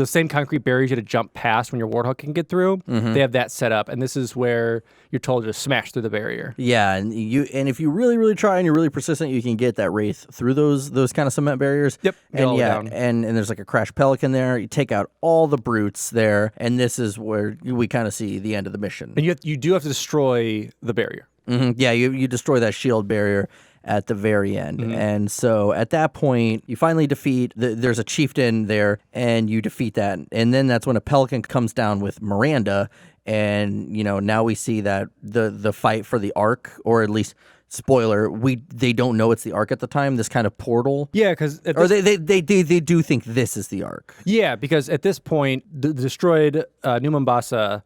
same concrete barriers you had to jump past when your Warthog can get through. They have that set up, and this is where you're told to smash through the barrier. Yeah, and if you really, really try and you're really persistent, you can get that wraith through those kind of cement barriers. Yep. And and there's like a crash pelican there. You take out all the brutes there, and this is where we kind of see the end of the mission. And you do have to destroy the barrier. Yeah, you destroy that shield barrier at the very end. And so at that point, you finally defeat, there's a chieftain there, and you defeat that. And then that's when a pelican comes down with Miranda, and, now we see that the fight for the Ark, or at least, spoiler, they don't know it's the Ark at the time, this kind of portal. Yeah, because... they do think this is the Ark. Yeah, because at this point, the destroyed New Mombasa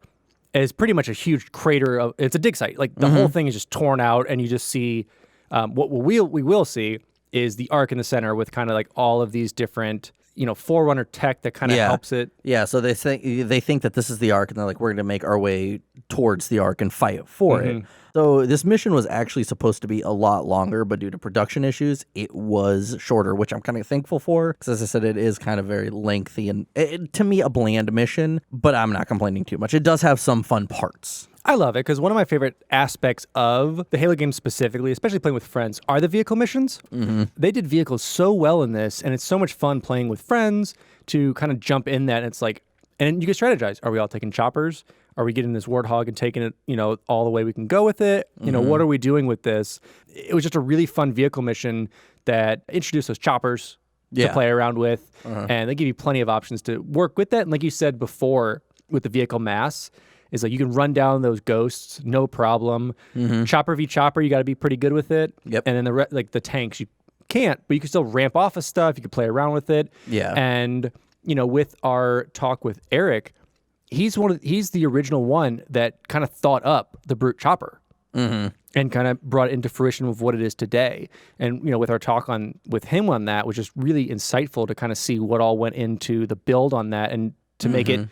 is pretty much a huge crater. It's a dig site. Like, the whole thing is just torn out, and you just see... what we will see is the Ark in the center with kind of like all of these different, Forerunner tech that kind of helps it. Yeah, so they think that this is the Ark, and they're like, we're going to make our way towards the Ark and fight for it. So this mission was actually supposed to be a lot longer, but due to production issues, it was shorter, which I'm kind of thankful for, because as I said, it is kind of very lengthy and, to me, a bland mission, but I'm not complaining too much. It does have some fun parts. I love it because one of my favorite aspects of the Halo games specifically, especially playing with friends, are the vehicle missions. They did vehicles so well in this, and it's so much fun playing with friends to kind of jump in that. And it's like, and you can strategize. Are we all taking choppers? Are we getting this Warthog and taking it, all the way we can go with it? What are we doing with this? It was just a really fun vehicle mission that introduced those choppers to play around with. And they give you plenty of options to work with that. And like you said before, with the vehicle mass, is like you can run down those ghosts, no problem. Chopper v chopper, you got to be pretty good with it. Yep. And then the tanks, you can't, but you can still ramp off of stuff. You can play around with it. Yeah. And with our talk with Eric, he's the original one that kind of thought up the brute chopper. And kind of brought it into fruition of what it is today. And, with our talk with him on that was just really insightful to kind of see what all went into the build on that and to make it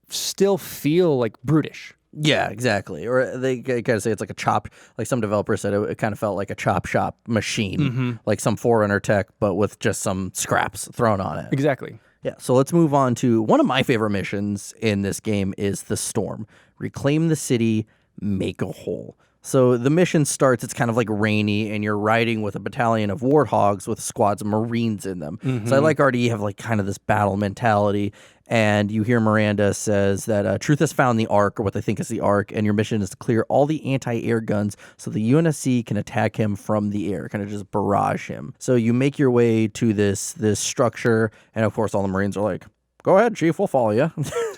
still feel like brutish. Yeah, exactly. Or they kind of say it's like a chop, like some developer said it kind of felt like a chop shop machine, like some Forerunner tech, but with just some scraps thrown on it. Exactly. Yeah, so let's move on to one of my favorite missions in this game is the Storm. Reclaim the city, make a hole. So the mission starts, it's kind of like rainy, and you're riding with a battalion of warthogs with squads of Marines in them. So I like already you have like kind of this battle mentality, and you hear Miranda says that Truth has found the Ark, or what they think is the Ark, and your mission is to clear all the anti-air guns so the UNSC can attack him from the air, kind of just barrage him. So you make your way to this structure, and of course all the Marines are like, go ahead, Chief, we'll follow you.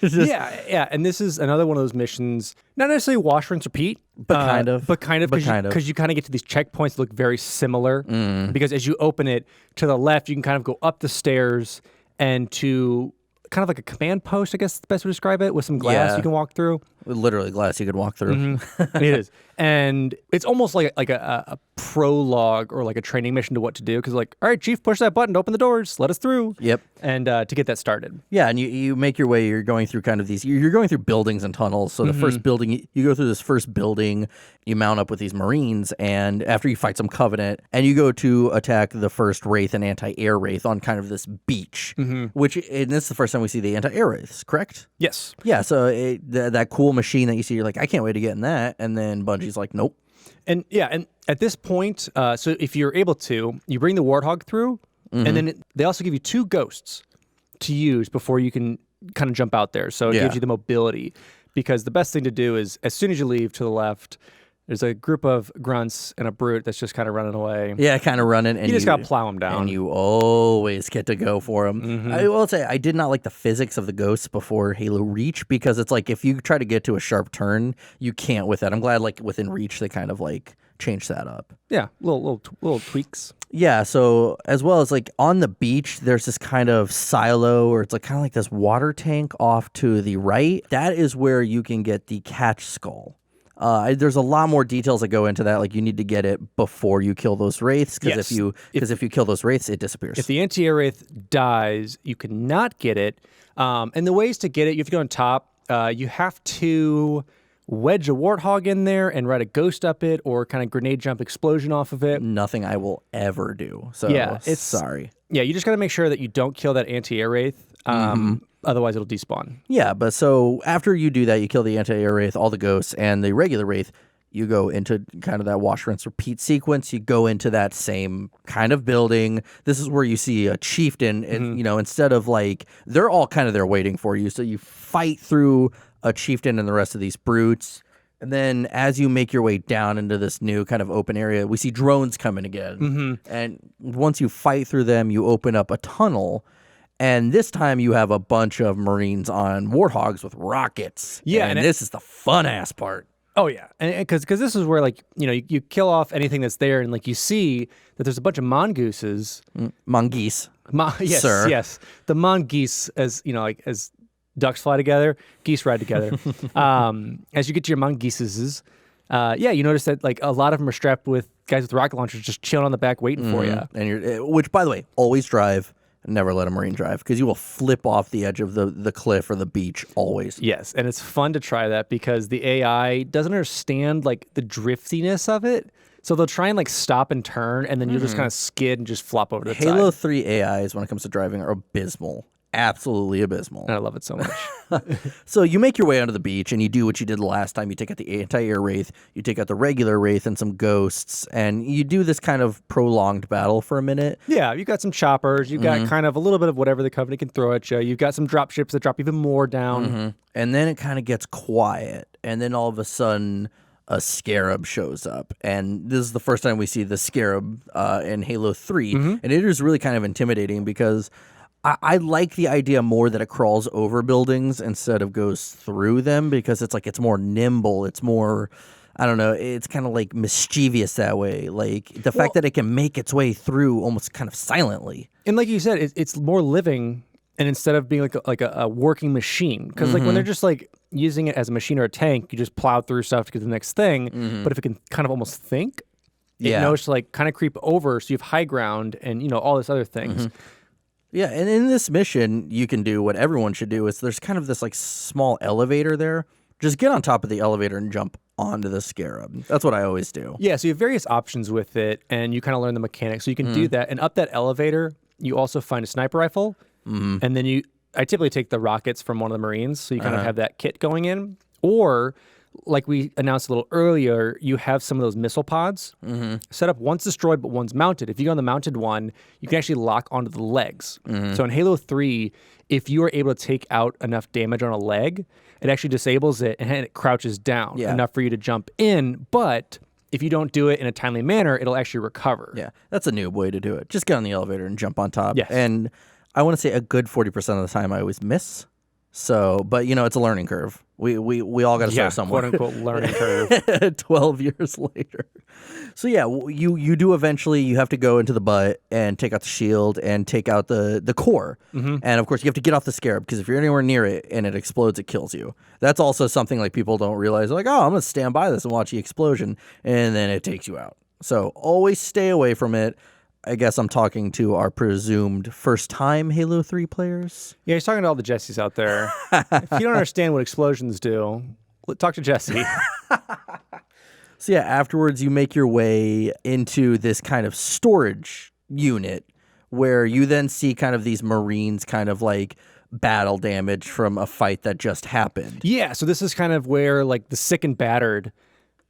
Yeah. And this is another one of those missions, not necessarily wash, rinse, repeat. But kind of. Because you kind of get to these checkpoints that look very similar. Because as you open it to the left, you can kind of go up the stairs and to kind of like a command post, I guess is the best way to describe it, with some glass you can walk through. Literally glass you could walk through. It is. And it's almost like a prologue or like a training mission to what to do. Because like, all right, Chief, push that button to open the doors. Let us through. Yep. And to get that started. Yeah, and you make your way. You're going through kind of these. You're going through buildings and tunnels. So the first building, you go through this first building. You mount up with these Marines, and after you fight some Covenant, and you go to attack the first Wraith and anti-air Wraith on kind of this beach, which and this is the first time we see the anti-air Wraiths, correct? Yes. Yeah. So that cool machine that you see, you're like, I can't wait to get in that, and then Bungie's like, nope. And at this point, so if you're able to, you bring the Warthog through, and then they also give you 2 ghosts to use before you can kind of jump out there. So it gives you the mobility, because the best thing to do is as soon as you leave to the left, there's a group of grunts and a brute that's just kind of running away. Yeah, kind of running. And you just got to plow them down. And you always get to go for them. I will say, I did not like the physics of the ghosts before Halo Reach, because it's like if you try to get to a sharp turn, you can't with that. I'm glad like within Reach they kind of like changed that up. Yeah, little tweaks. Yeah, so as well as like on the beach, there's this kind of silo, or it's like kind of like this water tank off to the right. That is where you can get the catch skull. There's a lot more details that go into that. Like you need to get it before you kill those wraiths, because if you kill those wraiths, it disappears. If the anti-air wraith dies, you cannot get it. And the ways to get it, you have to go on top. You have to wedge a warthog in there and ride a ghost up it, or kind of grenade jump explosion off of it. Nothing I will ever do. So sorry. Yeah, you just got to make sure that you don't kill that anti-air wraith. Otherwise, it'll despawn. Yeah, but so after you do that, you kill the anti-air wraith, all the ghosts, and the regular wraith, you go into kind of that wash, rinse, repeat sequence. You go into that same kind of building. This is where you see a chieftain, and instead of like, they're all kind of there waiting for you. So you fight through a chieftain and the rest of these brutes. And then as you make your way down into this new kind of open area, we see drones coming again. And once you fight through them, you open up a tunnel. And this time you have a bunch of Marines on warthogs with rockets. Yeah. And this is the fun ass part. Oh, yeah. And because this is where, like, you kill off anything that's there, and, like, you see that there's a bunch of mongooses. Mongoose. Yes, sir. Yes. The mongoose, as, like, as ducks fly together, geese ride together. As you get to your mongooses, you notice that, like, a lot of them are strapped with guys with rocket launchers just chilling on the back waiting for you. And which, by the way, always drive. Never let a Marine drive, because you will flip off the edge of the cliff or the beach always. Yes, and it's fun to try that because the AI doesn't understand like the driftiness of it. So they'll try and like stop and turn, and then you'll just kind of skid and just flop over to the side. Halo 3 AIs, when it comes to driving, are abysmal absolutely abysmal. And I love it so much. So you make your way onto the beach and you do what you did the last time. You take out the anti-air wraith, you take out the regular wraith and some ghosts, and you do this kind of prolonged battle for a minute. Yeah, you've got some choppers. You've got kind of a little bit of whatever the Covenant can throw at you. You've got some drop ships that drop even more down. And then it kind of gets quiet. And then all of a sudden, a Scarab shows up. And this is the first time we see the Scarab in Halo 3. And it is really kind of intimidating because I like the idea more that it crawls over buildings instead of goes through them, because it's more nimble. It's more, I don't know, it's kind of like mischievous that way. Like the fact that it can make its way through almost kind of silently. And like you said, it's more living, and instead of being like a working machine. Because like when they're just like using it as a machine or a tank, you just plow through stuff to get to the next thing. But if it can kind of almost think, it knows to like kind of creep over, so you have high ground and, you know, all this other things. Yeah, and in this mission, you can do what everyone should do. Is there's kind of this like small elevator there. Just get on top of the elevator and jump onto the Scarab. That's what I always do. Yeah, so you have various options with it, and you kind of learn the mechanics. So you can do that, and up that elevator, you also find a sniper rifle, and then I typically take the rockets from one of the Marines, so you kind of have that kit going in. Or, like we announced a little earlier, you have some of those missile pods set up. One's destroyed, but one's mounted. If you go on the mounted one, you can actually lock onto the legs. So in Halo 3, if you are able to take out enough damage on a leg, it actually disables it and it crouches down enough for you to jump in. But if you don't do it in a timely manner, it'll actually recover. Yeah, that's a noob way to do it. Just get on the elevator and jump on top. Yes. And I want to say a good 40% of the time I always miss. So, but you know, it's a learning curve. We all got to start somewhere. Quote unquote learning curve. 12 years later. So yeah, you do eventually, you have to go into the butt and take out the shield and take out the core. And of course you have to get off the Scarab, because if you're anywhere near it and it explodes, it kills you. That's also something like people don't realize. Like, oh, I'm going to stand by this and watch the explosion. And then it takes you out. So always stay away from it. I guess I'm talking to our presumed first-time Halo 3 players. Yeah, he's talking to all the Jessies out there. If you don't understand what explosions do, talk to Jesse. So yeah, afterwards you make your way into this kind of storage unit where you then see kind of these Marines kind of like battle damage from a fight that just happened. Yeah, so this is kind of where like the sick and battered,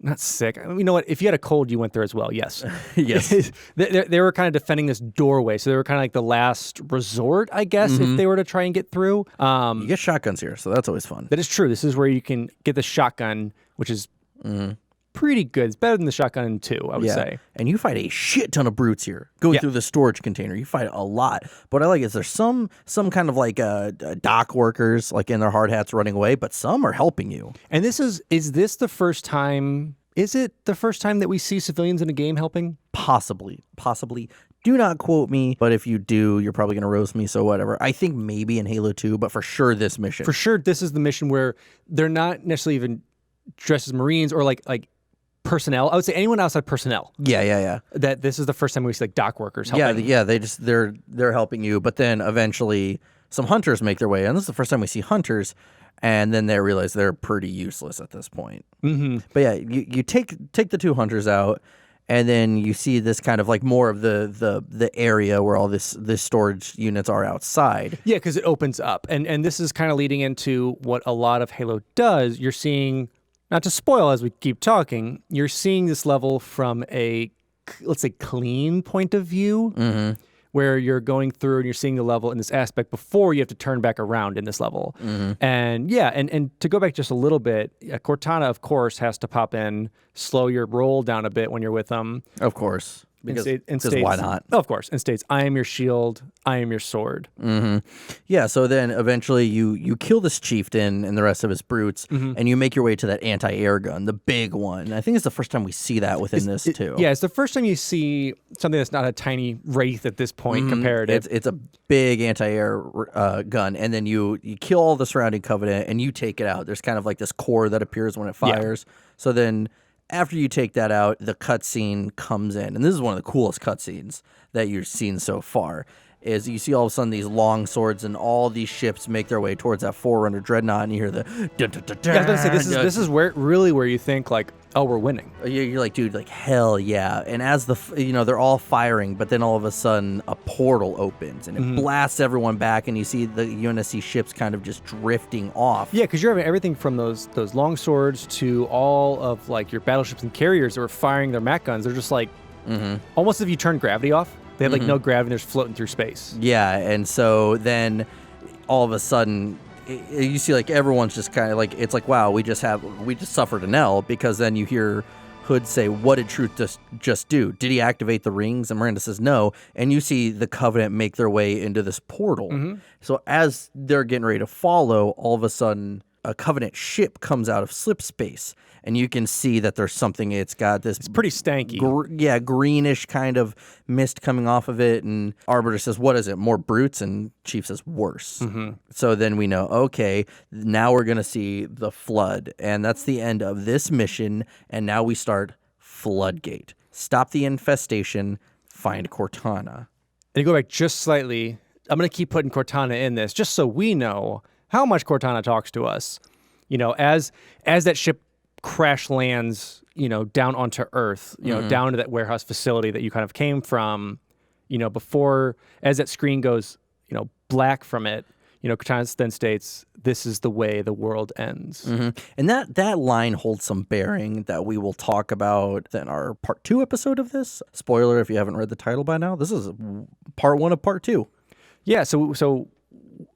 not sick. I mean, you know what? If you had a cold, you went there as well. Yes. Yes. They were kind of defending this doorway. So they were kind of like the last resort, I guess, if they were to try and get through. You get shotguns here, so that's always fun. That is true. This is where you can get the shotgun, which is pretty good. It's better than the shotgun in 2, I would say. And you fight a shit ton of brutes here going through the storage container. You fight a lot. But what I like is there's some kind of like dock workers like in their hard hats running away, but some are helping you. And this is this the first time? Is it the first time that we see civilians in a game helping? Possibly. Do not quote me, but if you do, you're probably going to roast me, so whatever. I think maybe in Halo 2, but for sure this mission. For sure this is the mission where they're not necessarily even dressed as Marines or like personnel. I would say anyone outside personnel. Yeah. That this is the first time we see like dock workers helping. Yeah, they're helping you, but then eventually some hunters make their way in. This is the first time we see hunters, and then they realize they're pretty useless at this point. But yeah, you take the 2 hunters out, and then you see this kind of like more of the area where all this storage units are outside. Yeah, because it opens up, and this is kind of leading into what a lot of Halo does. You're seeing, not to spoil as we keep talking, you're seeing this level from a, let's say, clean point of view, where you're going through and you're seeing the level in this aspect before you have to turn back around in this level. And yeah, and to go back just a little bit, Cortana, of course, has to pop in, slow your roll down a bit when you're with them. Of course. Because states, why not? Of course. And states, I am your shield, I am your sword. Yeah, so then eventually you kill this chieftain and the rest of his brutes, and you make your way to that anti-air gun, the big one. I think it's the first time we see that within this too. Yeah, it's the first time you see something that's not a tiny wraith at this point comparative. It's a big anti-air gun, and then you kill all the surrounding Covenant, and you take it out. There's kind of like this core that appears when it fires. So then after you take that out, the cutscene comes in. And this is one of the coolest cutscenes that you've seen so far. is you see all of a sudden these long swords and all these ships make their way towards that Forerunner dreadnought, and you hear the dun, dun, dun, dun, I was gonna say this is where you think like, oh, we're winning. You're like, dude, like hell yeah. And as they're all firing, but then all of a sudden a portal opens and it blasts everyone back, and you see the UNSC ships kind of just drifting off. Yeah, because you're having everything from those long swords to all of like your battleships and carriers that were firing their MAC guns. They're just like almost if you turn gravity off. They have like no gravity, they're just floating through space. Yeah, and so then all of a sudden you see like everyone's just kind of like, it's like, wow, we just suffered an L, because then you hear Hood say, what did Truth just do? Did he activate the rings? And Miranda says no, and you see the Covenant make their way into this portal. So as they're getting ready to follow, all of a sudden a Covenant ship comes out of slip space, and you can see that there's something. It's got this. It's pretty stanky. Greenish kind of mist coming off of it. And Arbiter says, "What is it? More brutes?" And Chief says, "Worse." So then we know, okay, now we're gonna see the Flood, and that's the end of this mission. And now we start Floodgate. Stop the infestation. Find Cortana. And to go back just slightly, I'm gonna keep putting Cortana in this just so we know how much Cortana talks to us. You know, as that ship crash lands, you know, down onto Earth, you know, down to that warehouse facility that you kind of came from, you know, before, as that screen goes, you know, black from it, you know, Cortana then states, "This is the way the world ends." And that line holds some bearing that we will talk about in our part 2 episode of this. Spoiler if you haven't read the title by now. This is part 1 of part 2. Yeah, so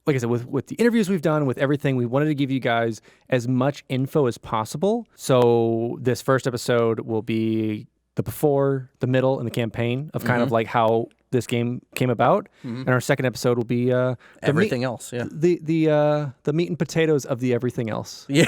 like I said, with the interviews we've done, with everything, we wanted to give you guys as much info as possible. So this first episode will be the before, the middle, and the campaign of kind of like how this game came about. And our second episode will be everything else. Yeah, the meat and potatoes of the everything else. Yeah.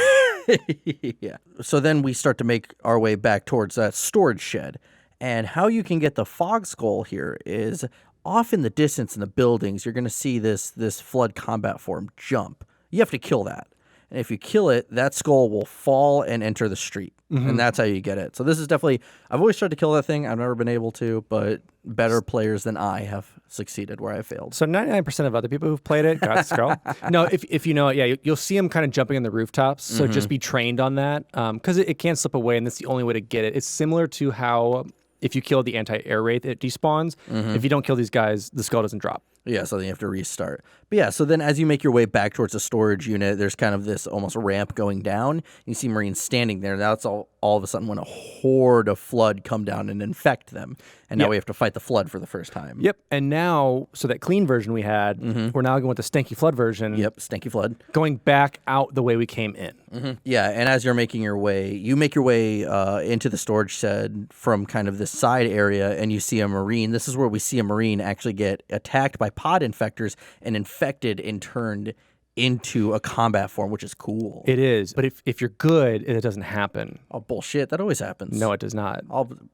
Yeah. So then we start to make our way back towards that storage shed, and how you can get the fog skull here is, off in the distance in the buildings, you're going to see this Flood combat form jump. You have to kill that. And if you kill it, that skull will fall and enter the street. And that's how you get it. So this is definitely, I've always tried to kill that thing. I've never been able to, but better players than I have succeeded where I failed. So 99% of other people who've played it got the skull. No, if you know it, yeah, you'll see them kind of jumping on the rooftops. So just be trained on that, because it can slip away, and that's the only way to get it. It's similar to how if you kill the anti-air wraith, it despawns. If you don't kill these guys, the skull doesn't drop. Yeah, so then you have to restart. But yeah, so then as you make your way back towards the storage unit, there's kind of this almost ramp going down. You see Marines standing there. That's all of a sudden when a horde of Flood come down and infect them. And now we have to fight the Flood for the first time. Yep. And now, so that clean version we had, we're now going with the Stanky Flood version. Yep, Stanky Flood. Going back out the way we came in. Yeah, and as you're making your way, you make your way into the storage shed from kind of this side area, and you see a Marine. This is where we see a Marine actually get attacked by pod infectors and infected and turned into a combat form, which is cool. It is, but if you're good, it doesn't happen. Oh, bullshit. That always happens. No, it does not.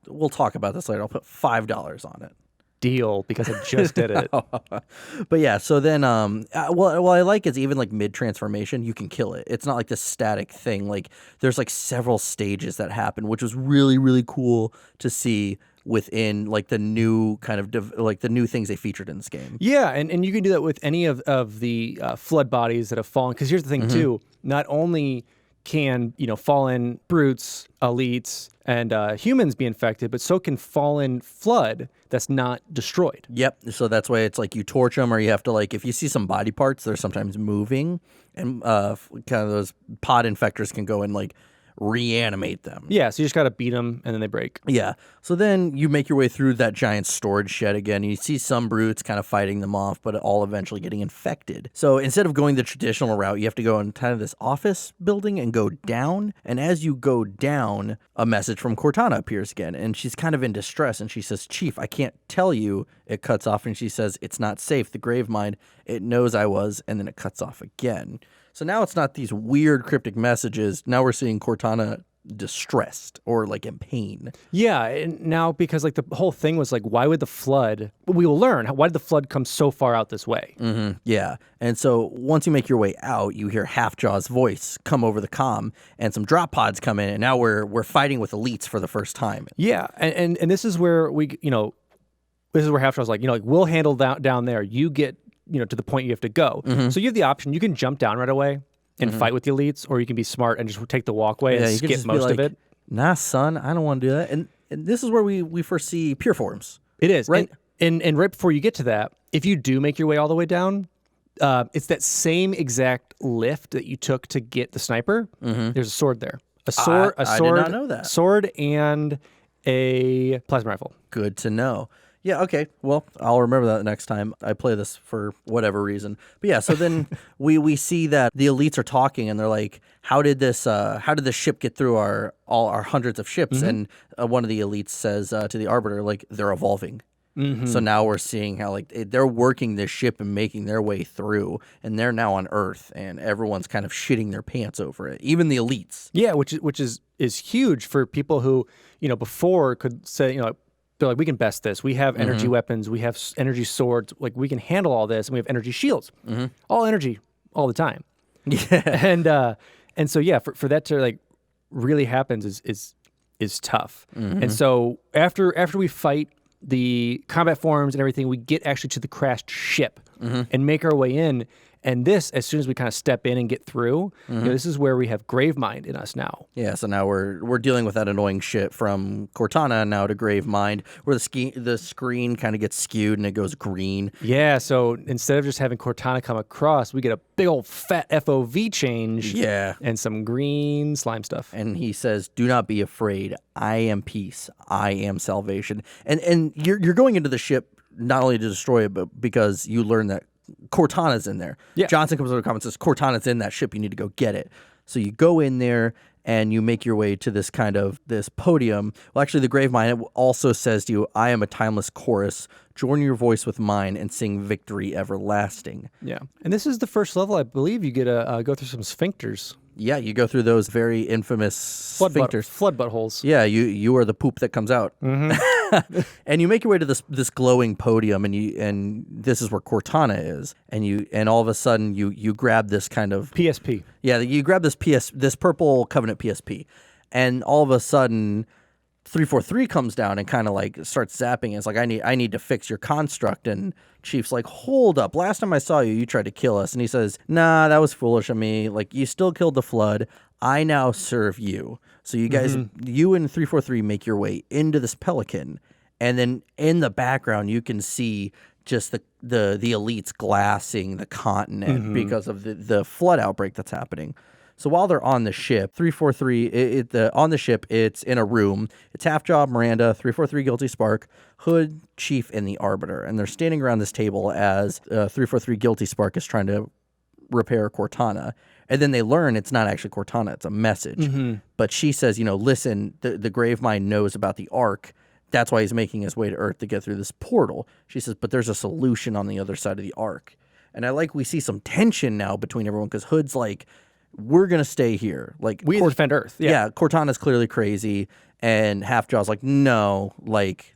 We'll talk about this later. I'll put $5 on it. Deal, because I just did it. But yeah, so then, well, I like it's even like mid-transformation, you can kill it. It's not like this static thing. Like, there's like several stages that happen, which was really, really cool to see within like the new kind of like the new things they featured in this game. Yeah, and you can do that with any of the Flood bodies that have fallen. Because here's the thing too: not only can fallen brutes, elites, and humans be infected, but so can fallen Flood that's not destroyed. Yep. So that's why it's like you torch them, or you have to like, if you see some body parts, they're sometimes moving, and kind of those pod infectors can go and like reanimate them. Yeah, so you just got to beat them and then they break. Yeah. So then you make your way through that giant storage shed again. You see some brutes kind of fighting them off, but all eventually getting infected. So instead of going the traditional route, you have to go in kind of this office building and go down. And as you go down, a message from Cortana appears again. And she's kind of in distress. And she says, "Chief, I can't tell you." It cuts off and she says, "It's not safe. The grave mind, it knows I was." And then it cuts off again. So now it's not these weird cryptic messages. Now we're seeing Cortana distressed or like in pain. Yeah, and now because like the whole thing was like, why would the Flood? We will learn. Why did the Flood come so far out this way? Yeah, and so once you make your way out, you hear Halfjaw's voice come over the comm, and some drop pods come in, and now we're fighting with elites for the first time. Yeah, and this is where we this is where Half-Jaw's like, like we'll handle down there. You get, to the point you have to go. So you have the option. You can jump down right away and fight with the elites, or you can be smart and just take the walkway and you could skip just most be of it. Nah, son, I don't want to do that. And this is where we first see pure forms. It is. Right. And right before you get to that, if you do make your way all the way down, it's that same exact lift that you took to get the sniper. There's a sword there. A sword. I did not know that. Sword and a plasma rifle. Good to know. Yeah, okay. Well, I'll remember that next time I play this for whatever reason. But yeah, so then we see that the elites are talking and they're like, how did this ship get through all our hundreds of ships? And one of the elites says to the Arbiter, like, they're evolving. So now we're seeing how like they're working this ship and making their way through, and they're now on Earth, and everyone's kind of shitting their pants over it. Even the elites. Yeah, which is huge for people who before could say they're like, we can best this. We have energy weapons. We have energy swords. Like we can handle all this, and we have energy shields. All energy, all the time. Yeah, and so yeah, for that to like really happens is tough. And so after we fight the combat forms and everything, we get actually to the crashed ship and make our way in. And this, as soon as we kind of step in and get through, this is where we have Gravemind in us now. Yeah, so now we're dealing with that annoying shit from Cortana now to Gravemind, where the screen kind of gets skewed and it goes green. Yeah, so instead of just having Cortana come across, we get a big old fat FOV change. Yeah. And some green slime stuff. And he says, "Do not be afraid. I am peace. I am salvation." And you're going into the ship not only to destroy it, but because you learn that Cortana's in there. Yeah. Johnson comes over to the comments and says, Cortana's in that ship. You need to go get it. So you go in there and you make your way to this podium. Well, actually, the Gravemind also says to you, "I am a timeless chorus. Join your voice with mine and sing victory everlasting." Yeah. And this is the first level, I believe, you get to go through some sphincters. Yeah, you go through those very infamous sphincters. Flood buttholes. Yeah, you are the poop that comes out. And you make your way to this glowing podium, and this is where Cortana is, and all of a sudden you grab this kind of PSP. Yeah, you grab this purple Covenant PSP, and all of a sudden 343 comes down and kind of like starts zapping. It's like, I need to fix your construct. And Chief's like, hold up. Last time I saw you tried to kill us. And he says, nah, that was foolish of me. Like, you still killed the Flood. I now serve you. So you guys, you and 343 make your way into this Pelican. And then in the background, you can see just the elites glassing the continent because of the flood outbreak that's happening. So while they're on the ship, 343, on the ship, it's in a room. It's Half-Jaw, Miranda, 343 Guilty Spark, Hood, Chief, and the Arbiter. And they're standing around this table as 343 Guilty Spark is trying to repair Cortana. And then they learn it's not actually Cortana, it's a message. But she says, listen, the Gravemind knows about the Ark. That's why he's making his way to Earth to get through this portal. She says, but there's a solution on the other side of the Ark. And we see some tension now between everyone because Hood's like, we're going to stay here. Like, we defend Earth. Yeah, Cortana's clearly crazy. And Half-Jaw's like, no, like,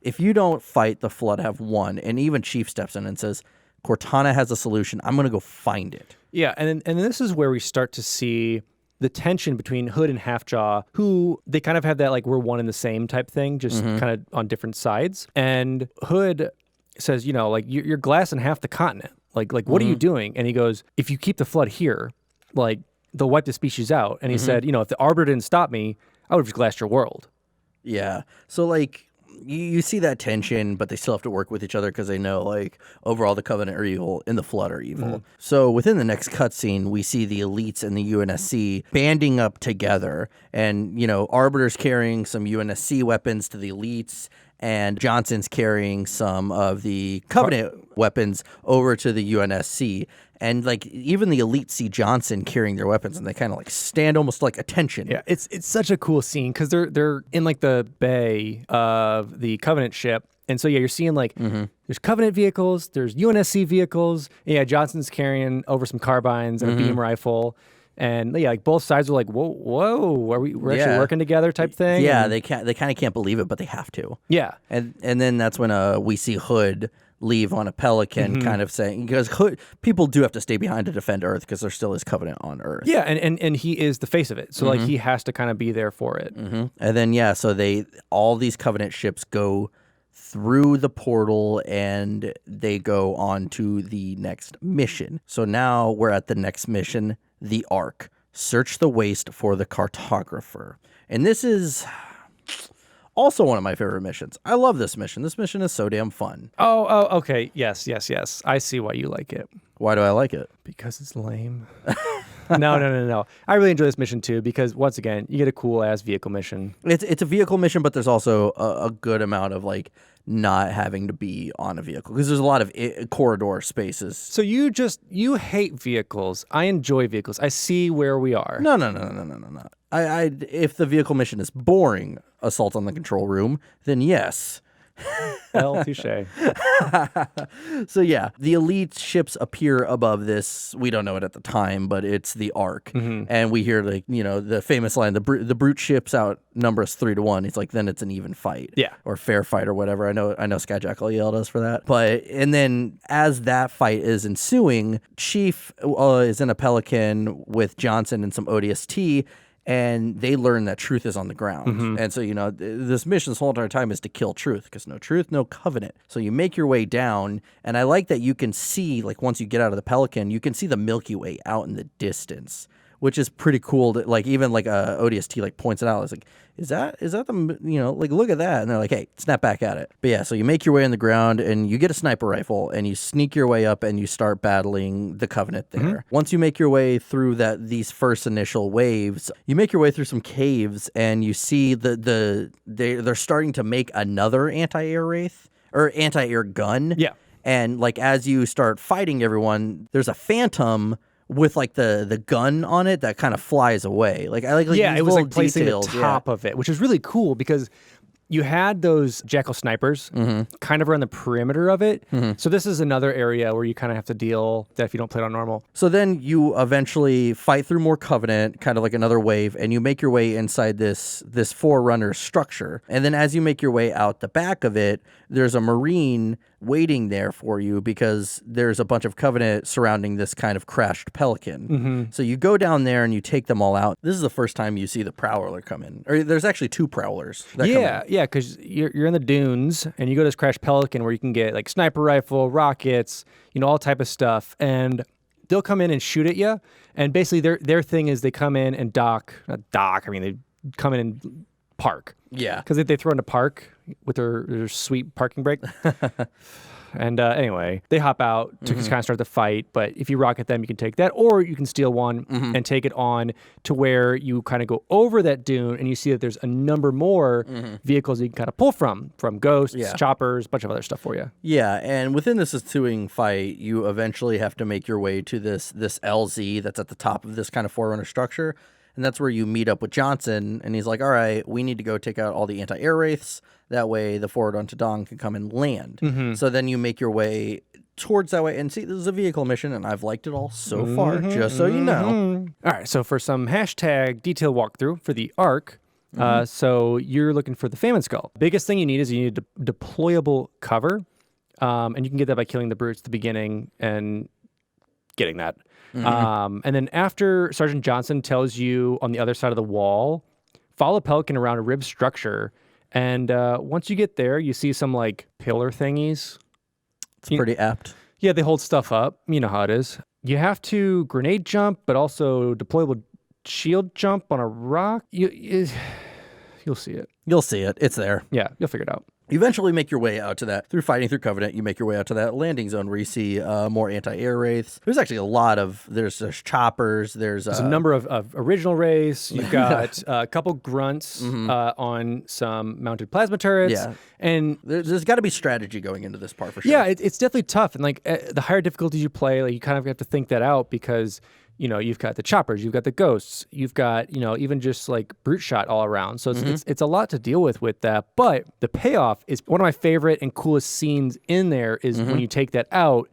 if you don't fight, the Flood have won. And even Chief steps in and says, Cortana has a solution. I'm going to go find it. Yeah, and this is where we start to see the tension between Hood and Half-Jaw, who they kind of have that, like, we're one and the same type thing, just kind of on different sides. And Hood says, like, you're glassing half the continent. Like, what are you doing? And he goes, if you keep the Flood here, like, they'll wipe the species out. And he said, if the Arbiter didn't stop me, I would have just glassed your world. Yeah. So, like, you see that tension, but they still have to work with each other because they know, like, overall the Covenant are evil and the Flood are evil. So within the next cutscene, we see the elites and the UNSC banding up together. And, Arbiter's carrying some UNSC weapons to the elites, and Johnson's carrying some of the Covenant weapons over to the UNSC. And, like, even the elites see Johnson carrying their weapons, and they kind of, like, stand almost like attention. Yeah, it's such a cool scene because they're in, like, the bay of the Covenant ship. And so, yeah, you're seeing, like, there's Covenant vehicles, there's UNSC vehicles. Yeah, Johnson's carrying over some carbines and a beam rifle. And, yeah, like, both sides are like, whoa, we're actually working together type thing. Yeah, and they kind of can't believe it, but they have to. Yeah. And then that's when we see Hood leave on a Pelican, kind of saying, because people do have to stay behind to defend Earth because there still is Covenant on Earth. Yeah, and he is the face of it. So, like, he has to kind of be there for it. And then, so all these Covenant ships go through the portal and they go on to the next mission. So now we're at the next mission, the Ark. Search the waste for the cartographer. And this is also one of my favorite missions. I love this mission. This mission is so damn fun. Oh, okay. Yes. I see why you like it. Why do I like it? Because it's lame. No. I really enjoy this mission too because once again, you get a cool ass vehicle mission. It's a vehicle mission, but there's also a good amount of like not having to be on a vehicle because there's a lot of corridor spaces. So you hate vehicles. I enjoy vehicles. I see where we are. No. I if the vehicle mission is boring, assault on the control room, then yes. Well, touche. So yeah, the elite ships appear above this. We don't know it at the time, but it's the Ark, and we hear the famous line: the brute ships outnumber us 3-1. It's like then it's an even fight, or fair fight or whatever. I know Sky Jackal yelled at us for that, and then as that fight is ensuing, Chief is in a Pelican with Johnson and some ODST. And they learn that truth is on the ground. And so, this mission this whole entire time is to kill truth because no truth, no covenant. So you make your way down. And I like that you can see, like, once you get out of the Pelican, you can see the Milky Way out in the distance, which is pretty cool. To, like, even like ODST like points it out. It's like, is that the, like, look at that. And they're like, hey, snap back at it. But yeah, so you make your way on the ground and you get a sniper rifle and you sneak your way up and you start battling the Covenant there. Once you make your way through these first initial waves, you make your way through some caves and you see they're starting to make another anti-air wraith or anti-air gun. Yeah. And like, as you start fighting everyone, there's a phantom with like the gun on it that kind of flies away. Like I like yeah, these it was little like placing details. the top of it, which is really cool because you had those Jackal snipers kind of around the perimeter of it. So this is another area where you kind of have to deal that if you don't play it on normal. So then you eventually fight through more Covenant, kind of like another wave, and you make your way inside this Forerunner structure. And then as you make your way out the back of it, there's a Marine waiting there for you because there's a bunch of Covenant surrounding this kind of crashed Pelican. So you go down there and you take them all out. This is the first time you see the Prowler come in. Or there's actually 2 Prowlers that come in. Yeah, because you're in the dunes and you go to this crashed Pelican where you can get like sniper rifle, rockets, all type of stuff. And they'll come in and shoot at you. And basically their thing is they come in and they come in and park. Yeah. Because they throw into park with their sweet parking brake. And anyway, they hop out to kind of start the fight. But if you rocket them, you can take that. Or you can steal one and take it on to where you kind of go over that dune and you see that there's a number more vehicles you can kind of pull from ghosts, choppers, a bunch of other stuff for you. Yeah, and within this ensuing fight, you eventually have to make your way to this LZ that's at the top of this kind of Forerunner structure. And that's where you meet up with Johnson, and he's like, all right, we need to go take out all the anti-air wraiths. That way the Forward onto Dawn can come and land. So then you make your way towards that way. And see, this is a vehicle mission, and I've liked it all so far, just so you know. All right, so for some hashtag detail walkthrough for the Ark, so you're looking for the Famine Skull. Biggest thing you need is you need deployable cover, and you can get that by killing the brutes at the beginning and getting that. And then after Sergeant Johnson tells you on the other side of the wall, follow Pelican around a rib structure. And once you get there, you see some like pillar thingies. It's pretty apt. Yeah, they hold stuff up. You know how it is. You have to grenade jump, but also deployable shield jump on a rock. You'll see it. You'll see it. It's there. Yeah, you'll figure it out. You eventually make your way out to that, through fighting through Covenant, you make your way out to that landing zone where you see more anti-air wraiths. There's actually a lot of, there's choppers, there's a number of original wraiths. You've got a couple grunts on some mounted plasma turrets. Yeah. And there's got to be strategy going into this part for sure. Yeah, it's definitely tough. And like the higher difficulties you play, like you kind of have to think that out because you've got the choppers, you've got the ghosts, you've got, even just like brute shot all around. So it's a lot to deal with that. But the payoff is one of my favorite and coolest scenes in there is when you take that out,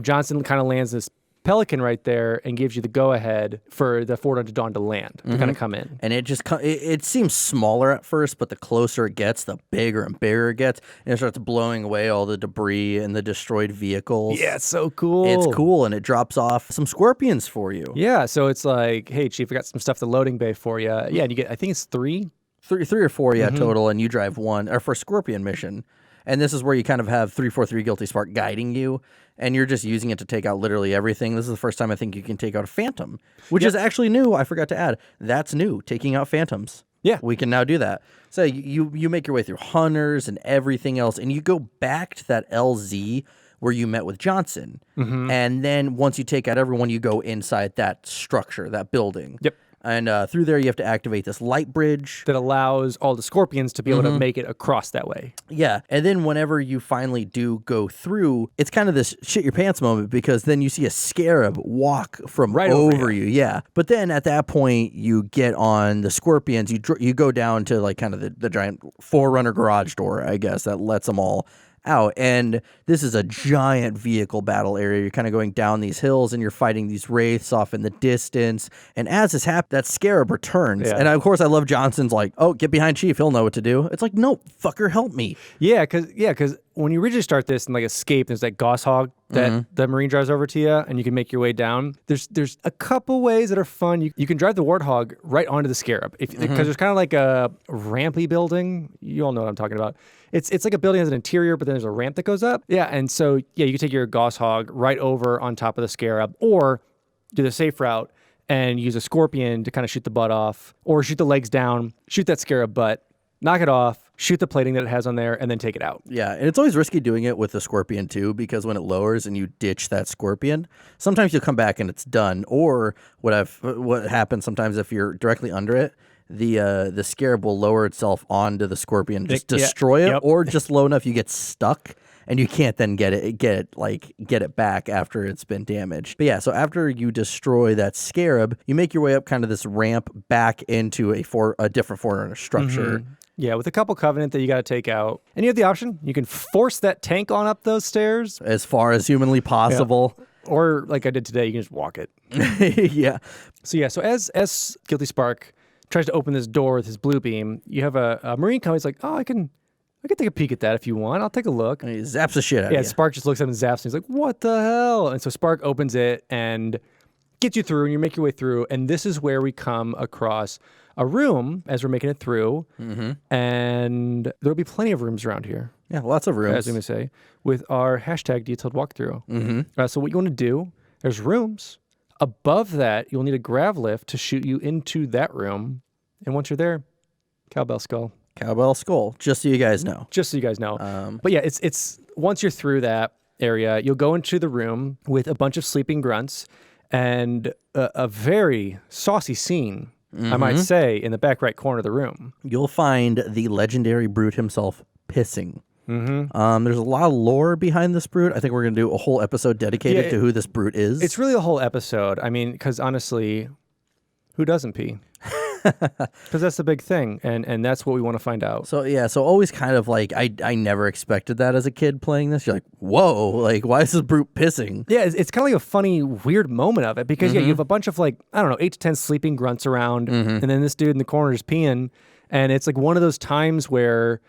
Johnson kind of lands this Pelican right there and gives you the go-ahead for the Forward onto Dawn to land, to kind of come in. And it just it seems smaller at first, but the closer it gets, the bigger and bigger it gets. And it starts blowing away all the debris and the destroyed vehicles. Yeah, it's so cool. It's cool, and it drops off some scorpions for you. Yeah, so it's like, hey, Chief, I got some stuff at the loading bay for you. Yeah, and you get, I think it's three or four, total, and you drive one, or for a scorpion mission. And this is where you kind of have 343 Guilty Spark guiding you, and you're just using it to take out literally everything. This is the first time I think you can take out a phantom, which is actually new. I forgot to add. That's new, taking out phantoms. Yeah. We can now do that. So you make your way through hunters and everything else, and you go back to that LZ where you met with Johnson. And then once you take out everyone, you go inside that structure, that building. Yep. And through there, you have to activate this light bridge That allows all the scorpions to be able to make it across that way. Yeah. And then whenever you finally do go through, it's kind of this shit your pants moment because then you see a scarab walk from Right over over you. Yeah. But then at that point, you get on the scorpions. You go down to like kind of the giant Forerunner garage door, I guess, that lets them all out. And this is a giant vehicle battle area. You're kind of going down these hills and you're fighting these wraiths off in the distance. And as this happens, that scarab returns. Yeah. And of course, I love Johnson's like, oh, get behind Chief. He'll know what to do. It's like, no, fucker, help me. Yeah, because when you originally start this and like escape, there's that Gauss hog that the Marine drives over to you, and you can make your way down. There's a couple ways that are fun. You can drive the Warthog right onto the Scarab because there's kind of like a rampy building. You all know what I'm talking about. It's like a building that has an interior, but then there's a ramp that goes up. Yeah, and so yeah, you can take your Gauss hog right over on top of the Scarab, or do the safe route and use a Scorpion to kind of shoot the butt off, or shoot the legs down, shoot that Scarab butt, knock it off, shoot the plating that it has on there, and then take it out. Yeah, and it's always risky doing it with the Scorpion too, because when it lowers and you ditch that Scorpion, sometimes you'll come back and it's done. Or what happens sometimes if you're directly under it, the Scarab will lower itself onto the Scorpion, just destroy it, or just low enough you get stuck and you can't then get it back after it's been damaged. But yeah, so after you destroy that Scarab, you make your way up kind of this ramp back into a different Forerunner structure. Yeah, with a couple Covenant that you got to take out. And you have the option. You can force that tank on up those stairs. As far as humanly possible. Yeah. Or like I did today, you can just walk it. Yeah. So as Guilty Spark tries to open this door with his blue beam, you have a Marine come. He's like, oh, I can take a peek at that if you want. I'll take a look. And he zaps the shit out of Yeah, you. Spark just looks at him and zaps, and he's like, what the hell? And so Spark opens it and gets you through, and you make your way through. And this is where we come across a room as we're making it through. And there'll be plenty of rooms around here. Yeah, lots of rooms. As we may say, with our hashtag detailed walkthrough. So what you want to do, there's rooms. Above that, you'll need a grav lift to shoot you into that room. And once you're there, Cowbell Skull. Cowbell Skull, just so you guys know. Just so you guys know. But yeah, it's once you're through that area, you'll go into the room with a bunch of sleeping grunts and a very saucy scene, I might say, in the back right corner of the room. You'll find the legendary brute himself pissing. There's a lot of lore behind this brute. I think we're going to do a whole episode dedicated to who this brute is. It's really a whole episode. I mean, because honestly, who doesn't pee? Because that's the big thing, and that's what we want to find out. So yeah, so always kind of like I never expected that as a kid playing this. You're like, whoa, like why is this brute pissing? Yeah, it's kind of like a funny, weird moment of it because yeah, you have a bunch of like, I don't know, 8 to 10 sleeping grunts around, and then this dude in the corner is peeing, and it's like one of those times where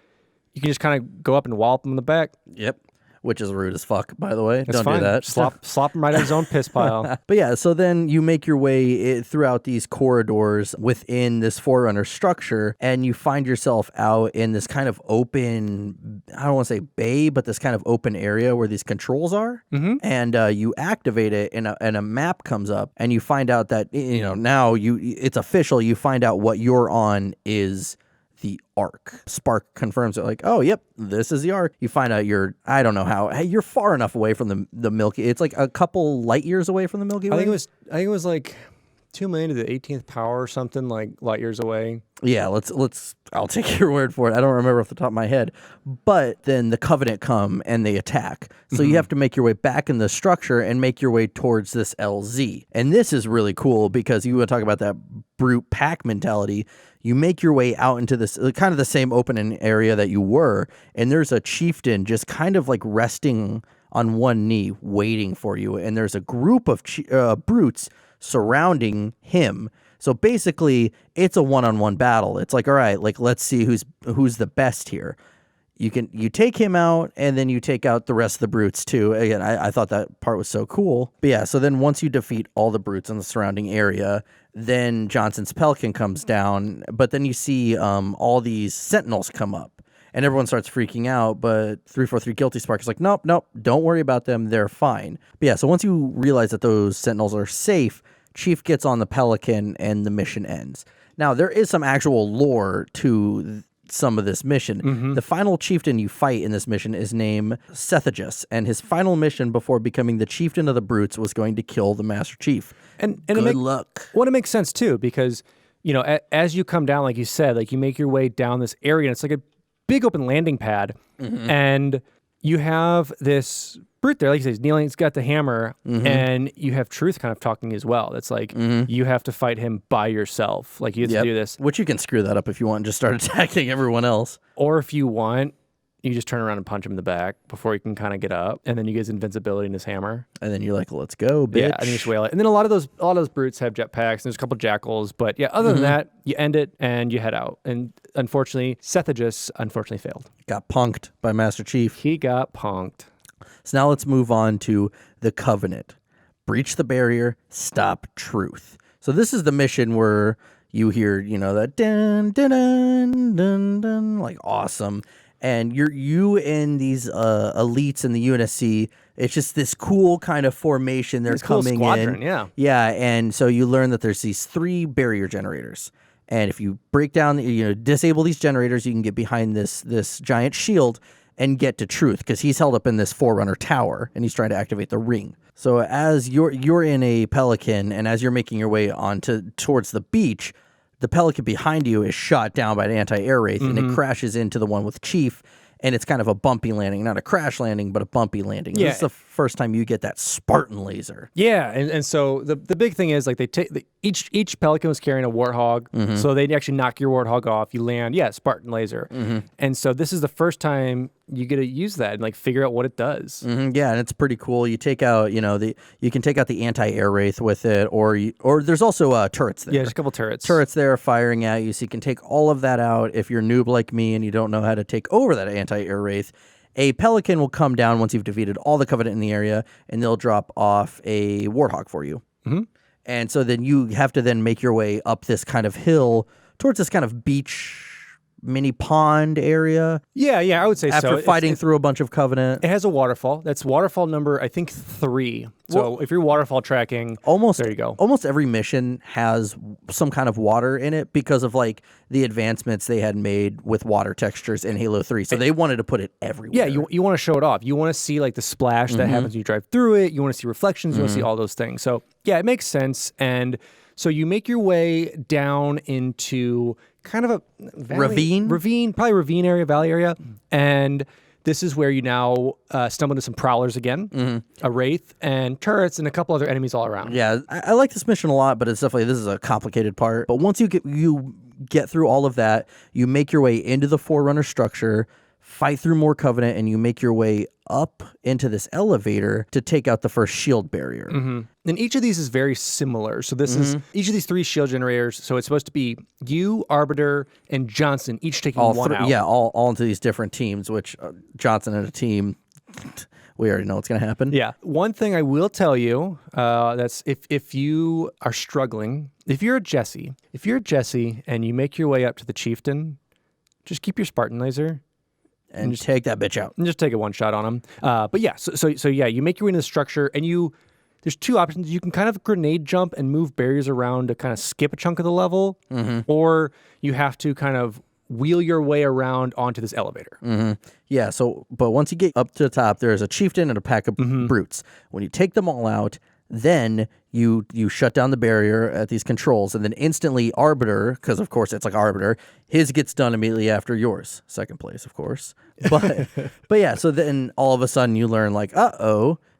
you can just kind of go up and wallop him in the back. Yep. Which is rude as fuck, by the way. That's Don't fine. do that. Slop him right out his own piss pile. But yeah, so then you make your way throughout these corridors within this Forerunner structure, and you find yourself out in this kind of open, I don't want to say bay, but this kind of open area where these controls are. And you activate it, and a map comes up, and you find out that, now it's official. You find out what you're on is the Ark. Spark confirms it, like, oh, yep, this is the Ark. You find out I don't know how, you're far enough away from the Milky. It's like a couple light years away from the Milky Way. I think it was like 2 million to the 18th power or something, like light years away. Yeah, I'll take your word for it. I don't remember off the top of my head. But then the Covenant come and they attack. So you have to make your way back in the structure and make your way towards this LZ. And this is really cool because you want to talk about that brute pack mentality. You make your way out into this kind of the same open area that you were, and there's a chieftain just kind of like resting on one knee waiting for you, and there's a group of brutes surrounding him. So basically, it's a one-on-one battle. It's like, all right, like let's see who's the best here. You take him out, and then you take out the rest of the brutes too. Again, I thought that part was so cool. But yeah, so then once you defeat all the brutes in the surrounding area, then Johnson's Pelican comes down, but then you see all these sentinels come up. and everyone starts freaking out. But 343 Guilty Spark is like, nope, don't worry about them. They're fine. But yeah, so once you realize that those Sentinels are safe, Chief gets on the Pelican and the mission ends. Now, there is some actual lore to some of this mission. The final chieftain you fight in this mission is named Sethagus, and his final mission before becoming the chieftain of the Brutes was going to kill the Master Chief. And good luck. Well, it makes sense too, because as you come down, like you said, like you make your way down this area, and it's like a big open landing pad, and you have this brute there, like you say, he's kneeling, he's got the hammer, and you have Truth kind of talking as well. That's like, you have to fight him by yourself. Like, you have to do this. Which you can screw that up if you want and just start attacking everyone else. Or if you want, you just turn around and punch him in the back before he can kind of get up, and then you get his invincibility and his hammer. And then you're like, let's go, bitch. Yeah, and you just wail it. And then a lot of those brutes have jetpacks, and there's a couple jackals, but yeah, other than that, you end it and you head out. And unfortunately, Sethagus failed. Got punked by Master Chief. He got punked. So now let's move on to the Covenant. Breach the barrier, stop Truth. So this is the mission where you hear, that dun dun dun dun dun, like awesome. And you and these elites in the UNSC, it's just this cool kind of formation. They're coming cool squadron, in. yeah. Yeah, and so you learn that there's these 3 barrier generators. And if you break down, disable these generators, you can get behind this giant shield and get to Truth, because he's held up in this Forerunner tower, and he's trying to activate the ring. So as you're in a Pelican, and as you're making your way towards the beach, the Pelican behind you is shot down by an anti-air wraith, and it crashes into the one with Chief, and it's kind of a bumpy landing, not a crash landing, but a bumpy landing. Yeah. This is the first time you get that Spartan Laser. Yeah, and so the big thing is, like, they take each Pelican was carrying a Warthog, so they actually knock your Warthog off. You land, Spartan Laser, and so this is the first time you get to use that and like figure out what it does. Yeah, and it's pretty cool. You take out, you can take out the anti-air wraith with it, or there's also turrets there. Yeah, there's a couple turrets. Turrets there firing at you, so you can take all of that out. If you're a noob like me and you don't know how to take over that anti-air wraith, a Pelican will come down once you've defeated all the Covenant in the area, and they'll drop off a Warthog for you. And so then you have to then make your way up this kind of hill towards this kind of beach mini pond area. Yeah, I would say so. After fighting through a bunch of Covenant. It has a waterfall. That's waterfall number, I think, 3. So if you're waterfall tracking, there you go. Almost every mission has some kind of water in it because of like the advancements they had made with water textures in Halo 3. So they wanted to put it everywhere. Yeah, you want to show it off. You want to see like the splash that happens when you drive through it. You want to see reflections. You want to see all those things. So yeah, it makes sense. And so you make your way down into kind of a ravine, probably ravine area, valley area, and this is where you now stumble into some Prowlers again, a Wraith, and turrets, and a couple other enemies all around. Yeah, I like this mission a lot, but it's definitely, this is a complicated part. But once you get through all of that, you make your way into the Forerunner structure, fight through more Covenant, and you make your way up into this elevator to take out the first shield barrier. And each of these is very similar. So this is each of these 3 shield generators. So it's supposed to be you, Arbiter, and Johnson, each taking one out. Yeah, all into these different teams, which Johnson and a team, we already know what's going to happen. Yeah. One thing I will tell you, that's if you are struggling, if you're a Jesse and you make your way up to the Chieftain, just keep your Spartan Laser. And just take that bitch out. And just take a one shot on him. But yeah, so yeah, you make your way into the structure, and there's 2 options. You can kind of grenade jump and move barriers around to kind of skip a chunk of the level, or you have to kind of wheel your way around onto this elevator. Yeah, but once you get up to the top, there's a chieftain and a pack of brutes. When you take them all out, then you shut down the barrier at these controls, and then instantly Arbiter, because of course it's like Arbiter, his gets done immediately after yours. Second place, of course. But yeah, so then all of a sudden you learn like,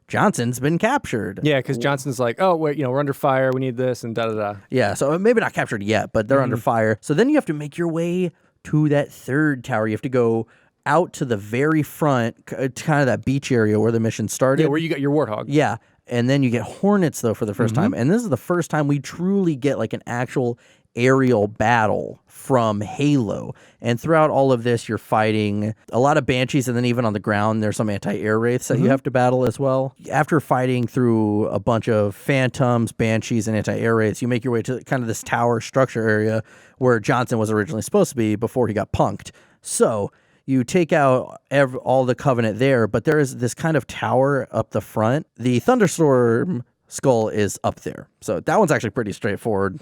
Johnson's been captured. Yeah, because Johnson's like, oh, wait, we're under fire, we need this, and da-da-da. Yeah, so maybe not captured yet, but they're under fire. So then you have to make your way to that 3rd tower. You have to go out to the very front, kind of that beach area where the mission started. Yeah, where you got your Warthog. Yeah, and then you get Hornets, though, for the first time. And this is the first time we truly get like an actual aerial battle from Halo. And throughout all of this, you're fighting a lot of Banshees, and then even on the ground, there's some anti-air wraiths that you have to battle as well. After fighting through a bunch of Phantoms, Banshees, and anti-air wraiths, you make your way to kind of this tower structure area where Johnson was originally supposed to be before he got punked. So You take out all the Covenant there, but there is this kind of tower up the front. The Thunderstorm skull is up there. So that one's actually pretty straightforward.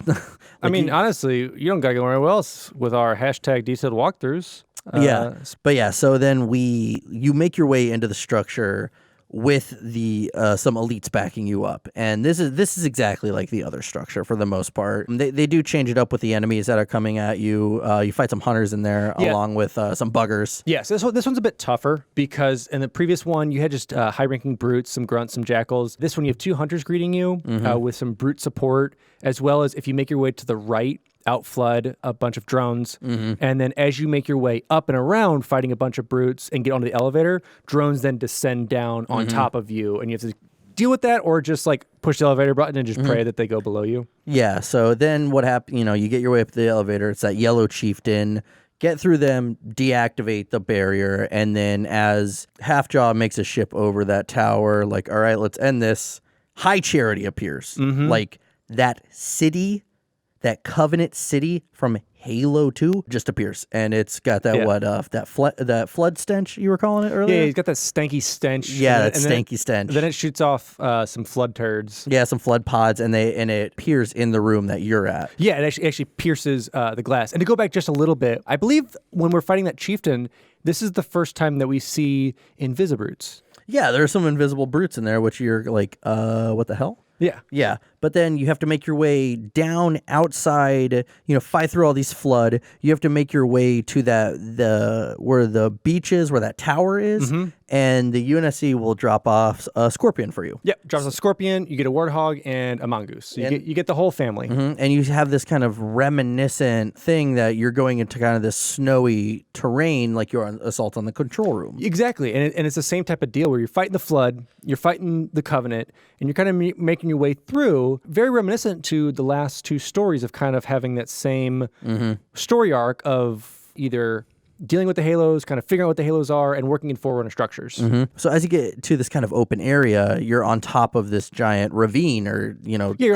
I mean, honestly, you don't got to go anywhere else with our hashtag detailed walkthroughs. Yeah. But yeah, so then you make your way into the structure with the some elites backing you up, and this is exactly like the other structure for the most part. They do change it up with the enemies that are coming at you. You fight some hunters in there along with some buggers. Yes, this one's a bit tougher because in the previous one you had just high-ranking brutes, some grunts, some jackals. This one you have 2 hunters greeting you with some brute support, as well as if you make your way to the right, outflood a bunch of drones, and then as you make your way up and around fighting a bunch of brutes and get onto the elevator, drones then descend down on top of you, and you have to deal with that or just like push the elevator button and just pray that they go below you. Yeah, so then what happens, you get your way up to the elevator, it's that yellow chieftain, get through them, deactivate the barrier, and then as Halfjaw makes a ship over that tower, like, all right, let's end this, High Charity appears. Like that city, that Covenant city from Halo 2 just appears, and it's got that that flood stench you were calling it earlier. Yeah, he's got that stanky stench. Yeah, that stanky stench. Then it shoots off some flood turds. Yeah, some flood pods, and it appears in the room that you're at. Yeah, it actually pierces the glass. And to go back just a little bit, I believe when we're fighting that chieftain, this is the first time that we see Invisibrutes. Yeah, there are some invisible brutes in there, which you're like, what the hell? Yeah. Yeah, but then you have to make your way down outside, fight through all these flood. You have to make your way to where the beach is, where that tower is, and the UNSC will drop off a scorpion for you. Yep, drops a scorpion, you get a warthog, and a mongoose. So you get the whole family. And you have this kind of reminiscent thing that you're going into kind of this snowy terrain, like you're on Assault on the Control Room. Exactly, and it's the same type of deal where you're fighting the flood, you're fighting the Covenant, and you're kind of making your way through, very reminiscent to the last 2 stories of kind of having that same story arc of either dealing with the halos, kind of figuring out what the halos are, and working in Forerunner structures. So as you get to this kind of open area, you're on top of this giant ravine or,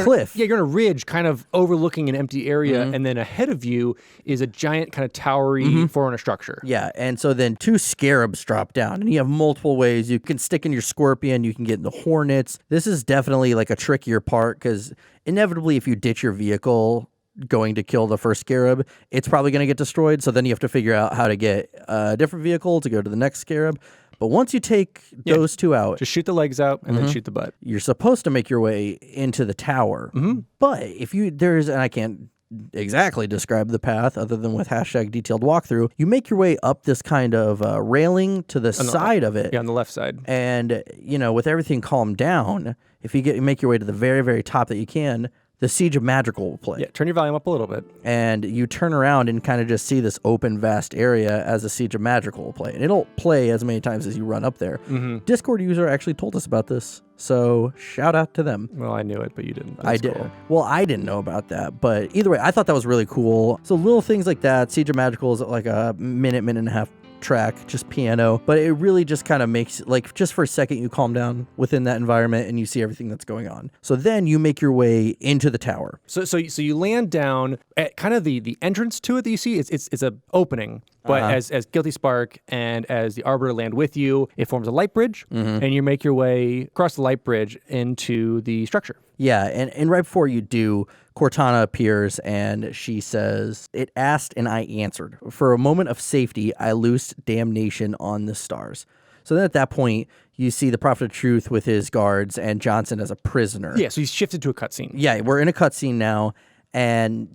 cliff. You're on a ridge kind of overlooking an empty area, and then ahead of you is a giant kind of towery Forerunner structure. Yeah, and so then 2 scarabs drop down, and you have multiple ways. You can stick in your scorpion, you can get in the hornets. This is definitely like a trickier part, because inevitably if you ditch your vehicle going to kill the first scarab, it's probably going to get destroyed. So then you have to figure out how to get a different vehicle to go to the next scarab. But once you take those 2 out, just shoot the legs out and then shoot the butt. you're supposed to make your way into the tower. But if and I can't exactly describe the path other than with hashtag detailed walkthrough, you make your way up this kind of railing to the side of it. Yeah, on the left side. And, with everything calmed down, if you make your way to the very, very top that you can, the Siege of Madrigal will play. Yeah, turn your volume up a little bit. And you turn around and kind of just see this open, vast area as the Siege of Madrigal will play. And it'll play as many times as you run up there. Discord user actually told us about this, so shout out to them. Well, I knew it, but you didn't. I did. Cool. Well, I didn't know about that, but either way, I thought that was really cool. So little things like that. Siege of Madrigal is like a minute and a half track, just piano, but it really just kind of makes, like, just for a second you calm down within that environment and you see everything that's going on. So then you make your way into the tower. So you land down at kind of the entrance to it that you see. It's a opening, but as Guilty Spark and as the Arbiter land with you, it forms a light bridge, and you make your way across the light bridge into the structure. Yeah, and right before you do, Cortana appears and she says, "It asked and I answered. For a moment of safety, I loosed damnation on the stars." So then at that point, you see the Prophet of Truth with his guards and Johnson as a prisoner. Yeah, so he's shifted to a cutscene. Yeah, we're in a cutscene now, and,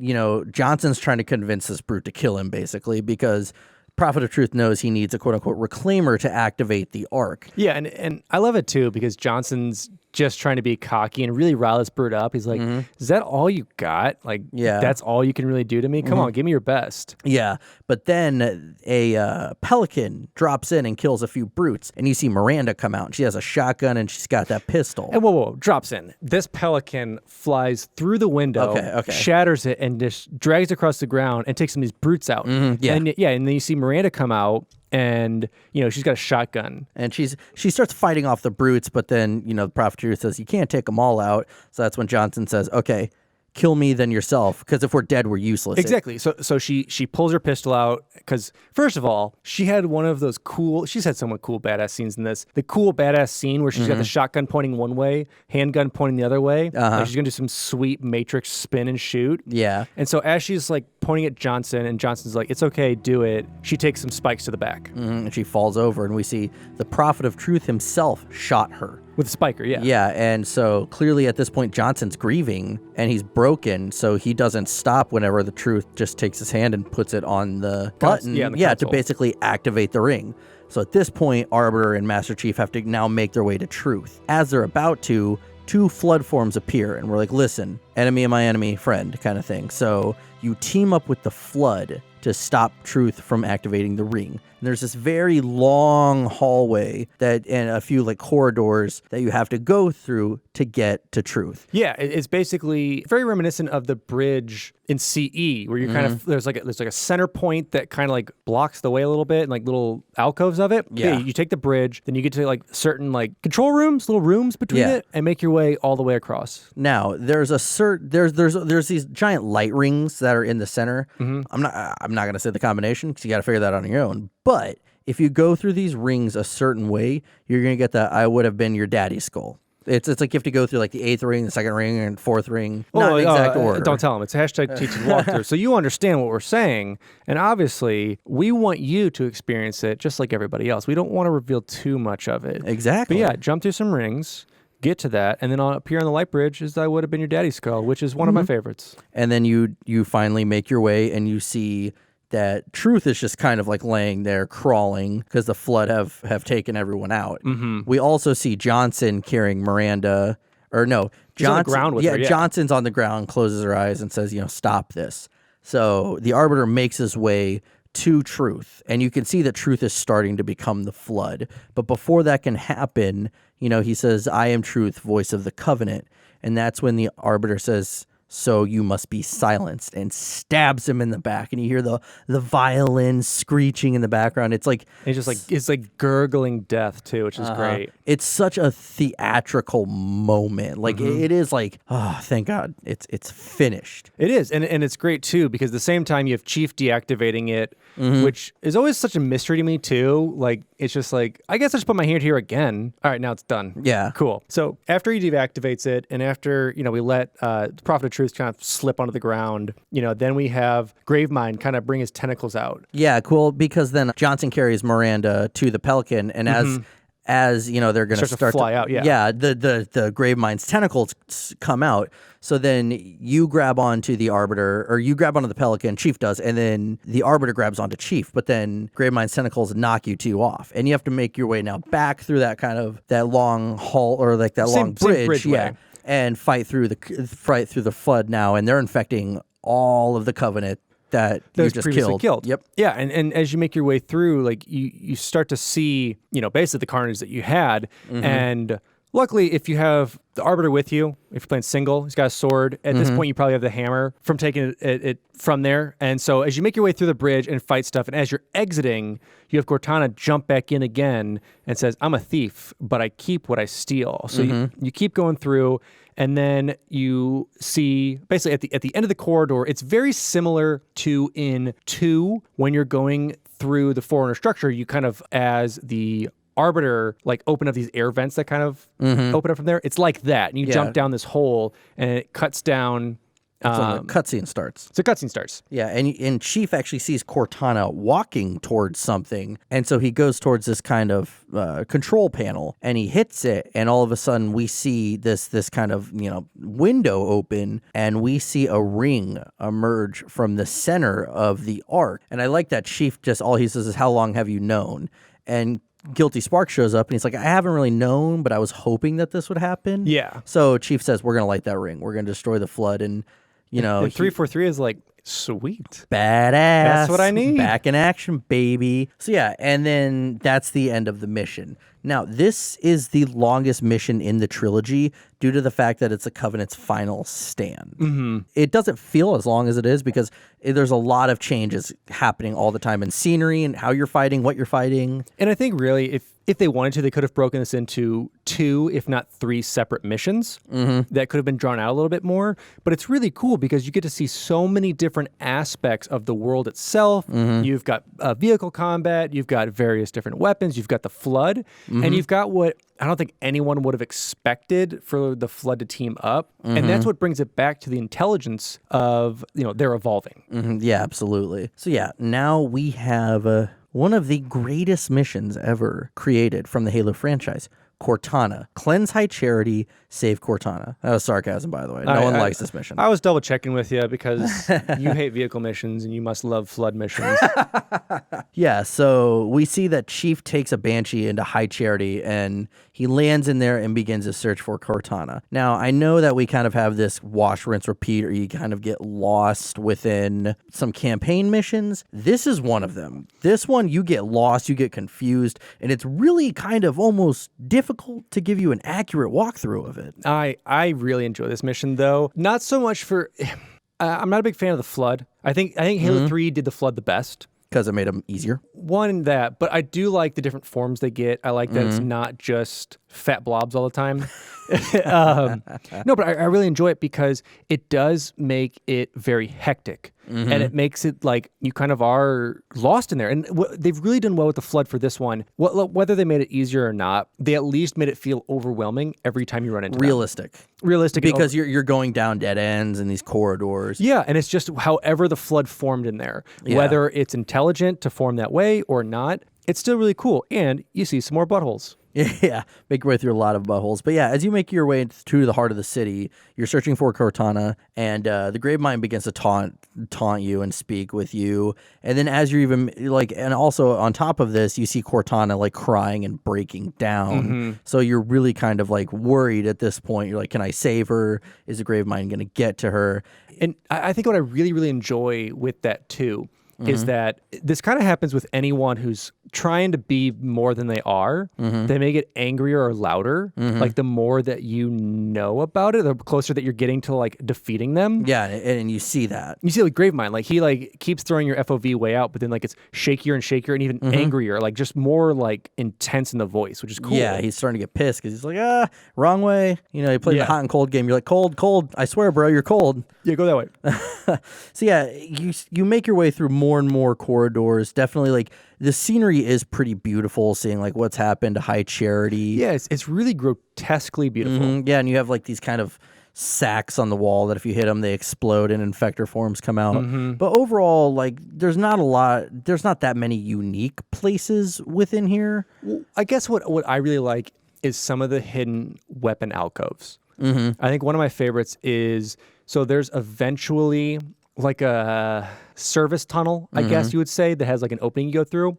Johnson's trying to convince this brute to kill him, basically, because Prophet of Truth knows he needs a quote-unquote reclaimer to activate the arc. Yeah, and I love it, too, because Johnson's just trying to be cocky and really rile this brute up. He's like, is that all you got? Like, that's all you can really do to me? Come on, give me your best. Yeah, but then a pelican drops in and kills a few brutes, and you see Miranda come out, and she has a shotgun, and she's got that pistol. And whoa, drops in. This pelican flies through the window, shatters it, and just drags across the ground and takes some of these brutes out. And then you see Miranda come out, and she's got a shotgun, and she starts fighting off the brutes, but then the Prophet of Truth says you can't take them all out. So that's when Johnson says, "Okay, kill me than yourself, because if we're dead, we're useless. Exactly. So she pulls her pistol out because, first of all, she had one of those she's had somewhat cool badass scenes in this. The cool badass scene where she's got the shotgun pointing one way, handgun pointing the other way. Like she's going to do some sweet Matrix spin and shoot. Yeah. And so as she's like pointing at Johnson and Johnson's like, it's okay, do it, she takes some spikes to the back. And she falls over, and we see the Prophet of Truth himself shot her. With a spiker, yeah. Yeah, and so clearly at this point, Johnson's grieving, and he's broken, so he doesn't stop whenever the Truth just takes his hand and puts it on the button, yeah, the to console. basically activate the ring. So at this point, Arbiter and Master Chief have to now make their way to Truth. As they're about to, 2 flood forms appear, and we're like, listen, enemy of my enemy, friend, kind of thing. So you team up with the Flood to stop Truth from activating the ring. And there's this very long hallway and a few like corridors that you have to go through to get to Truth. Yeah, it's basically very reminiscent of the bridge in CE, where you're kind of there's like a center point that kind of like blocks the way a little bit, and like little alcoves of it. Yeah. You take the bridge, then you get to like certain like control rooms, little rooms between it, and make your way all the way across. Now there's there's these giant light rings that are in the center. I'm not gonna say the combination because you got to figure that out on your own. But if you go through these rings a certain way, you're gonna get the "I would have been your daddy's skull." It's like you have to go through like the 8th ring, the 2nd ring, and 4th ring. Not in exact order. Don't tell them. It's hashtag teaching walkthrough. So you understand what we're saying. And obviously, we want you to experience it just like everybody else. We don't want to reveal too much of it. Exactly. But yeah, jump through some rings, get to that, and then up here on the light bridge is "I would have been your daddy's skull," which is one of my favorites. And then you finally make your way, and you see that Truth is just kind of like laying there crawling because the Flood have taken everyone out. We also see Johnson carrying Miranda, or no, He's on the Johnson. ground with her, yeah. Johnson's on the ground, closes her eyes, and says, stop this. So the Arbiter makes his way to Truth, and you can see that Truth is starting to become the Flood. But before that can happen, he says, "I am Truth, voice of the Covenant," and that's when the Arbiter says, "So you must be silenced," and stabs him in the back. And you hear the violin screeching in the background. It's like It's like gurgling death too, which is great. It's such a theatrical moment. Like it is like, oh, thank God, it's finished. It is, and it's great too because at the same time you have Chief deactivating it, which is always such a mystery to me too. Like it's just like, I guess I just put my hand here again. All right, now it's done. Yeah, cool. So after he deactivates it, and after we let the Prophet of Truth kind of slip onto the ground, then we have Gravemind kind of bring his tentacles out. Yeah, cool. Because then Johnson carries Miranda to the Pelican, and as they're going to start to fly out. Yeah, the Gravemind's tentacles come out. So then you grab onto the Arbiter, or you grab onto the Pelican, Chief does, and then the Arbiter grabs onto Chief. But then Gravemind's tentacles knock you two off, and you have to make your way now back through that long hall, or like that long bridge, way. And fight through the Flood now, and they're infecting all of the Covenant that you just killed. Yep. Yeah, and as you make your way through, like you start to see, basically the carnage that you had, and luckily, if you have the Arbiter with you, if you're playing single, he's got a sword. At this point, you probably have the hammer from taking it from there. And so as you make your way through the bridge and fight stuff, and as you're exiting, you have Cortana jump back in again and says, "I'm a thief, but I keep what I steal." So you keep going through, and then you see basically at the end of the corridor, it's very similar to in 2 when you're going through the Forerunner structure. You kind of, as the Arbiter, like open up these air vents that kind of open up from there. It's like that, and you jump down this hole, and it cuts down. So the cutscene starts. So cutscene starts. Yeah, and Chief actually sees Cortana walking towards something, and so he goes towards this kind of control panel, and he hits it, and all of a sudden we see this kind of window open, and we see a ring emerge from the center of the arc. And I like that Chief just all he says is, "How long have you known?" And Guilty Spark shows up, and he's like, "I haven't really known, but I was hoping that this would happen." Yeah. So Chief says, "We're gonna light that ring. We're gonna destroy the Flood," and and 343 is like, sweet. Badass. That's what I need. Back in action, baby. So yeah, and then that's the end of the mission. Now, this is the longest mission in the trilogy due to the fact that it's the Covenant's final stand. It doesn't feel as long as it is because there's a lot of changes happening all the time in scenery and how you're fighting, what you're fighting. And I think really, if if they wanted to, they could have broken this into 2, if not 3 separate missions that could have been drawn out a little bit more. But it's really cool because you get to see so many different aspects of the world itself. You've got vehicle combat, you've got various different weapons, you've got the Flood, and you've got what I don't think anyone would have expected for the Flood to team up. And that's what brings it back to the intelligence of, they're evolving. Yeah, absolutely. So yeah, now we have one of the greatest missions ever created from the Halo franchise. Cortana. Cleanse High Charity, save Cortana. That was sarcasm, by the way. No one likes this mission. I was double checking with you because you hate vehicle missions and you must love Flood missions. Yeah, so we see that Chief takes a Banshee into High Charity and he lands in there and begins a search for Cortana. Now, I know that we kind of have this wash, rinse, repeat, or you kind of get lost within some campaign missions. This is one of them. This one, you get lost, you get confused, and it's really kind of almost difficult to give you an accurate walkthrough of it. I really enjoy this mission, though. Not so much for... I'm not a big fan of the Flood. I think Halo 3 did the Flood the best. Because it made them easier? One, that, but I do like the different forms they get. I like that it's not just fat blobs all the time. No, but I really enjoy it because it does make it very hectic. And it makes it like you kind of are lost in there. And they've really done well with the Flood for this one. Whether they made it easier or not, they at least made it feel overwhelming every time you run into Realistic. Realistic. Because you're going down dead ends in these corridors. Yeah, and it's just however the Flood formed in there. Yeah. Whether it's intelligent to form that way or not, it's still really cool. And you see some more buttholes. Yeah, make your way through a lot of buttholes. But yeah, as you make your way to the heart of the city, you're searching for Cortana, and the Gravemind begins to taunt you and speak with you. And then as you're even and also on top of this, you see Cortana like crying and breaking down. So you're really kind of like worried at this point. You're like, can I save her? Is the Gravemind going to get to her? And I think what I really, really enjoy with that too is that this kind of happens with anyone who's trying to be more than they are. They may get angrier or louder. Like the more that you know about it, the closer that you're getting to like defeating them. Yeah, and you see that. You see like Gravemind, like he like keeps throwing your FOV way out, but then like it's shakier and shakier and even angrier, like just more like intense in the voice, which is cool. Yeah, he's starting to get pissed because he's like, wrong way. You play the hot and cold game. You're like, cold. I swear, bro, you're cold. Yeah, go that way. So yeah, you make your way through more and more corridors. Definitely like the scenery is pretty beautiful, seeing like what's happened to High Charity. Yeah, it's really grotesquely beautiful. Yeah, and you have like these kind of sacks on the wall that if you hit them, they explode and infector forms come out. But overall, like there's not that many unique places within here. Well, I guess what I really like is some of the hidden weapon alcoves. I think one of my favorites is, so there's eventually like a service tunnel, I guess you would say, that has like an opening you go through.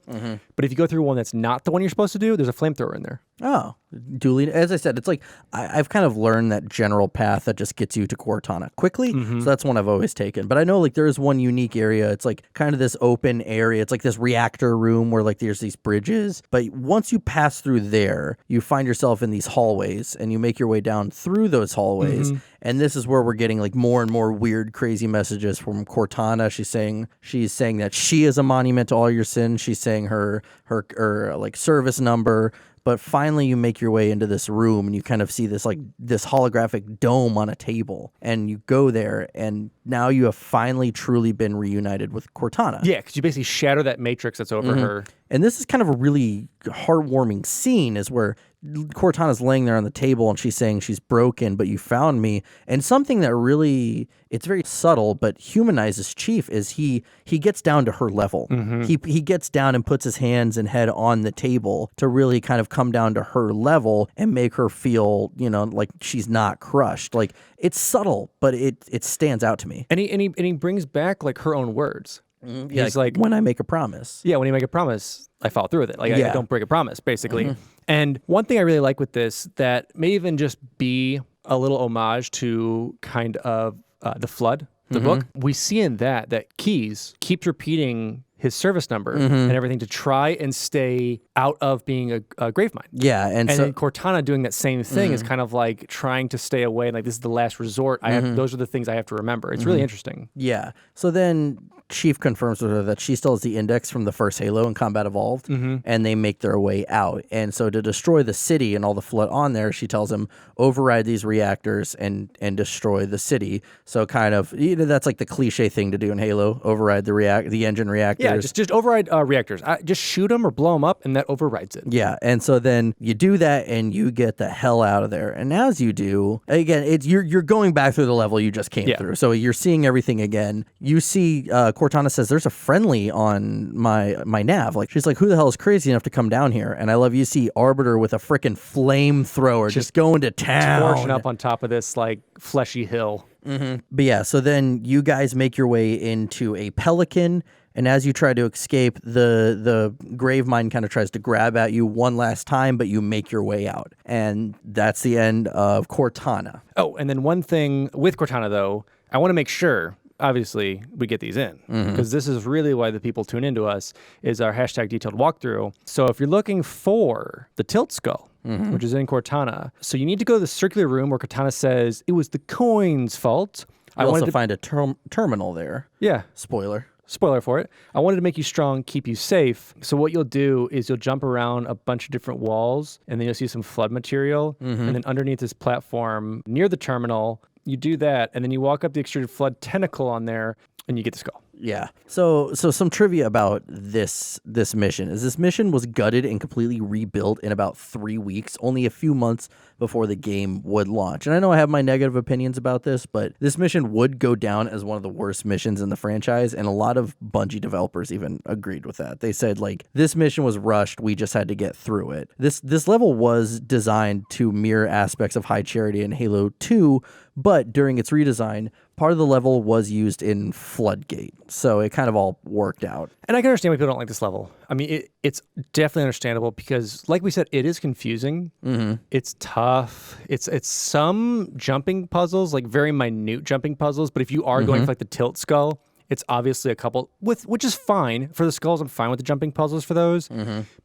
But if you go through one that's not the one you're supposed to do, there's a flamethrower in there. Oh, duly. As I said, it's like I've kind of learned that general path that just gets you to Cortana quickly. So that's one I've always taken. But I know like there is one unique area. It's like kind of this open area. It's like this reactor room where like there's these bridges. But once you pass through there, you find yourself in these hallways and you make your way down through those hallways. And this is where we're getting like more and more weird, crazy messages from Cortana. She's saying that she is a monument to all your sins. She's saying her like service number. But finally you make your way into this room and you kind of see this holographic dome on a table, and you go there and now you have finally truly been reunited with Cortana. Yeah, because you basically shatter that matrix that's over her. And this is kind of a really heartwarming scene, is where Cortana's laying there on the table and she's saying she's broken, but you found me. And something that really, it's very subtle, but humanizes Chief is he gets down to her level. He gets down and puts his hands and head on the table to really kind of come down to her level and make her feel, like she's not crushed. Like it's subtle, but it stands out to me. And he brings back like her own words. Yeah, he's like, when I make a promise. Yeah, when you make a promise, I follow through with it. Like I don't break a promise, basically. And one thing I really like with this that may even just be a little homage to kind of The Flood, the book. We see in that Keyes keeps repeating his service number and everything to try and stay out of being a grave mine. Yeah, and so then Cortana doing that same thing is kind of like trying to stay away. Like, this is the last resort. Those are the things I have to remember. It's really interesting. yeah. So then Chief confirms with her that she still has the index from the first Halo in Combat Evolved, and they make their way out. And so to destroy the city and all the flood on there, she tells him, override these reactors and destroy the city. So kind of, that's like the cliche thing to do in Halo, override the engine reactors. Yeah, just override reactors. Just shoot them or blow them up, and that overrides it. Yeah, and so then you do that, and you get the hell out of there. And as you do, again, you're going back through the level you just came through. So you're seeing everything again. You see, Cortana says, "There's a friendly on my nav." Like, she's like, "Who the hell is crazy enough to come down here?" And I love you see Arbiter with a freaking flamethrower just going to town, torching up on top of this like fleshy hill. But yeah, so then you guys make your way into a Pelican. And as you try to escape, the grave mine kind of tries to grab at you one last time, but you make your way out. And that's the end of Cortana. Oh, and then one thing with Cortana, though, I want to make sure, obviously, we get these in. Because this is really why the people tune into us, is our hashtag detailed walkthrough. So if you're looking for the tilt skull, which is in Cortana, so you need to go to the circular room where Cortana says, it was the coin's fault. You also find a terminal there. Yeah. Spoiler for it. I wanted to make you strong, keep you safe. So what you'll do is you'll jump around a bunch of different walls, and then you'll see some flood material. And then underneath this platform near the terminal, you do that, and then you walk up the extruded flood tentacle on there, and you get the skull. Yeah. So some trivia about this mission is this mission was gutted and completely rebuilt in about 3 weeks, only a few months before the game would launch. And I know I have my negative opinions about this, but this mission would go down as one of the worst missions in the franchise, and a lot of Bungie developers even agreed with that. They said, like, this mission was rushed, we just had to get through it. This level was designed to mirror aspects of High Charity in Halo 2, but during its redesign, part of the level was used in Floodgate, so it kind of all worked out. And I can understand why people don't like this level. I mean, it's definitely understandable because, like we said, it is confusing. It's tough. It's some jumping puzzles, like very minute jumping puzzles, but if you are going for like the tilt skull, it's obviously a couple, which is fine. For the skulls, I'm fine with the jumping puzzles for those.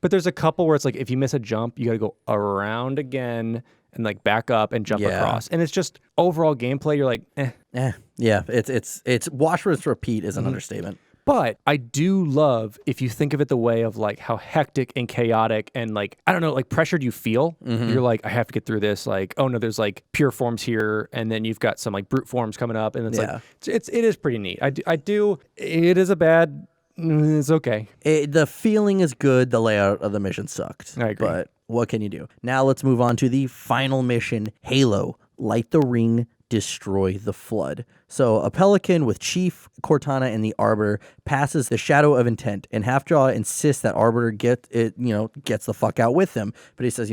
But there's a couple where it's like, if you miss a jump, you got to go around again and like back up and jump across. And it's just overall gameplay, you're like, eh. Yeah, it's wash, rinse, repeat is an understatement. But I do love, if you think of it the way of like how hectic and chaotic and like, I don't know, like pressured you feel. You're like, I have to get through this. Like, oh no, there's like pure forms here. And then you've got some like brute forms coming up. And it's like, it is pretty neat. It is a bad, it's okay. The feeling is good. The layout of the mission sucked. I agree. But what can you do? Now let's move on to the final mission, Halo. Light the ring, destroy the flood. So a Pelican with Chief, Cortana, and the Arbiter passes the Shadow of Intent, and Halfjaw insists that Arbiter gets the fuck out with him. But he says,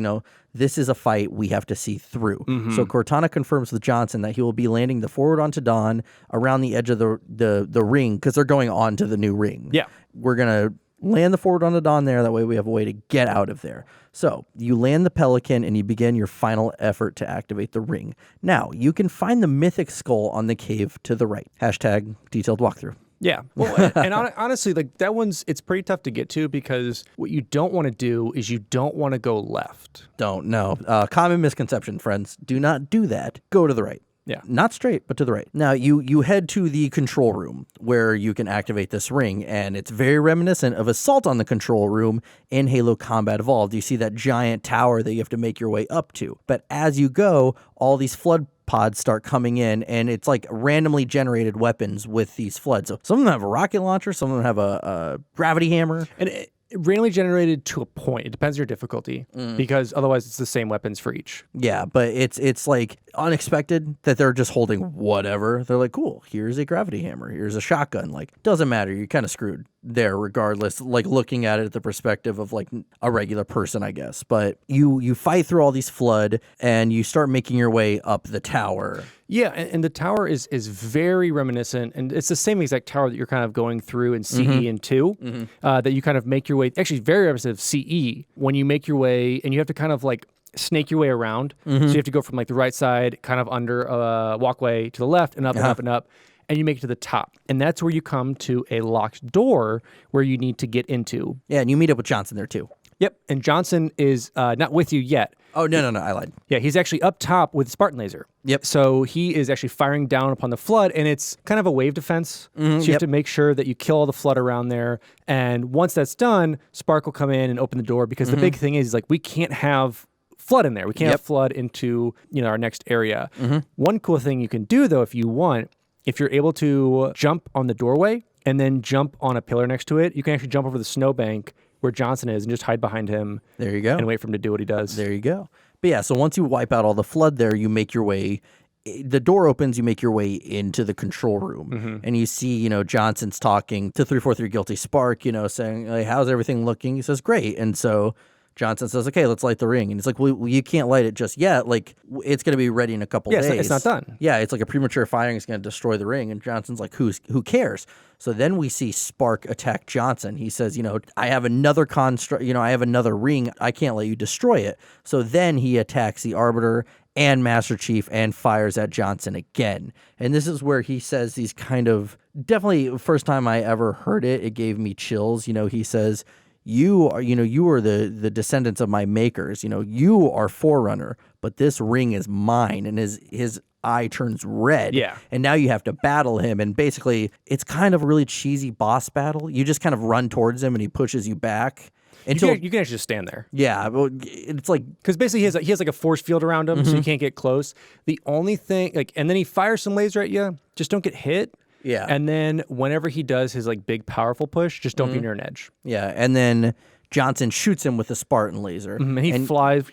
this is a fight we have to see through. So Cortana confirms with Johnson that he will be landing the Forward onto Dawn around the edge of the ring, because they're going on to the new ring. Yeah. We're going to land the Forward onto Dawn there. That way we have a way to get out of there. So you land the Pelican and you begin your final effort to activate the ring. Now, you can find the mythic skull on the cave to the right. Hashtag detailed walkthrough. Yeah. Well, and honestly, like that it's pretty tough to get to, because what you don't want to do is you don't want to go left. Don't, no. Common misconception, friends. Do not do that. Go to the right. Yeah. Not straight, but to the right. Now, you head to the control room where you can activate this ring, and it's very reminiscent of Assault on the Control Room in Halo Combat Evolved. You see that giant tower that you have to make your way up to. But as you go, all these flood pods start coming in, and it's like randomly generated weapons with these floods. So some of them have a rocket launcher, some of them have a gravity hammer. And randomly generated to a point. It depends on your difficulty, because otherwise it's the same weapons for each. Yeah, but it's like unexpected that they're just holding whatever. They're like, cool, here's a gravity hammer, here's a shotgun. Like, doesn't matter, you're kind of screwed there regardless, like looking at it at the perspective of like a regular person, I guess. But you fight through all these flood and you start making your way up the tower. Yeah, and the tower is very reminiscent, and it's the same exact tower that you're kind of going through in CE and 2, that you kind of make your way, actually very reminiscent of CE, when you make your way, and you have to kind of like snake your way around. So you have to go from like the right side, kind of under a walkway to the left, and up and up and up. and you make it to the top. And that's where you come to a locked door where you need to get into. Yeah, and you meet up with Johnson there too. Yep, and Johnson is not with you yet. Oh, no, I lied. Yeah, he's actually up top with Spartan Laser. Yep. So he is actually firing down upon the flood, and it's kind of a wave defense. So you have to make sure that you kill all the flood around there. And once that's done, Spark will come in and open the door, because the big thing is like we can't have flood in there. We can't have flood into our next area. One cool thing you can do, though, if you want, if you're able to jump on the doorway and then jump on a pillar next to it, you can actually jump over the snowbank where Johnson is and just hide behind him. There you go. And wait for him to do what he does. There you go. But yeah, so once you wipe out all the flood there, you make your way. The door opens, you make your way into the control room, and you see, Johnson's talking to 343 Guilty Spark, saying, hey, how's everything looking? He says, great. And so Johnson says, okay, let's light the ring. And he's like, well, you can't light it just yet. Like, it's going to be ready in a couple days. It's not done. Yeah, it's like a premature firing is going to destroy the ring. And Johnson's like, who cares? So then we see Spark attack Johnson. He says, I have another construct, I have another ring. I can't let you destroy it. So then he attacks the Arbiter and Master Chief and fires at Johnson again. And this is where he says these kind of, definitely first time I ever heard it, it gave me chills. He says, you are the descendants of my makers. You are Forerunner, but this ring is mine. And his eye turns red. Yeah. And now you have to battle him. And basically, it's kind of a really cheesy boss battle. You just kind of run towards him and he pushes you back. You can actually just stand there. Yeah, well, it's like, because basically he has like a force field around him, so you can't get close. The only thing, and then he fires some laser at you. Just don't get hit. Yeah. And then whenever he does his like big powerful push, just don't be near an edge. Yeah, and then Johnson shoots him with a Spartan laser. And he flies.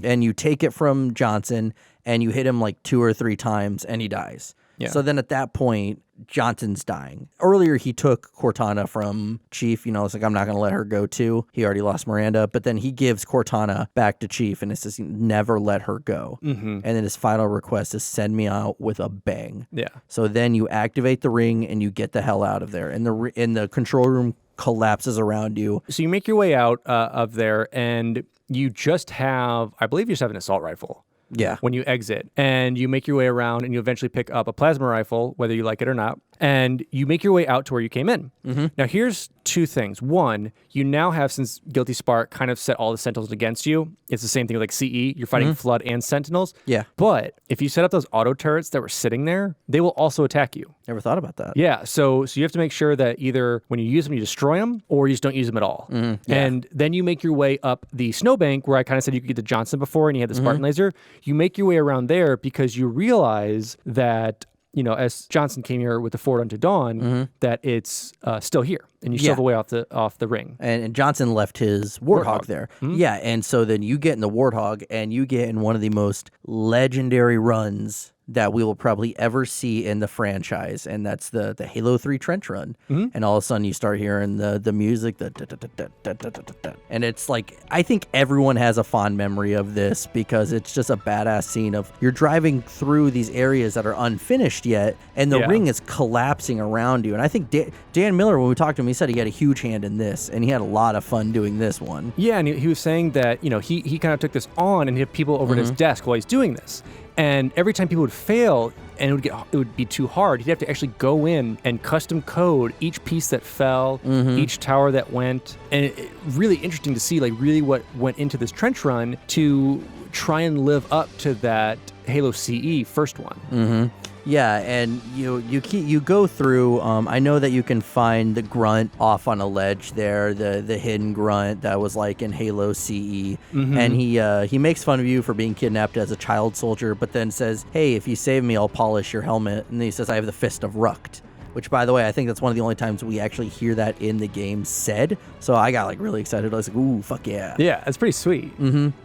And you take it from Johnson, and you hit him like 2 or 3 times, and he dies. Yeah. So then at that point, Johnson's dying. Earlier, he took Cortana from Chief. It's like, I'm not going to let her go too. He already lost Miranda. But then he gives Cortana back to Chief, and it says, never let her go. And then his final request is send me out with a bang. Yeah. So then you activate the ring, and you get the hell out of there. And the control room collapses around you. So you make your way out of there, and you just have, I believe you just have an assault rifle. Yeah. When you exit, and you make your way around, and you eventually pick up a plasma rifle, whether you like it or not, and you make your way out to where you came in. Now, here's 2 things. One, you now have, since Guilty Spark kind of set all the Sentinels against you, it's the same thing with like CE. You're fighting Flood and Sentinels. Yeah. But if you set up those auto turrets that were sitting there, they will also attack you. Never thought about that. Yeah, so you have to make sure that either when you use them, you destroy them, or you just don't use them at all. Yeah. And then you make your way up the snowbank, where I kind of said you could get to Johnson before, and you had the Spartan Laser. You make your way around there because you realize that, as Johnson came here with the Forward Unto Dawn, that it's still here, and you still have a way off the ring. And Johnson left his Warthog there. Yeah, and so then you get in the Warthog, and you get in one of the most legendary runs that we will probably ever see in the franchise, and that's the Halo 3 trench run. And all of a sudden you start hearing the music, and it's like, I think everyone has a fond memory of this because it's just a badass scene of you're driving through these areas that are unfinished yet, and the ring is collapsing around you. And I think Dan Miller, when we talked to him, he said he had a huge hand in this, and he had a lot of fun doing this one. Yeah, and he was saying that, he kind of took this on and he had people over at his desk while he's doing this. And every time people would fail and it would be too hard, he'd have to actually go in and custom code each piece that fell, each tower that went. And really interesting to see like really what went into this trench run to try and live up to that Halo CE first one. Yeah, and you go through. I know that you can find the grunt off on a ledge there, the hidden grunt that was like in Halo CE, and he makes fun of you for being kidnapped as a child soldier, but then says, "Hey, if you save me, I'll polish your helmet." And then he says, "I have the fist of Rukt." Which, by the way, I think that's one of the only times we actually hear that in the game said. So I got like really excited. I was like, "Ooh, fuck yeah!" Yeah, that's pretty sweet.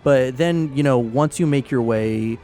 But then once you make your way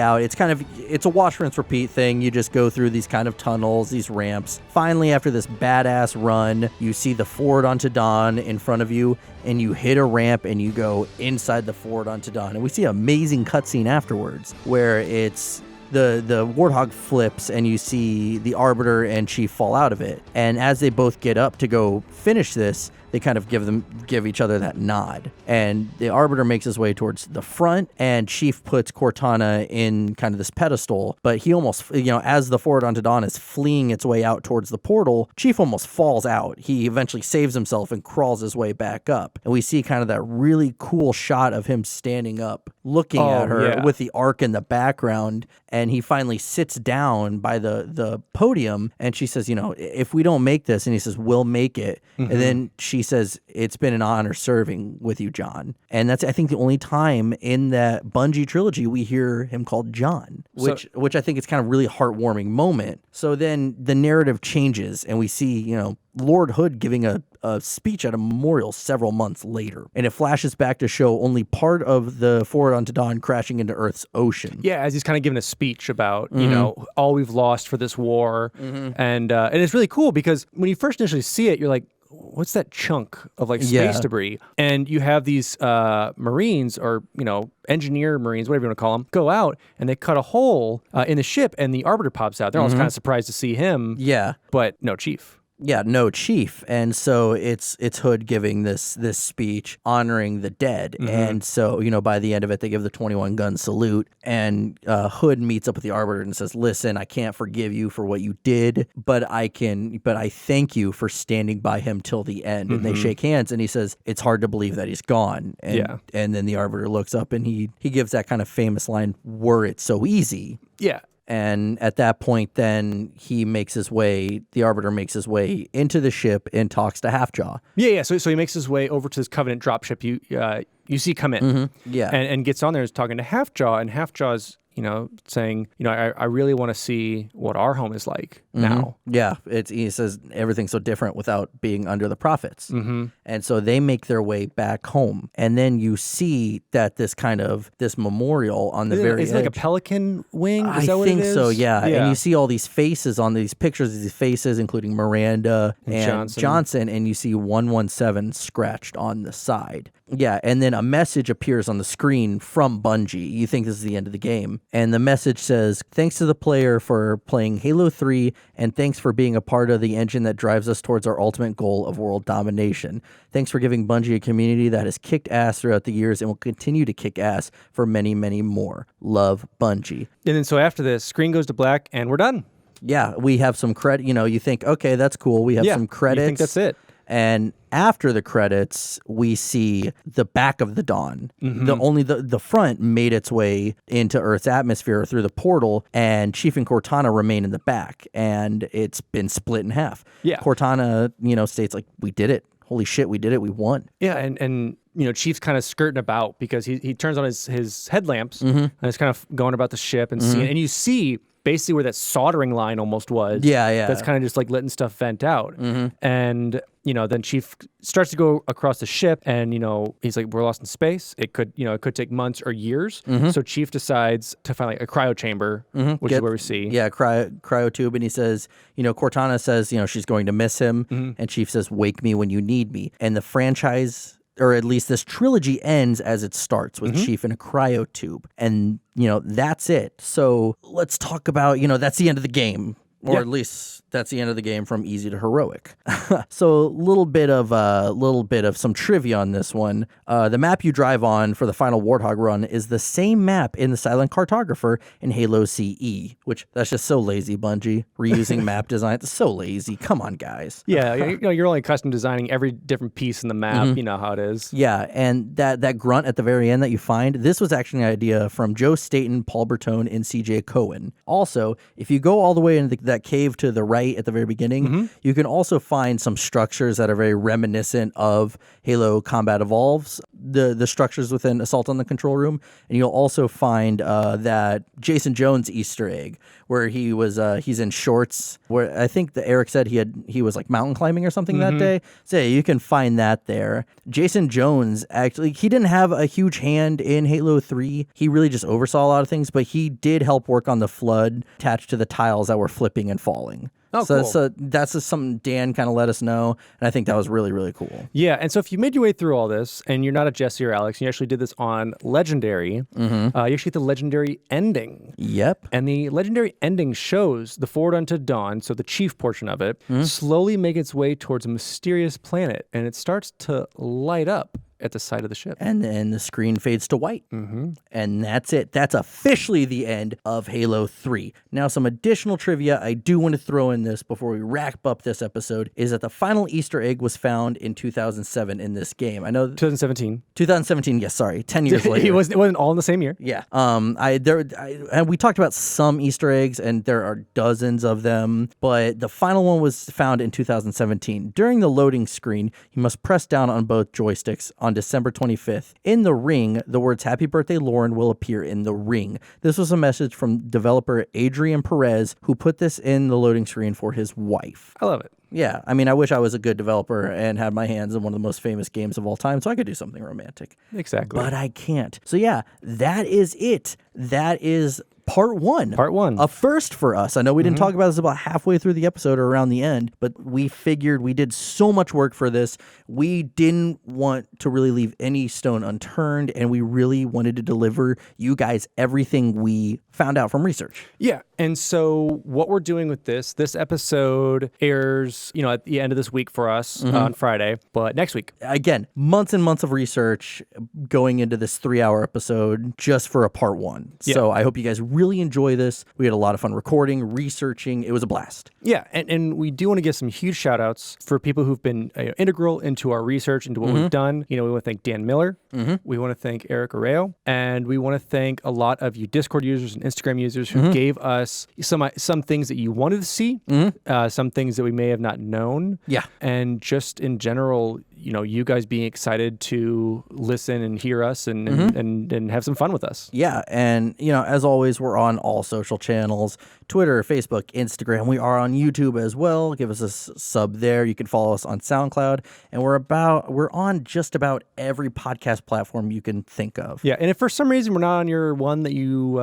out. It's a wash, rinse, repeat thing. You just go through these kind of tunnels, these ramps. Finally, after this badass run, you see the Forward Unto Dawn in front of you, and you hit a ramp and you go inside the Forward Unto Dawn, and we see an amazing cutscene afterwards where it's. The Warthog flips and you see the Arbiter and Chief fall out of it. And as they both get up to go finish this, they kind of give each other that nod. And the Arbiter makes his way towards the front, and Chief puts Cortana in kind of this pedestal, but he almost, as the Forward Unto Dawn is fleeing its way out towards the portal, Chief almost falls out. He eventually saves himself and crawls his way back up. And we see kind of that really cool shot of him standing up, looking at her with the arc in the background. And he finally sits down by the podium, and she says, if we don't make this, and he says, we'll make it. And then she says, it's been an honor serving with you, John. And that's, I think, the only time in that Bungie trilogy we hear him called John, which I think is kind of really heartwarming moment. So then the narrative changes, and we see, Lord Hood giving a speech at a memorial several months later. And it flashes back to show only part of the Forward Unto Dawn crashing into Earth's ocean. Yeah, as he's kind of giving a speech about, all we've lost for this war. And it's really cool because when you first initially see it, you're like, what's that chunk of space debris? And you have these Marines or, engineer Marines, whatever you want to call them, go out and they cut a hole in the ship and the Arbiter pops out. They're almost kind of surprised to see him. Yeah. But no Chief. Yeah, no Chief. And so it's Hood giving this speech honoring the dead. And so, by the end of it, they give the 21 gun salute, and Hood meets up with the Arbiter and says, listen, I can't forgive you for what you did, but I thank you for standing by him till the end. And they shake hands, and he says, it's hard to believe that he's gone. And then the Arbiter looks up and he gives that kind of famous line, were it so easy. Yeah. And at that point, then the Arbiter makes his way into the ship and talks to Halfjaw. Yeah. So he makes his way over to this Covenant dropship you see come in. Yeah. And gets on there and is talking to Halfjaw, and Halfjaw's, saying, I really want to see what our home is like now. Yeah. He says everything's so different without being under the prophets. And so they make their way back home. And then you see that this memorial on the very edge. It's like a pelican wing? Is that I what think it is? so, yeah. And you see all these faces on these pictures of these faces, including Miranda and Johnson, and you see 117 scratched on the side. Yeah, and then a message appears on the screen from Bungie. You think this is the end of the game. And the message says, thanks to the player for playing Halo 3, and thanks for being a part of the engine that drives us towards our ultimate goal of world domination. Thanks for giving Bungie a community that has kicked ass throughout the years and will continue to kick ass for many, many more. Love, Bungie. And then so after this, screen goes to black, and we're done. Yeah, we have some credit. You think, okay, that's cool. We have some credits. You think that's it. And after the credits, we see the back of the Dawn. The front made its way into Earth's atmosphere through the portal, and Chief and Cortana remain in the back, and it's been split in half. Yeah. Cortana, states like, we did it. Holy shit, we did it. We won. Yeah, and Chief's kind of skirting about because he turns on his headlamps and is kind of going about the ship and seeing, and you see basically where that soldering line almost was. Yeah. That's kind of just letting stuff vent out. And, then Chief starts to go across the ship and, he's like, we're lost in space. It could take months or years. So Chief decides to find a cryo chamber, which is where we see. Yeah, cryo tube. And he says, Cortana says, she's going to miss him. And Chief says, wake me when you need me. And the franchise, or at least this trilogy, ends as it starts with Chief in a cryo tube. And, that's it. So let's talk about, that's the end of the game. Or at least that's the end of the game from easy to heroic. So a little bit of some trivia on this one. The map you drive on for the final Warthog run is the same map in the Silent Cartographer in Halo CE, which that's just so lazy, Bungie. Reusing map design. It's so lazy. Come on, guys. Yeah, you're only custom designing every different piece in the map. You know how it is. Yeah, and that grunt at the very end that you find, this was actually an idea from Joe Staten, Paul Bertone, and CJ Cohen. Also, if you go all the way into that cave to the right at the very beginning, you can also find some structures that are very reminiscent of Halo Combat Evolves, the structures within Assault on the Control Room. And you'll also find that Jason Jones Easter egg where he's in shorts, where I think Eric said he was like mountain climbing or something that day. So yeah, you can find that there. Jason Jones, actually, he didn't have a huge hand in Halo 3. He really just oversaw a lot of things, but he did help work on the flood attached to the tiles that were flipping and falling. Oh, so, cool. So that's just something Dan kind of let us know, and I think that was really, really cool. Yeah, and so if you made your way through all this, and you're not a Jesse or Alex, and you actually did this on Legendary, you actually get the Legendary ending. Yep. And the Legendary ending shows the Forward Unto Dawn, so the chief portion of it, slowly make its way towards a mysterious planet, and it starts to light up at the side of the ship. And then the screen fades to white. And that's it. That's officially the end of Halo 3. Now, some additional trivia I do want to throw in this before we wrap up this episode is that the final Easter egg was found in 2007 in this game. I know 2017. 2017, yes, sorry, 10 years later. It wasn't all in the same year. Yeah. And we talked about some Easter eggs, and there are dozens of them, but the final one was found in 2017. During the loading screen, you must press down on both joysticks on December 25th. In the ring, the words "Happy Birthday, Lauren" will appear in the ring. This was a message from developer Adrian Perez, who put this in the loading screen for his wife. I love it. Yeah, I mean, I wish I was a good developer and had my hands in one of the most famous games of all time, so I could do something romantic. Exactly. But I can't. So yeah, that is it. That is part one. Part one. A first for us. I know we didn't talk about this about halfway through the episode or around the end, but we figured we did so much work for this. We didn't want to really leave any stone unturned, and we really wanted to deliver you guys everything we found out from research. Yeah. And so what we're doing with this episode airs, at the end of this week for us on Friday, but next week. Again, months and months of research going into this 3-hour episode just for a part one. Yeah. So I hope you guys really enjoy this. We had a lot of fun recording, researching. It was a blast. Yeah. And we do want to give some huge shout outs for people who've been integral into our research, into what we've done. We want to thank Dan Miller. We want to thank Eric Arroyo. And we want to thank a lot of you Discord users and Instagram users who gave us some things that you wanted to see, some things that we may have not known. Yeah. And just in general, you guys being excited to listen and hear us and have some fun with us. Yeah. And, as always, we're on all social channels, Twitter, Facebook, Instagram. We are on YouTube as well. Give us a sub there. You can follow us on SoundCloud. And we're on just about every podcast platform you can think of. Yeah. And if for some reason we're not on your one that you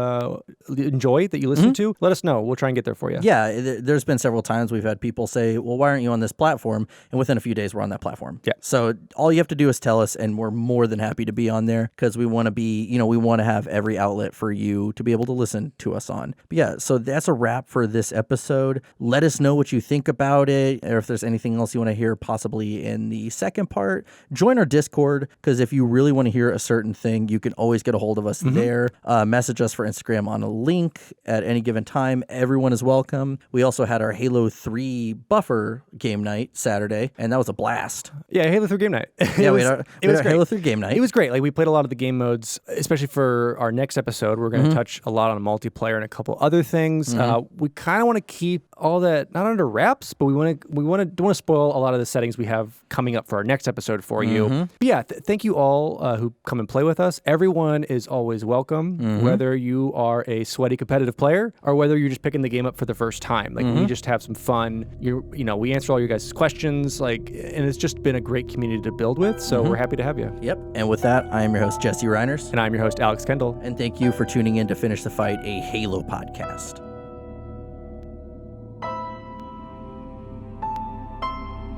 enjoy, that you listen to, let us know. We'll try and get there for you. Yeah. There's been several times we've had people say, well, why aren't you on this platform? And within a few days, we're on that platform. Yeah. So all you have to do is tell us, and we're more than happy to be on there because we want to be, we want to have every outlet for you to be able to listen to us on. But yeah, so that's a wrap for this episode. Let us know what you think about it, or if there's anything else you want to hear possibly in the second part. Join our Discord, because if you really want to hear a certain thing, you can always get a hold of us there. Message us for Instagram on a link at any given time. Everyone is welcome. We also had our Halo 3 buffer game night Saturday, and that was a blast. Yeah, Halo 3 game night. Yeah, we had our Halo 3 game night. It was great. Like, we played a lot of the game modes, especially for our next episode. We're going to touch a lot on multiplayer and a couple other things. We kind of want to keep all that not under wraps, but we don't want to spoil a lot of the settings we have coming up for our next episode for you. But yeah, thank you all who come and play with us. Everyone is always welcome, whether you are a sweaty competitive player or whether you're just picking the game up for the first time. Like, we just have some fun. We answer all your guys' questions, and it's just been a great community to build with. So we're happy to have you. Yep. And with that, I am your host, Jesse Reiners. And I'm your host, Alex Kendall. And thank you for tuning in to Finish the Fight, a Halo podcast.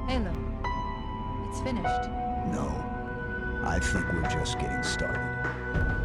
Halo. It's finished. No, I think we're just getting started.